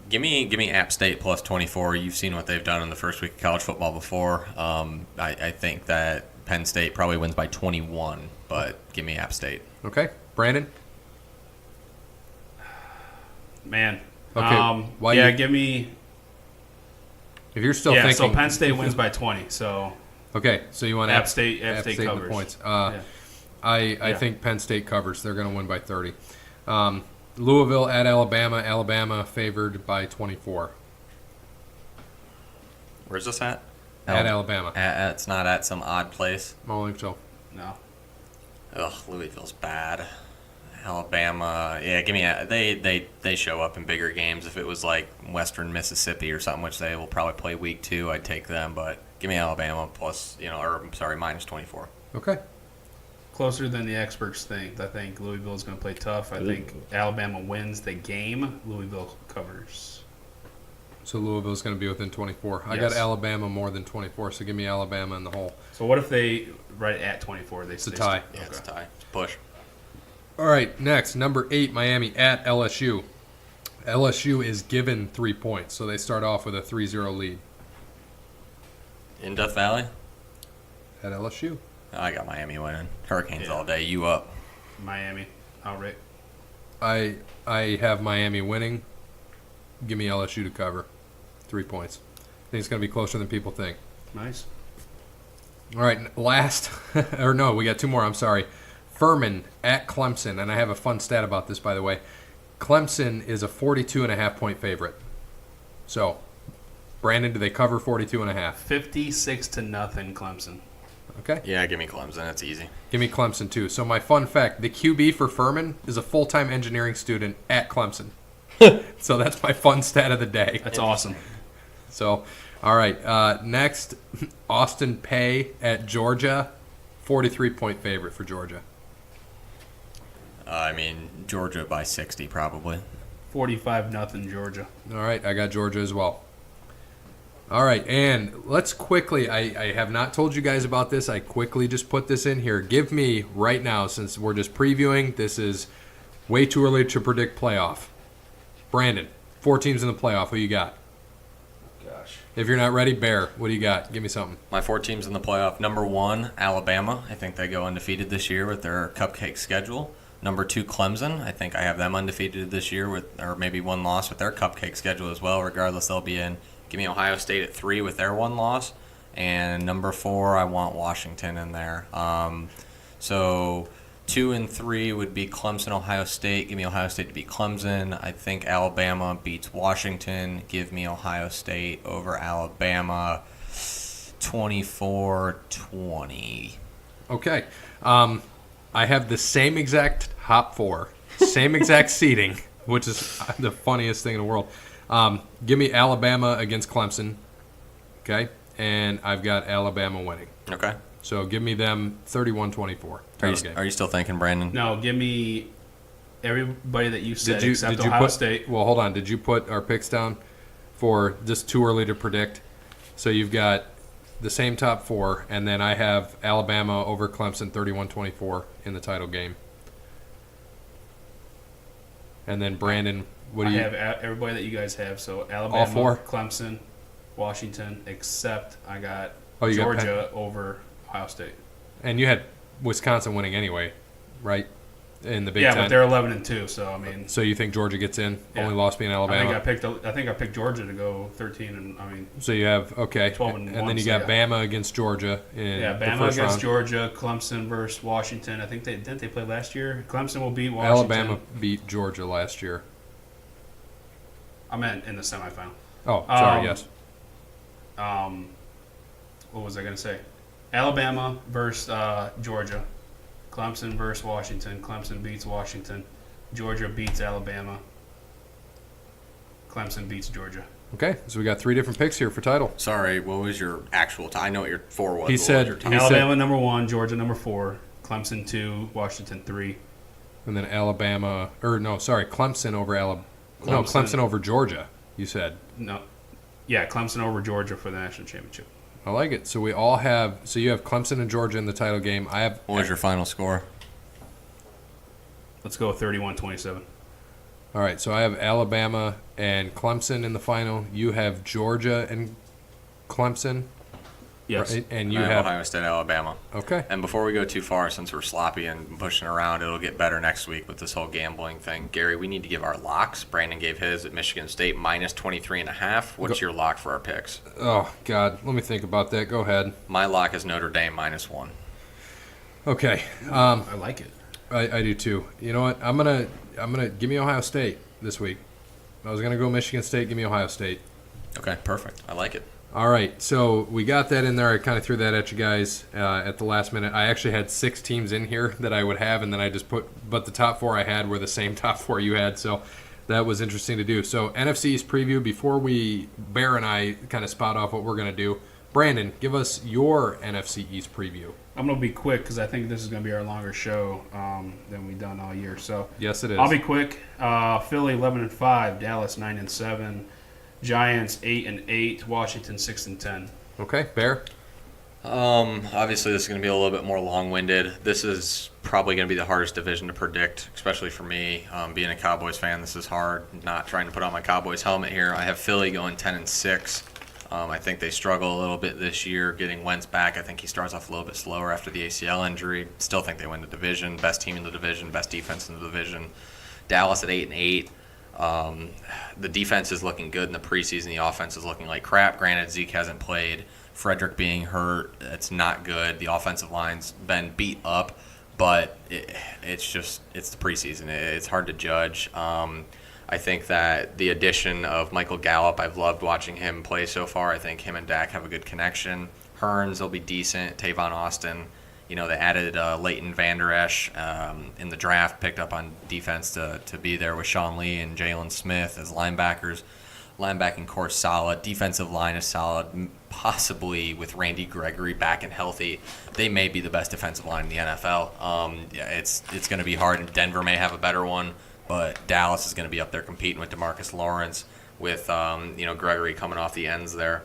Give me App State plus 24. You've seen what they've done in the first week of college football before. I think that Penn State probably wins by 21, but give me App State. Okay, Brandon. Man. Okay, why yeah, you- give me. If you're still Yeah, thinking, so Penn State wins by 20. So okay, so you want App State with the covers. points. Yeah. I Yeah. think Penn State covers. They're going to win by 30. Louisville at Alabama. Alabama favored by 24 Where's this at? at Alabama. It's not at some odd place. I don't think so. No. Ugh, Louisville's bad. Alabama, yeah, give me they show up in bigger games. If it was like Western Mississippi or something, which they will probably play week 2, I'd take them. But give me Alabama plus, minus 24. Okay. Closer than the experts think. I think Louisville is going to play tough. I think Alabama wins the game. Louisville covers. So Louisville's going to be within 24. I Yes. got Alabama more than 24, so give me Alabama in the hole. So what if they right at 24? It's a tie. Yeah, it's a tie. It's a push. All right, next, number 8, Miami at LSU. LSU is given 3 points, so they start off with a 3-0 lead In Death Valley, at LSU. I got Miami winning. Hurricanes Yeah. all day. You up? Miami outright. I have Miami winning. Give me LSU to cover 3 points. I think it's going to be closer than people think. Nice. All right, last, or no, we got 2 more. I'm sorry. Furman at Clemson, and I have a fun stat about this, by the way. Clemson is a 42.5-point favorite. So, Brandon, do they cover 42.5? 56-0 Clemson. Okay. Yeah, give me Clemson. That's easy. Give me Clemson, too. So, my fun fact, the QB for Furman is a full-time engineering student at Clemson. So, that's my fun stat of the day. That's awesome. So, all right. Next, Austin Peay at Georgia, 43-point favorite for Georgia. Georgia by 60 probably. 45-0 Georgia. All right, I got Georgia as well. All right, and let's quickly, I have not told you guys about this. I quickly just put this in here. Give me right now, since we're just previewing, this is way too early to predict playoff. Brandon, 4 teams in the playoff. Who you got? Gosh. If you're not ready, Bear, what do you got? Give me something. My 4 teams in the playoff. Number 1, Alabama. I think they go undefeated this year with their cupcake schedule. Number 2, Clemson. I think I have them undefeated this year or maybe 1 loss with their cupcake schedule as well. Regardless, they'll be in. Give me Ohio State at 3 with their 1 loss. And number 4, I want Washington in there. So 2 and 3 would be Clemson, Ohio State. Give me Ohio State to beat Clemson. I think Alabama beats Washington. Give me Ohio State over Alabama 24-20. Okay. I have the same exact top 4, same exact seating, which is the funniest thing in the world. Give me Alabama against Clemson, okay? And I've got Alabama winning. Okay. So give me them 31-24. Are you still thinking, Brandon? No, give me everybody that you said except Ohio State. Well, hold on. Did you put our picks down for just too early to predict? So you've got the same top 4, and then I have Alabama over Clemson 31-24 in the title game. And then Brandon, what do you have everybody that you guys have. So Alabama, all 4? Clemson, Washington, except I got Oh, you got Georgia over Ohio State. And you had Wisconsin winning anyway, right? In the Big Yeah, Ten. but they're 11-2. So I mean, So you think Georgia gets in? Yeah. Only lost being Alabama. I think I picked Georgia to go 13, and I mean, So you have 12 and and then you one, got so Bama against Georgia in yeah, the Bama first against round. Georgia, Clemson versus Washington. I think didn't they play last year? Clemson will beat Washington. Alabama beat Georgia last year. I meant in the semifinal. Oh, sorry, Um, yes. What was I going to say? Alabama versus Georgia. Clemson versus Washington. Clemson beats Washington. Georgia beats Alabama. Clemson beats Georgia. Okay, so we got 3 different picks here for title. Sorry, what was your actual I know what your 4 was. He What said- was your top? He Alabama number 1, Georgia number 4, Clemson 2, Washington 3. And then Clemson over Alabama. No, Clemson. Clemson over Georgia, you said. No. Yeah, Clemson over Georgia for the national championship. I like it. So we all have, so you have Clemson and Georgia in the title game. I have, What was your final score? Let's go 31-27. all right, so I have Alabama and Clemson in the final. You have Georgia and Clemson. Yes. Right? And you I have have, Ohio State, Alabama. okay. And before we go too far, since we're sloppy and pushing around, it'll get better next week with this whole gambling thing. Gary, we need to give our locks. Brandon gave his at Michigan State minus 23.5. What's your lock for our picks? Oh, God, let me think about that. Go ahead. My lock is Notre Dame minus 1. Okay. I like it. I do too. You know what? I'm gonna give me Ohio State this week. I was gonna go Michigan State. Give me Ohio State. Okay, perfect. I like it. All right, so we got that in there. I kind of threw that at you guys at the last minute. I actually had 6 teams in here that I would have, and then I just but the top 4 I had were the same top 4 you had, so that was interesting to do. So NFC East preview, before Bear and I kind of spout off what we're going to do, Brandon, give us your NFC East preview. I'm going to be quick because I think this is going to be our longer show than we've done all year. So Yes, it is. I'll be quick. Philly 11-5, Dallas 9-7, Giants 8-8, Washington 6-10. Okay, Bear? Obviously, this is going to be a little bit more long-winded. This is probably going to be the hardest division to predict, especially for me. Being a Cowboys fan, this is hard. Not trying to put on my Cowboys helmet here. I have Philly going 10-6. I think they struggle a little bit this year getting Wentz back. I think he starts off a little bit slower after the ACL injury. Still think they win the division. Best team in the division, best defense in the division. Dallas at 8-8. The defense is looking good in the preseason. The offense is looking like crap. Granted, Zeke hasn't played. Frederick being hurt, it's not good. The offensive line's been beat up, but it's the preseason. It's hard to judge. I think that the addition of Michael Gallup, I've loved watching him play so far. I think him and Dak have a good connection. Hearns will be decent. Tavon Austin, they added Leighton Vander Esch in the draft, picked up on defense to be there with Sean Lee and Jalen Smith as linebackers. Linebacking core solid. Defensive line is solid. Possibly with Randy Gregory back and healthy, they may be the best defensive line in the NFL. It's going to be hard. Denver may have a better one, but Dallas is going to be up there competing with DeMarcus Lawrence, with Gregory coming off the ends there.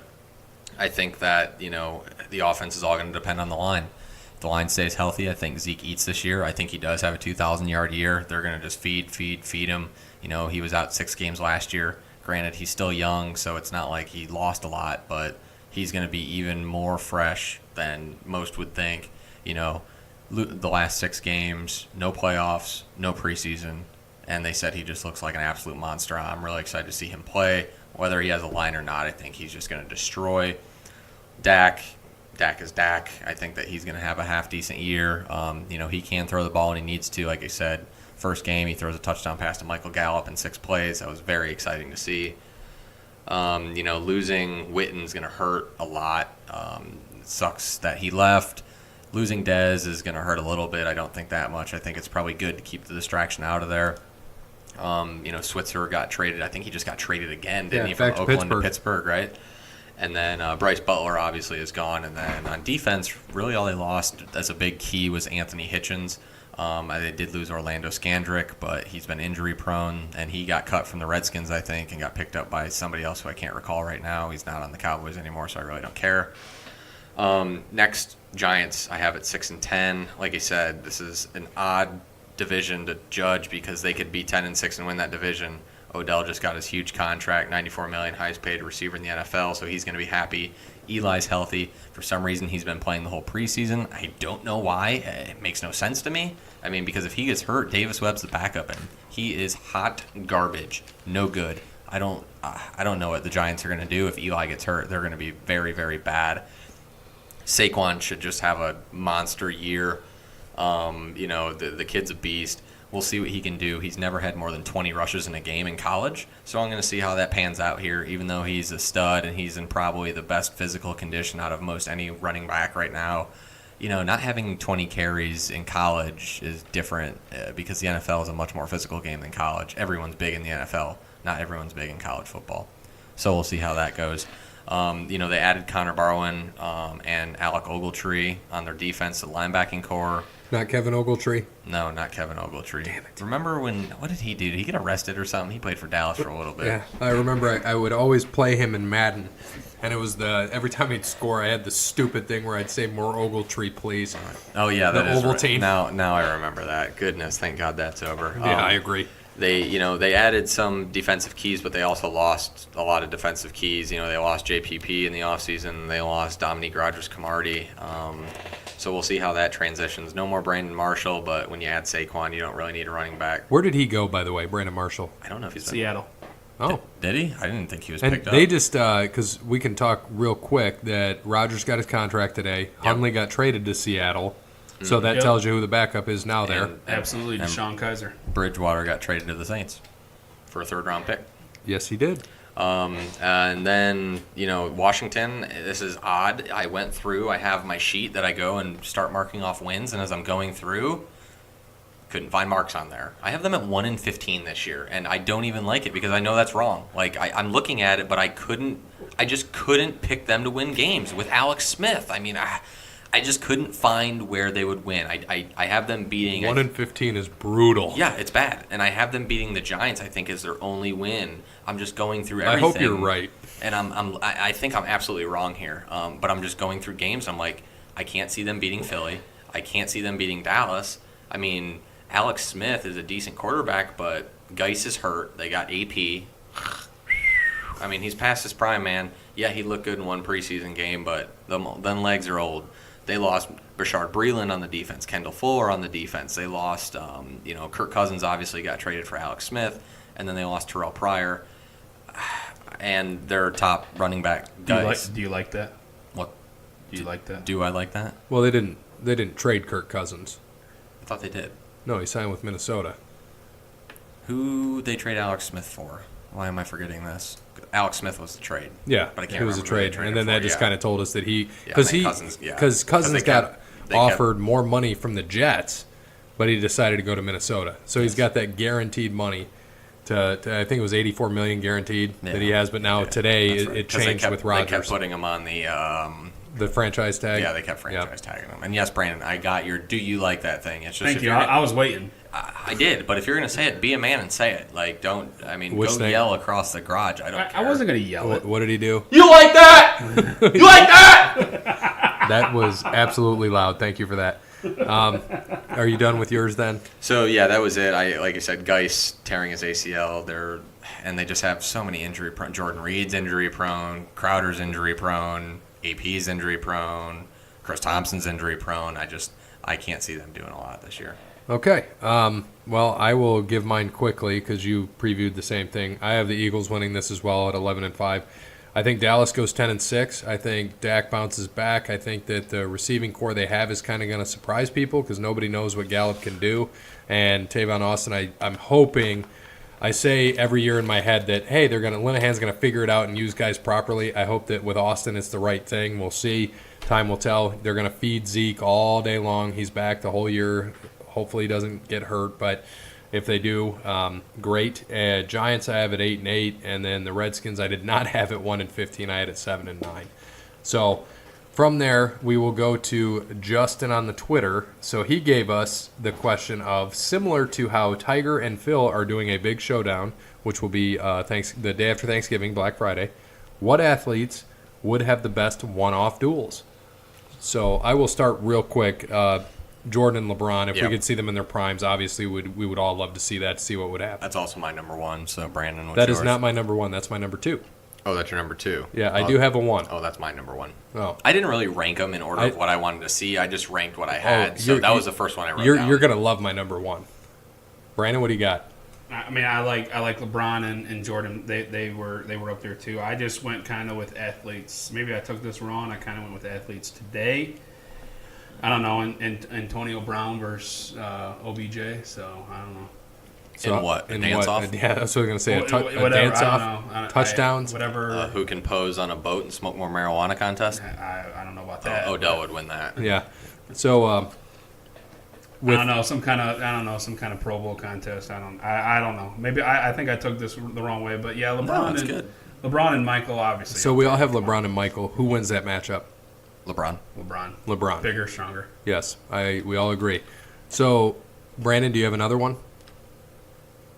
I think that the offense is all going to depend on the line. If the line stays healthy, I think Zeke eats this year. I think he does have a 2,000-yard year. They're going to just feed him. He was out 6 games last year. Granted, he's still young, so it's not like he lost a lot, but he's going to be even more fresh than most would think. The last 6 games, no playoffs, no preseason, and they said he just looks like an absolute monster. I'm really excited to see him play. Whether he has a line or not, I think he's just going to destroy. Dak is Dak. I think that he's going to have a half-decent year. He can throw the ball when he needs to, like I said. First game, he throws a touchdown pass to Michael Gallup in 6 plays. That was very exciting to see. Losing Witten's going to hurt a lot. It sucks that he left. Losing Dez is going to hurt a little bit. I don't think that much. I think it's probably good to keep the distraction out of there. Switzer got traded. I think he just got traded again, didn't he, from back to Oakland Pittsburgh. to Pittsburgh, right? And then Bryce Butler obviously is gone. And then on defense, really all they lost as a big key was Anthony Hitchens. They did lose Orlando Scandrick, but he's been injury prone, and he got cut from the Redskins, I think, and got picked up by somebody else who I can't recall right now. He's not on the Cowboys anymore, so I really don't care. Next, Giants, I have at 6-10. Like I said, this is an odd division to judge because they could be 10-6 and win that division. Odell just got his huge contract, $94 million, highest paid receiver in the NFL, so he's going to be happy. Eli's healthy. For some reason, he's been playing the whole preseason. I don't know why. It makes no sense to me. I mean, because if he gets hurt, Davis Webb's the backup, and he is hot garbage. No good. I don't know what the Giants are going to do if Eli gets hurt. They're going to be very, very bad. Saquon should just have a monster year. The kid's a beast. We'll see what he can do. He's never had more than 20 rushes in a game in college, so I'm going to see how that pans out here, even though he's a stud and he's in probably the best physical condition out of most any running back right now. Not having 20 carries in college is different because the NFL is a much more physical game than college. Everyone's big in the NFL. Not everyone's big in college football. So we'll see how that goes. They added Connor Barwin and Alec Ogletree on their defense, the linebacking core. Not Kevin Ogletree? No, not Kevin Ogletree. Damn it. Remember what did he do? Did he get arrested or something? He played for Dallas for a little bit. Yeah, I remember I would always play him in Madden, and it was every time he'd score, I had the stupid thing where I'd say more Ogletree, please. Oh, yeah, that is Ovaltine. right. Now I remember that. Goodness, thank God that's over. Yeah, I agree. They added some defensive keys, but they also lost a lot of defensive keys. They lost JPP in the offseason. They lost Dominique Rodgers-Cromartie. So we'll see how that transitions. No more Brandon Marshall, but when you add Saquon, you don't really need a running back. Where did he go, by the way, Brandon Marshall? I don't know if he's Seattle. Oh. Did he? I didn't think he was And picked up. they just, because we can talk real quick, that Rodgers got his contract today. Yep. Hundley got traded to Seattle. So that Yep. tells you who the backup is now there. Absolutely, and Deshaun Kaiser. Bridgewater got traded to the Saints for a third-round pick. Yes, he did. And then, Washington, this is odd. I went through, I have my sheet that I go and start marking off wins, and as I'm going through, couldn't find marks on there. I have them at 1-15 this year, and I don't even like it because I know that's wrong. Like, I'm looking at it, but I just couldn't pick them to win games with Alex Smith. I mean, I just couldn't find where they would win. I have them beating 1-15 is brutal. Yeah, it's bad. And I have them beating the Giants, I think, is their only win. I'm just going through everything. I hope you're right. And I think I'm absolutely wrong here. But I'm just going through games. I'm like, I can't see them beating Philly. I can't see them beating Dallas. I mean, Alex Smith is a decent quarterback, but Geis is hurt. They got AP. I mean, he's past his prime, man. Yeah, he looked good in one preseason game, but them legs are old. They lost Bashard Breeland on the defense, Kendall Fuller on the defense. They lost, Kirk Cousins obviously got traded for Alex Smith, and then they lost Terrell Pryor, and their top running back, Geis. Do you like that? What? Do you like that? Do I like that? Well, they didn't trade Kirk Cousins. I thought they did. No, he signed with Minnesota. Who they trade Alex Smith for? Why am I forgetting this? Alex Smith was the trade. Yeah, but I can't it was a remember who they trade, traded and then for, that just yeah. kind of told us that Cousins Cousins got offered more money from the Jets, but he decided to go to Minnesota. So he's got that guaranteed money. To I think it was $84 million guaranteed that he has, but now today That's right. it 'Cause changed with Rodgers. They kept putting him on the franchise tag. Yeah, they kept franchise tagging him. And yes, Brandon, I got your "Do you like that" thing. It's just Thank if you. you're I was waiting. I did, but if you're gonna say it, be a man and say it. Like, don't. I mean, Which go thing? yell across the garage. I don't. I care. wasn't going to yell it. What did he do? You like that? You like that? That was absolutely loud. Thank you for that. Are you done with yours then? So yeah, that was it. Like I said, Geis tearing his ACL. They just have so many injury prone. Jordan Reed's injury prone. Crowder's injury prone. AP's injury prone. Chris Thompson's injury prone. I can't see them doing a lot this year. Okay. Well, I will give mine quickly because you previewed the same thing. I have the Eagles winning this as well at 11-5. I think Dallas goes 10-6. I think Dak bounces back. I think that the receiving core they have is kind of going to surprise people because nobody knows what Gallup can do. And Tavon Austin, I'm hoping. I say every year in my head that, hey, Linehan's going to figure it out and use guys properly. I hope that with Austin it's the right thing. We'll see. Time will tell. They're going to feed Zeke all day long. He's back the whole year. Hopefully he doesn't get hurt, but if they do, great. Giants I have at 8-8, and then the Redskins I did not have at 1-15. I had at 7-9. So from there, we will go to Justin on the Twitter. So he gave us the question of, similar to how Tiger and Phil are doing a big showdown, which will be the day after Thanksgiving, Black Friday, what athletes would have the best one-off duels? So I will start real quick. Jordan and LeBron, if we could see them in their primes, obviously we would all love to see that, to see what would happen. That's also my number one. So Brandon, what's That yours? is not my number one. That's my number 2. Oh, that's your number 2. Yeah, I do have a 1. Oh, that's my number 1. Oh. I didn't really rank them in order of what I wanted to see. I just ranked what I had. So you're- that was the first one I wrote You're down. going to love my number 1. Brandon, what do you got? I mean, I like LeBron and Jordan. They were up there too. I just went kind of with athletes. Maybe I took this wrong. I kind of went with athletes today. I don't know. And Antonio Brown versus OBJ. So I don't know. In what? A dance-off? Yeah, that's what I was going to say. A Whatever, dance-off? I don't know. Touchdowns? Whatever. Who can pose on a boat and smoke more marijuana contest? I don't know about that. Odell would win that. Yeah. So, I don't know, some kind of Pro Bowl contest. I don't know. Maybe I think I took this the wrong way, but yeah, LeBron and Michael obviously. so we all have LeBron and Michael. Who wins that matchup? LeBron. LeBron. Bigger, stronger. Yes, we all agree. So, Brandon, do you have another one?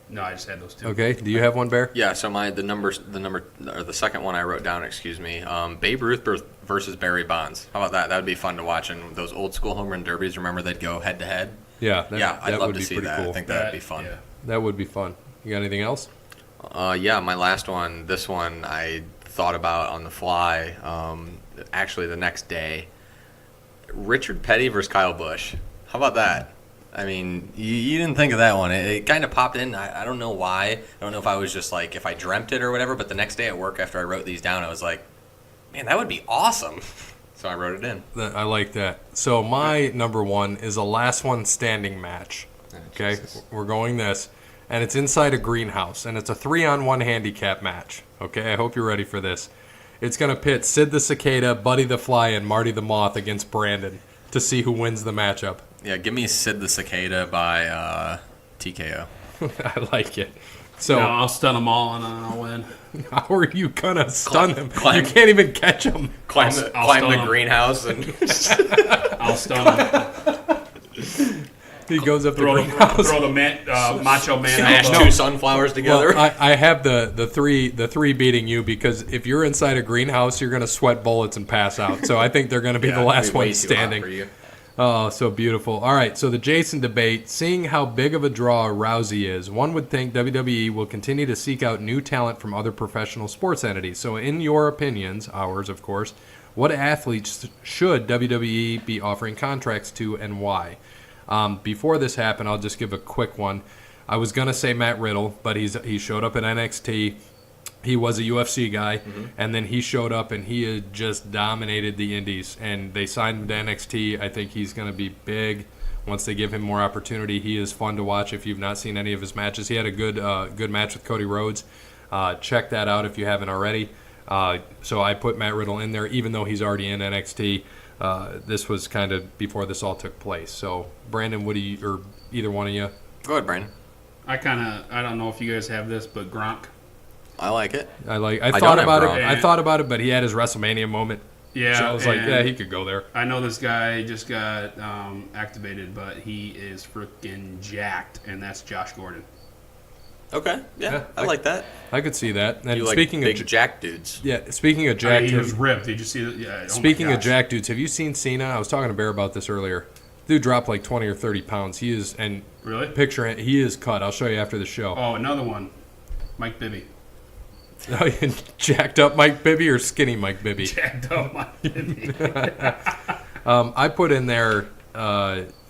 No, I just had those two. Okay. Do you have one, Bear? Yeah, so the second one I wrote down, Babe Ruth versus Barry Bonds. How about that? That would be fun to watch. And those old school home run derbies, remember they'd go head to head? Yeah. I'd love would to be see pretty that. cool. I think that would be fun. Yeah. That would be fun. You got anything else? Yeah, my last one, this one I thought about on the fly, actually the next day. Richard Petty versus Kyle Busch. How about that? I mean, you didn't think of that one. It kind of popped in. I don't know why. I don't know if I was just like, if I dreamt it or whatever, but the next day at work after I wrote these down, I was like, man, that would be awesome. So I wrote it in. I like that. So my number 1 is a last one standing match. Okay, we're going this, and it's inside a greenhouse, and it's a 3-on-1 handicap match. Okay, I hope you're ready for this. It's going to pit Sid the Cicada, Buddy the Fly, and Marty the Moth against Brandon to see who wins the matchup. Yeah, give me Sid the Cicada by TKO. I like it. So No, I'll stun them all and I'll win. how are you going to stun them? climb- You can't even catch them. Climb I'll the stun 'em. greenhouse and I'll stun them. He goes up the throw greenhouse. the Macho Man smash elbow. 2 sunflowers together. Well, I have the three beating you, because if you're inside a greenhouse, you're going to sweat bullets and pass out. So I think they're going to be the last Way one too hot for standing. you. Oh, so beautiful. All right, so the Jason debate. Seeing how big of a draw Rousey is, one would think WWE will continue to seek out new talent from other professional sports entities. So in your opinions, ours of course, what athletes should WWE be offering contracts to, and why? Before this happened, I'll just give a quick one. I was going to say Matt Riddle, but he showed up at NXT. He was a UFC guy, and then he showed up and he had just dominated the indies. And they signed him to NXT. I think he's going to be big once they give him more opportunity. He is fun to watch if you've not seen any of his matches. He had a good match with Cody Rhodes. Check that out if you haven't already. So I put Matt Riddle in there, even though he's already in NXT. This was kind of before this all took place. So Brandon, Woody, or either one of you? Go ahead, Brandon. I don't know if you guys have this, but Gronk. I like it. I don't thought have about it. Gronk. I thought about it, but he had his WrestleMania moment. Yeah, So I was like, and yeah, he could go there. I know this guy just got activated, but he is freaking jacked, and that's Josh Gordon. Okay. Yeah, Yeah, I like that. I could see that. And You like speaking big of jack dudes. speaking of Jack, He was ripped. Did you see that? Yeah. speaking of Jack dudes, have you seen Cena? I was talking to Bear about this earlier. Dude dropped like 20 or 30 pounds. He is, and Really? picture it, he is cut. I'll show you after the show. Oh, another one. Mike Bibby. Jacked up Mike Bibby or skinny Mike Bibby? Jacked up Mike Bibby. I put in there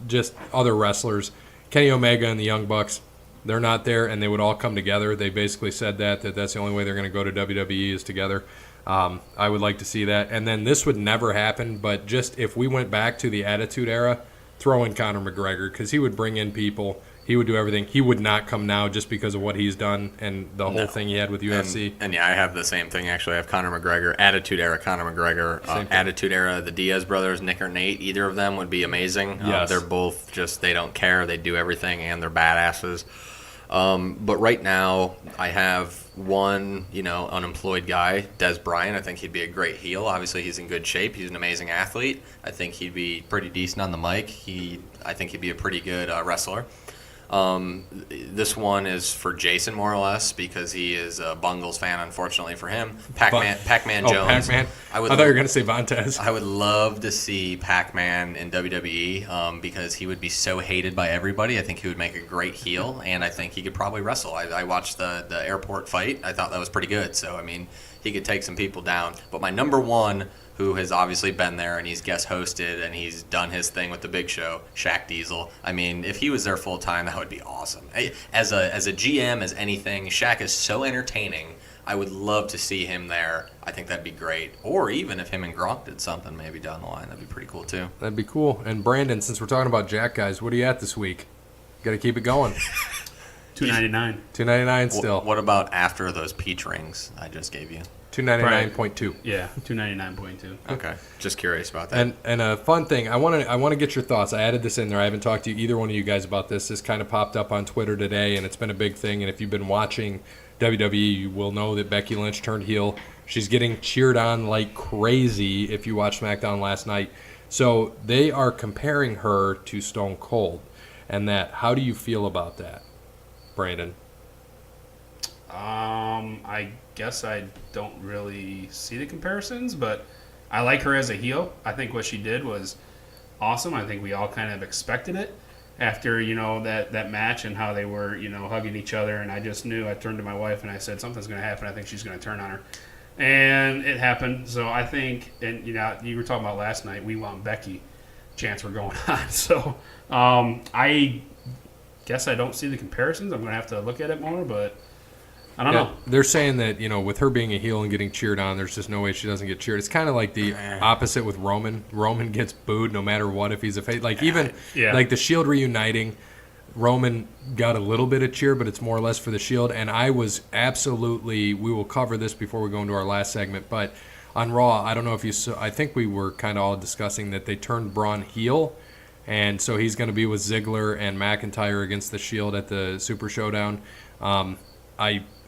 just other wrestlers. Kenny Omega and the Young Bucks. They're not there, and they would all come together. They basically said that's the only way they're going to go to WWE is together. I would like to see that. And then this would never happen, but just if we went back to the Attitude Era, throw in Conor McGregor, because he would bring in people. He would do everything. He would not come now just because of what he's done and the whole thing he had with UFC. And yeah, I have the same thing actually. I have Conor McGregor, Attitude Era Conor McGregor, Attitude Era the Diaz brothers, Nick or Nate. Either of them would be amazing. Yes. They're both just, they don't care. They do everything and they're badasses. But right now, I have one, unemployed guy, Des Bryant. I think he'd be a great heel. Obviously, he's in good shape. He's an amazing athlete. I think he'd be pretty decent on the mic. I think he'd be a pretty good wrestler. This one is for Jason, more or less, because he is a Bungles fan, unfortunately for him. Pac-Man Jones. Pac-Man. I thought you were going to say Vontez. I would love to see Pac-Man in WWE because he would be so hated by everybody. I think he would make a great heel, and I think he could probably wrestle. I watched the airport fight. I thought that was pretty good. So, I mean, he could take some people down. But my number one, who has obviously been there and he's guest hosted and he's done his thing with the Big Show, Shaq Diesel. I mean, if he was there full time, that would be awesome. As a GM, as anything, Shaq is so entertaining. I would love to see him there. I think that'd be great. Or even if him and Gronk did something maybe down the line, that'd be pretty cool too. That'd be cool. And Brandon, since we're talking about Jack guys, what are you at this week? Got to keep it going. $2.99. $2.99 still. What about after those peach rings I just gave you? $2.99.2. Yeah, $2.99.2. Okay, just curious about that. And a fun thing, I want to get your thoughts. I added this in there. I haven't talked to either one of you guys about this. This kind of popped up on Twitter today, and it's been a big thing. And if you've been watching WWE, you will know that Becky Lynch turned heel. She's getting cheered on like crazy if you watched SmackDown last night. So they are comparing her to Stone Cold. And how do you feel about that, Brandon? I guess I don't really see the comparisons, but I like her as a heel. I think what she did was awesome. I think we all kind of expected it after, that match and how they were, hugging each other. And I just knew. I turned to my wife and I said, something's going to happen. I think she's going to turn on her. And it happened. So I think, and, you were talking about last night, we want Becky. Chance we're going on. So I guess I don't see the comparisons. I'm going to have to look at it more, but I don't know. They're saying that, with her being a heel and getting cheered on, there's just no way she doesn't get cheered. It's kind of like the opposite with Roman. Roman gets booed no matter what if he's a face. Like like the Shield reuniting, Roman got a little bit of cheer, but it's more or less for the Shield. And I was absolutely, we will cover this before we go into our last segment, but on Raw, I don't know if you saw, I think we were kind of all discussing that they turned Braun heel, and so he's going to be with Ziggler and McIntyre against the Shield at the Super Showdown.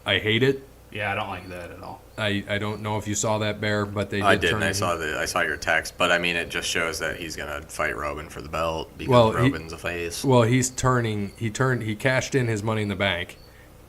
I hate it. Yeah, I don't like that at all. I don't know if you saw that, Bear, but they did. I did. Turn I saw your text, but I mean, it just shows that he's going to fight Roman for the belt because Roman's a face. Well, he cashed in his Money in the Bank.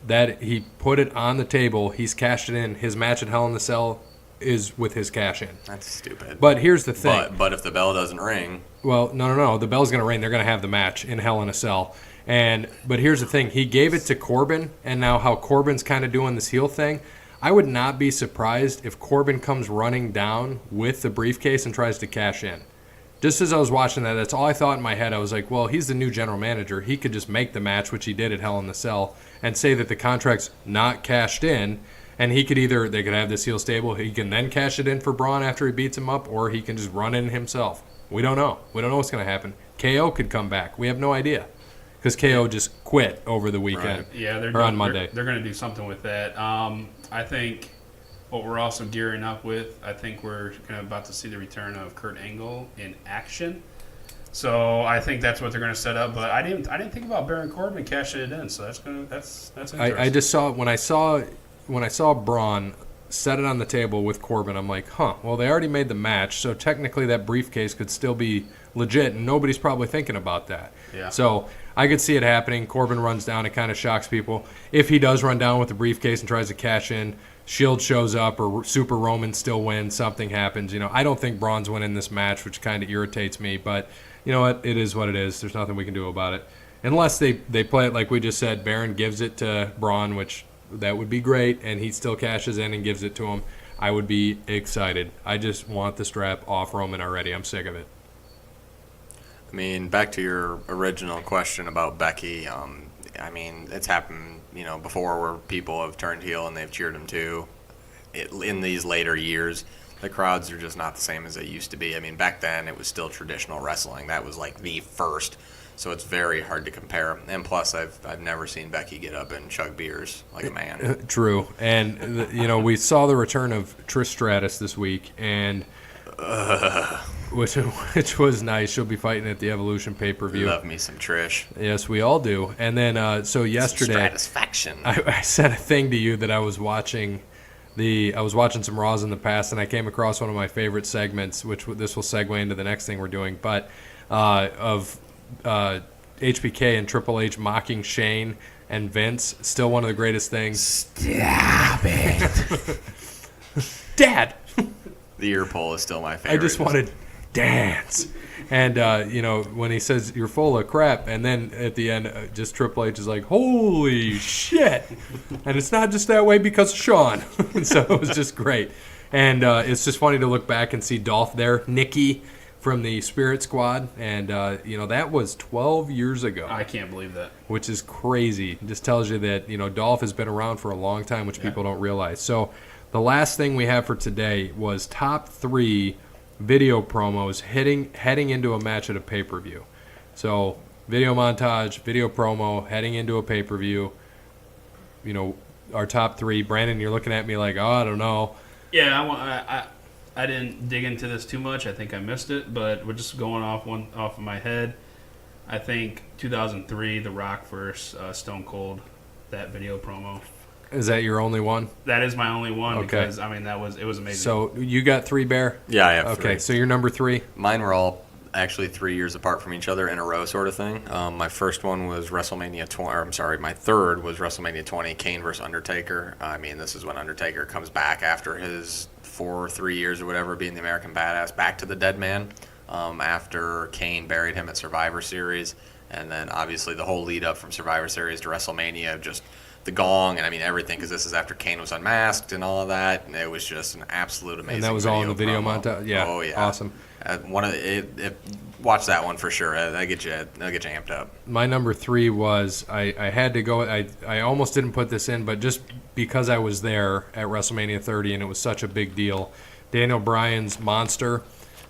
That he put it on the table. He's cashed it in. His match at Hell in the Cell is with his cash in. That's stupid. But here's the thing. But if the bell doesn't ring, well, no. The bell's going to ring. They're going to have the match in Hell in a Cell. But here's the thing. He gave it to Corbin, and now how Corbin's kind of doing this heel thing, I would not be surprised if Corbin comes running down with the briefcase and tries to cash in. Just as I was watching that, that's all I thought in my head. I was like, well, he's the new general manager. He could just make the match, which he did at Hell in the Cell, and say that the contract's not cashed in, and they could have this heel stable. He can then cash it in for Braun after he beats him up, or he can just run in himself. We don't know. We don't know what's going to happen. KO could come back. We have no idea. Because KO just quit over the weekend. Right. Yeah, or on Monday. They're going to do something with that. I think what we're also gearing up with, I think we're about to see the return of Kurt Angle in action. So I think that's what they're going to set up. But I didn't think about Baron Corbin cashing it in. So that's interesting. I just saw when I saw Braun set it on the table with Corbin, I'm like, well, they already made the match, so technically that briefcase could still be legit, and nobody's probably thinking about that. Yeah. So I could see it happening. Corbin runs down. It kind of shocks people. If he does run down with the briefcase and tries to cash in, Shield shows up or Super Roman still wins, something happens. I don't think Braun's winning this match, which kind of irritates me, but you know what? It is what it is. There's nothing we can do about it. Unless they play it like we just said, Baron gives it to Braun, which that would be great, and he still cashes in and gives it to him. I would be excited. I just want the strap off Roman already. I'm sick of it. I mean, back to your original question about Becky. I mean, it's happened, before where people have turned heel and they've cheered them too. In these later years, the crowds are just not the same as they used to be. I mean, back then it was still traditional wrestling. That was like the first, So it's very hard to compare. And plus, I've never seen Becky get up and chug beers like a man. True. And, we saw the return of Trish Stratus this week, and which was nice. She'll be fighting at the Evolution pay-per-view. Love me some Trish. Yes, we all do. And then, so yesterday, Stratisfaction. I said a thing to you that I was watching some Raws in the past, and I came across one of my favorite segments, which this will segue into the next thing we're doing, but of HBK and Triple H mocking Shane and Vince. Still one of the greatest things. Stop it. Dad! The ear pull is still my favorite. I just wanted dance. And, when he says, you're full of crap, and then at the end, just Triple H is like, holy shit. And it's not just that way because of Shawn. So it was just great. And it's just funny to look back and see Dolph there, Nikki from the Spirit Squad. And, that was 12 years ago. I can't believe that. Which is crazy. It just tells you that, Dolph has been around for a long time, which people don't realize. So the last thing we have for today was top 3 video promos heading into a match at a pay-per-view. So video montage, video promo, heading into a pay-per-view. Our top 3. Brandon, you're looking at me like, I don't know. Yeah, I didn't dig into this too much. I think I missed it, but we're just going off of my head. I think 2003, The Rock versus Stone Cold, that video promo. Is that your only one? That is my only one Okay. because it was amazing. So you got 3, Bear? Yeah, I have Okay, 3. so you're number 3. Mine were all actually 3 years apart from each other in a row, sort of thing. My first one was WrestleMania 20. Or, I'm sorry, my third was WrestleMania 20, Kane versus Undertaker. I mean, this is when Undertaker comes back after his 3 years or whatever, being the American Badass, back to the Dead Man after Kane buried him at Survivor Series, and then obviously the whole lead up from Survivor Series to WrestleMania, just the gong and everything, because this is after Kane was unmasked and all of that. And it was just an absolute amazing. And that was all in the video promo. montage. Yeah. Oh yeah. Awesome. Watch that one for sure. That'll get you amped up. My number 3 was I had to go. I almost didn't put this in, but just because I was there at WrestleMania 30 and it was such a big deal, Daniel Bryan's monster,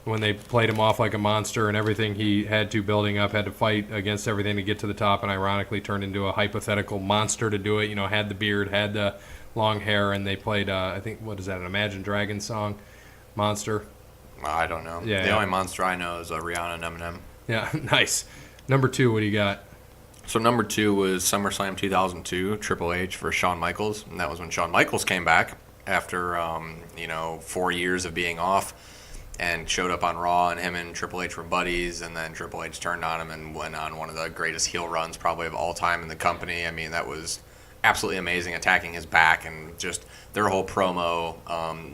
when they played him off like a monster and everything he had to building up, had to fight against everything to get to the top, and ironically turned into a hypothetical monster to do it. Had the beard, had the long hair, and they played, I think, what is that, an Imagine Dragons song? Monster. I don't know. Yeah, the yeah. only monster I know is Rihanna and Eminem. Yeah, nice. Number 2, what do you got? So number 2 was SummerSlam 2002, Triple H versus Shawn Michaels, and that was when Shawn Michaels came back after 4 years of being off, and showed up on Raw, and him and Triple H were buddies, and then Triple H turned on him and went on one of the greatest heel runs probably of all time in the company. I mean, that was absolutely amazing, attacking his back, and just their whole promo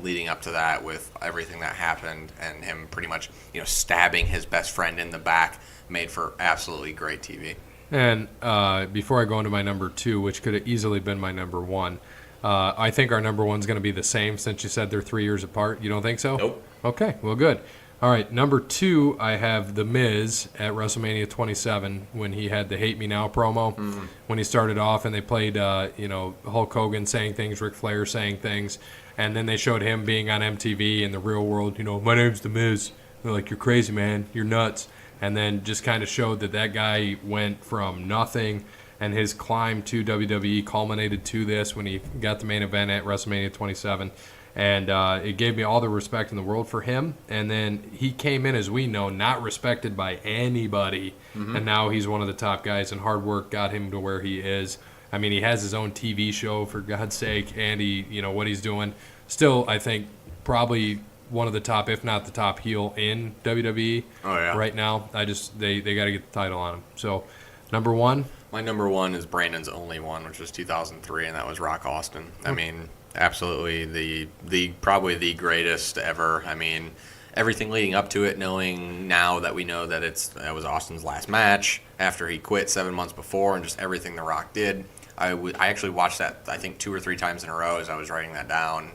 leading up to that with everything that happened, and him pretty much stabbing his best friend in the back made for absolutely great TV. And before I go into my number 2, which could have easily been my number 1, I think our number 1's going to be the same since you said they're 3 years apart. You don't think so? Nope. Okay, well, good. All right, number 2, I have The Miz at WrestleMania 27 when he had the Hate Me Now promo. Mm-hmm. When he started off and they played, Hulk Hogan saying things, Ric Flair saying things, and then they showed him being on MTV in the real world, my name's The Miz. They're like, you're crazy, man. You're nuts. And then just kind of showed that guy went from nothing, and his climb to WWE culminated to this when he got the main event at WrestleMania 27. And it gave me all the respect in the world for him. And then he came in, as we know, not respected by anybody. Mm-hmm. And now he's one of the top guys, and hard work got him to where he is. I mean, he has his own TV show, for God's sake, and what he's doing. Still, I think, probably one of the top, if not the top heel in WWE right now. They got to get the title on him. So, number 1? My number 1 is Brandon's only one, which was 2003, and that was Rock Austin. I mean, absolutely the probably the greatest ever. I mean, everything leading up to it, knowing now that we know that that was Austin's last match after he quit 7 months before, and just everything The Rock did. I actually watched that, I think, 2 or 3 times in a row as I was writing that down,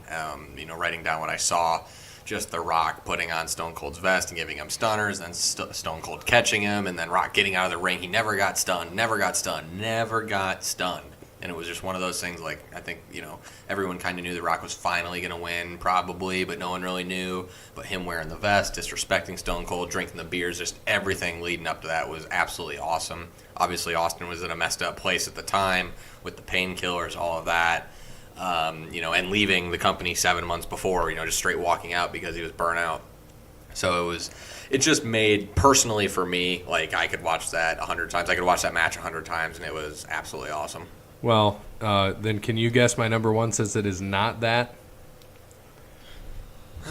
writing down what I saw. Just The Rock putting on Stone Cold's vest and giving him stunners, then Stone Cold catching him, and then Rock getting out of the ring. He never got stunned. And it was just one of those things, like, I think, everyone kind of knew The Rock was finally going to win, probably, but no one really knew. But him wearing the vest, disrespecting Stone Cold, drinking the beers, just everything leading up to that was absolutely awesome. Obviously, Austin was in a messed up place at the time with the painkillers, all of that. And leaving the company 7 months before, just straight walking out because he was burnt out. So it just made, personally for me, like, I could watch that 100 times. I could watch that match 100 times, and it was absolutely awesome. Well, then can you guess my number one since it is not that? I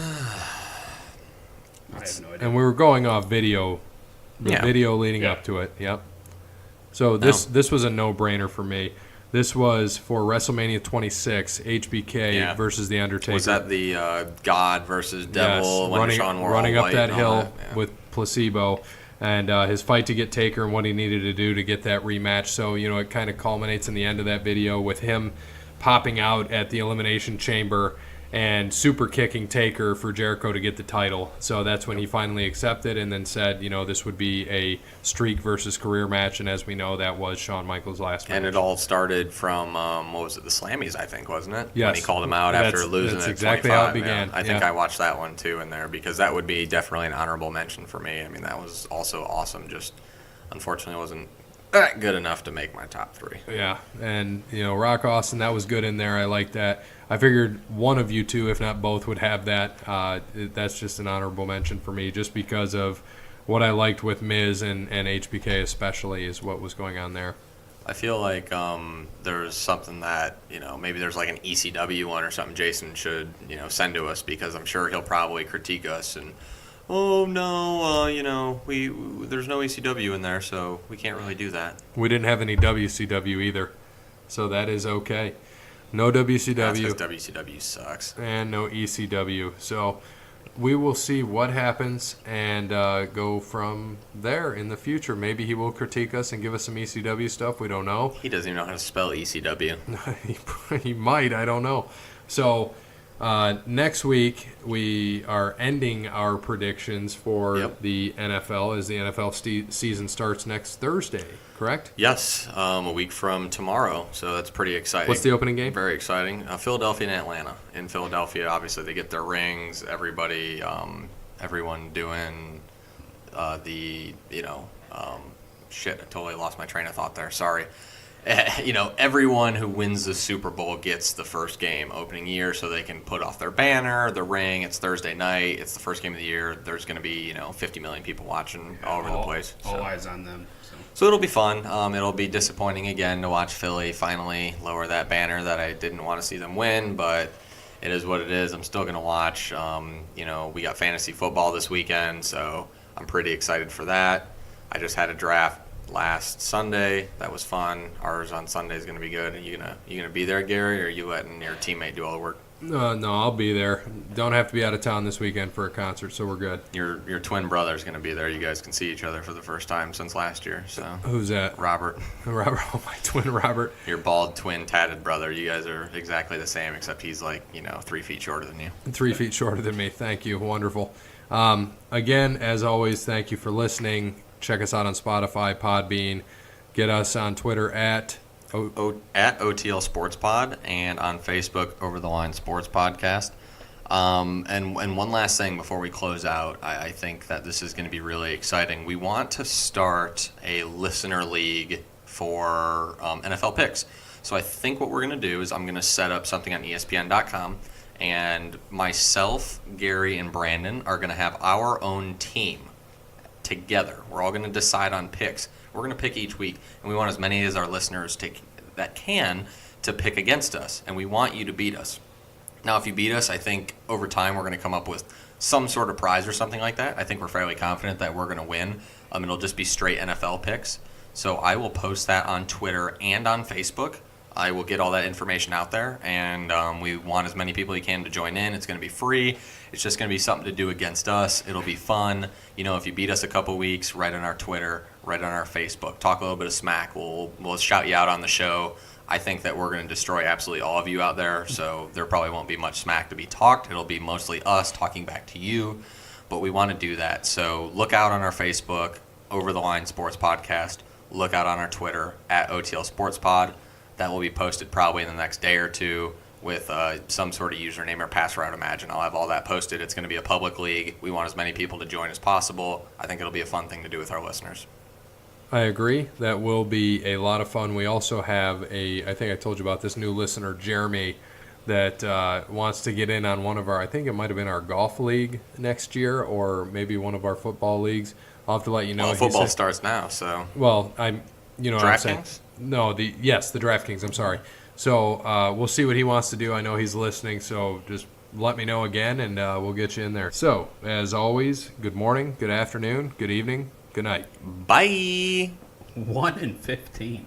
have no idea. And we were going off video, Yeah. video leading up to it. Yep. So this was a no-brainer for me. This was for WrestleMania 26, HBK versus The Undertaker. Was that the God versus Devil when Sean wore running all up white that and all hill that? Yeah. with placebo, and his fight to get Taker and what he needed to do to get that rematch. So, it kind of culminates in the end of that video with him popping out at the Elimination Chamber and super kicking Taker for Jericho to get the title. So that's when he finally accepted and then said, this would be a streak versus career match. And as we know, that was Shawn Michaels' last match. And it all started from, what was it, the Slammies, I think, wasn't it? Yes. When he called him out after losing that's at exactly 25. how it began. Yeah. I think Yeah. I watched that one, too, in there, because that would be definitely an honorable mention for me. I mean, that was also awesome. Just, unfortunately, wasn't that good enough to make my top three. Yeah, and Rock Austin, that was good in there. I like that. I figured one of you two, if not both, would have that. That's just an honorable mention for me, just because of what I liked with Miz and HBK especially is what was going on there. I feel like there's something that, maybe there's like an ECW one or something Jason should, send to us, because I'm sure he'll probably critique us and, oh, no, there's no ECW in there, so we can't really do that. We didn't have any WCW either, so that is okay. No WCW. That's because WCW sucks. And no ECW. So we will see what happens and go from there in the future. Maybe he will critique us and give us some ECW stuff. We don't know. He doesn't even know how to spell ECW. He might. I don't know. So next week we are ending our predictions for the NFL as the NFL season starts next Thursday, correct? Yes, a week from tomorrow, so that's pretty exciting. What's the opening game? Very exciting. Philadelphia and Atlanta. In Philadelphia, obviously, they get their rings. Everybody, everyone doing shit, I totally lost my train of thought there. Sorry. Everyone who wins the Super Bowl gets the first game opening year, so they can put off their banner, the ring. It's Thursday night. It's the first game of the year. There's going to be, 50 million people watching all over the place. All eyes on them. So it'll be fun. It'll be disappointing again to watch Philly finally lower that banner that I didn't want to see them win, but it is what it is. I'm still going to watch. We got fantasy football this weekend, so I'm pretty excited for that. I just had a draft last Sunday. That was fun. Ours on Sunday is going to be good. Are you gonna be there, Gary, or are you letting your teammate do all the work? No, I'll be there. Don't have to be out of town this weekend for a concert, so we're good. Your twin brother is going to be there. You guys can see each other for the first time since last year. So Who's that? Robert. Robert, my twin Robert. Your bald twin tatted brother. You guys are exactly the same, except he's 3 feet shorter than you. 3 feet shorter than me. Thank you. Wonderful. Again, as always, thank you for listening. Check us out on Spotify, Podbean. Get us on Twitter at OTL Sports Pod, and on Facebook, Over the Line Sports Podcast. And one last thing before we close out, I think that this is going to be really exciting. We want to start a listener league for NFL picks. So I think what we're going to do is I'm going to set up something on ESPN.com, and myself, Gary, and Brandon are going to have our own team together. We're all going to decide on picks. We're going to pick each week, and we want as many as our listeners that can to pick against us, and we want you to beat us. Now, if you beat us, I think over time we're going to come up with some sort of prize or something like that. I think we're fairly confident that we're going to win. It'll just be straight NFL picks. So I will post that on Twitter and on Facebook. I will get all that information out there, and we want as many people as you can to join in. It's going to be free. It's just going to be something to do against us. It'll be fun. If you beat us a couple weeks, write on our Twitter, write on our Facebook, talk a little bit of smack. We'll shout you out on the show. I think that we're going to destroy absolutely all of you out there, so there probably won't be much smack to be talked. It'll be mostly us talking back to you, but we want to do that. So look out on our Facebook, Over the Line Sports Podcast. Look out on our Twitter, at OTL Sports Pod. that will be posted probably in the next day or two with some sort of username or password. I would imagine I'll have all that posted. It's going to be a public league. We want as many people to join as possible. I think it'll be a fun thing to do with our listeners. I agree. That will be a lot of fun. We also have I think I told you about this new listener, Jeremy, that wants to get in on one of our, I think it might have been our golf league next year or maybe one of our football leagues. I'll have to let you know. Well, football starts now, so. Well, you know what I'm saying. DraftKings? No, the DraftKings, I'm sorry. So we'll see what he wants to do. I know he's listening, so just let me know again, and we'll get you in there. So, as always, good morning, good afternoon, good evening, good night. Bye. 1-15.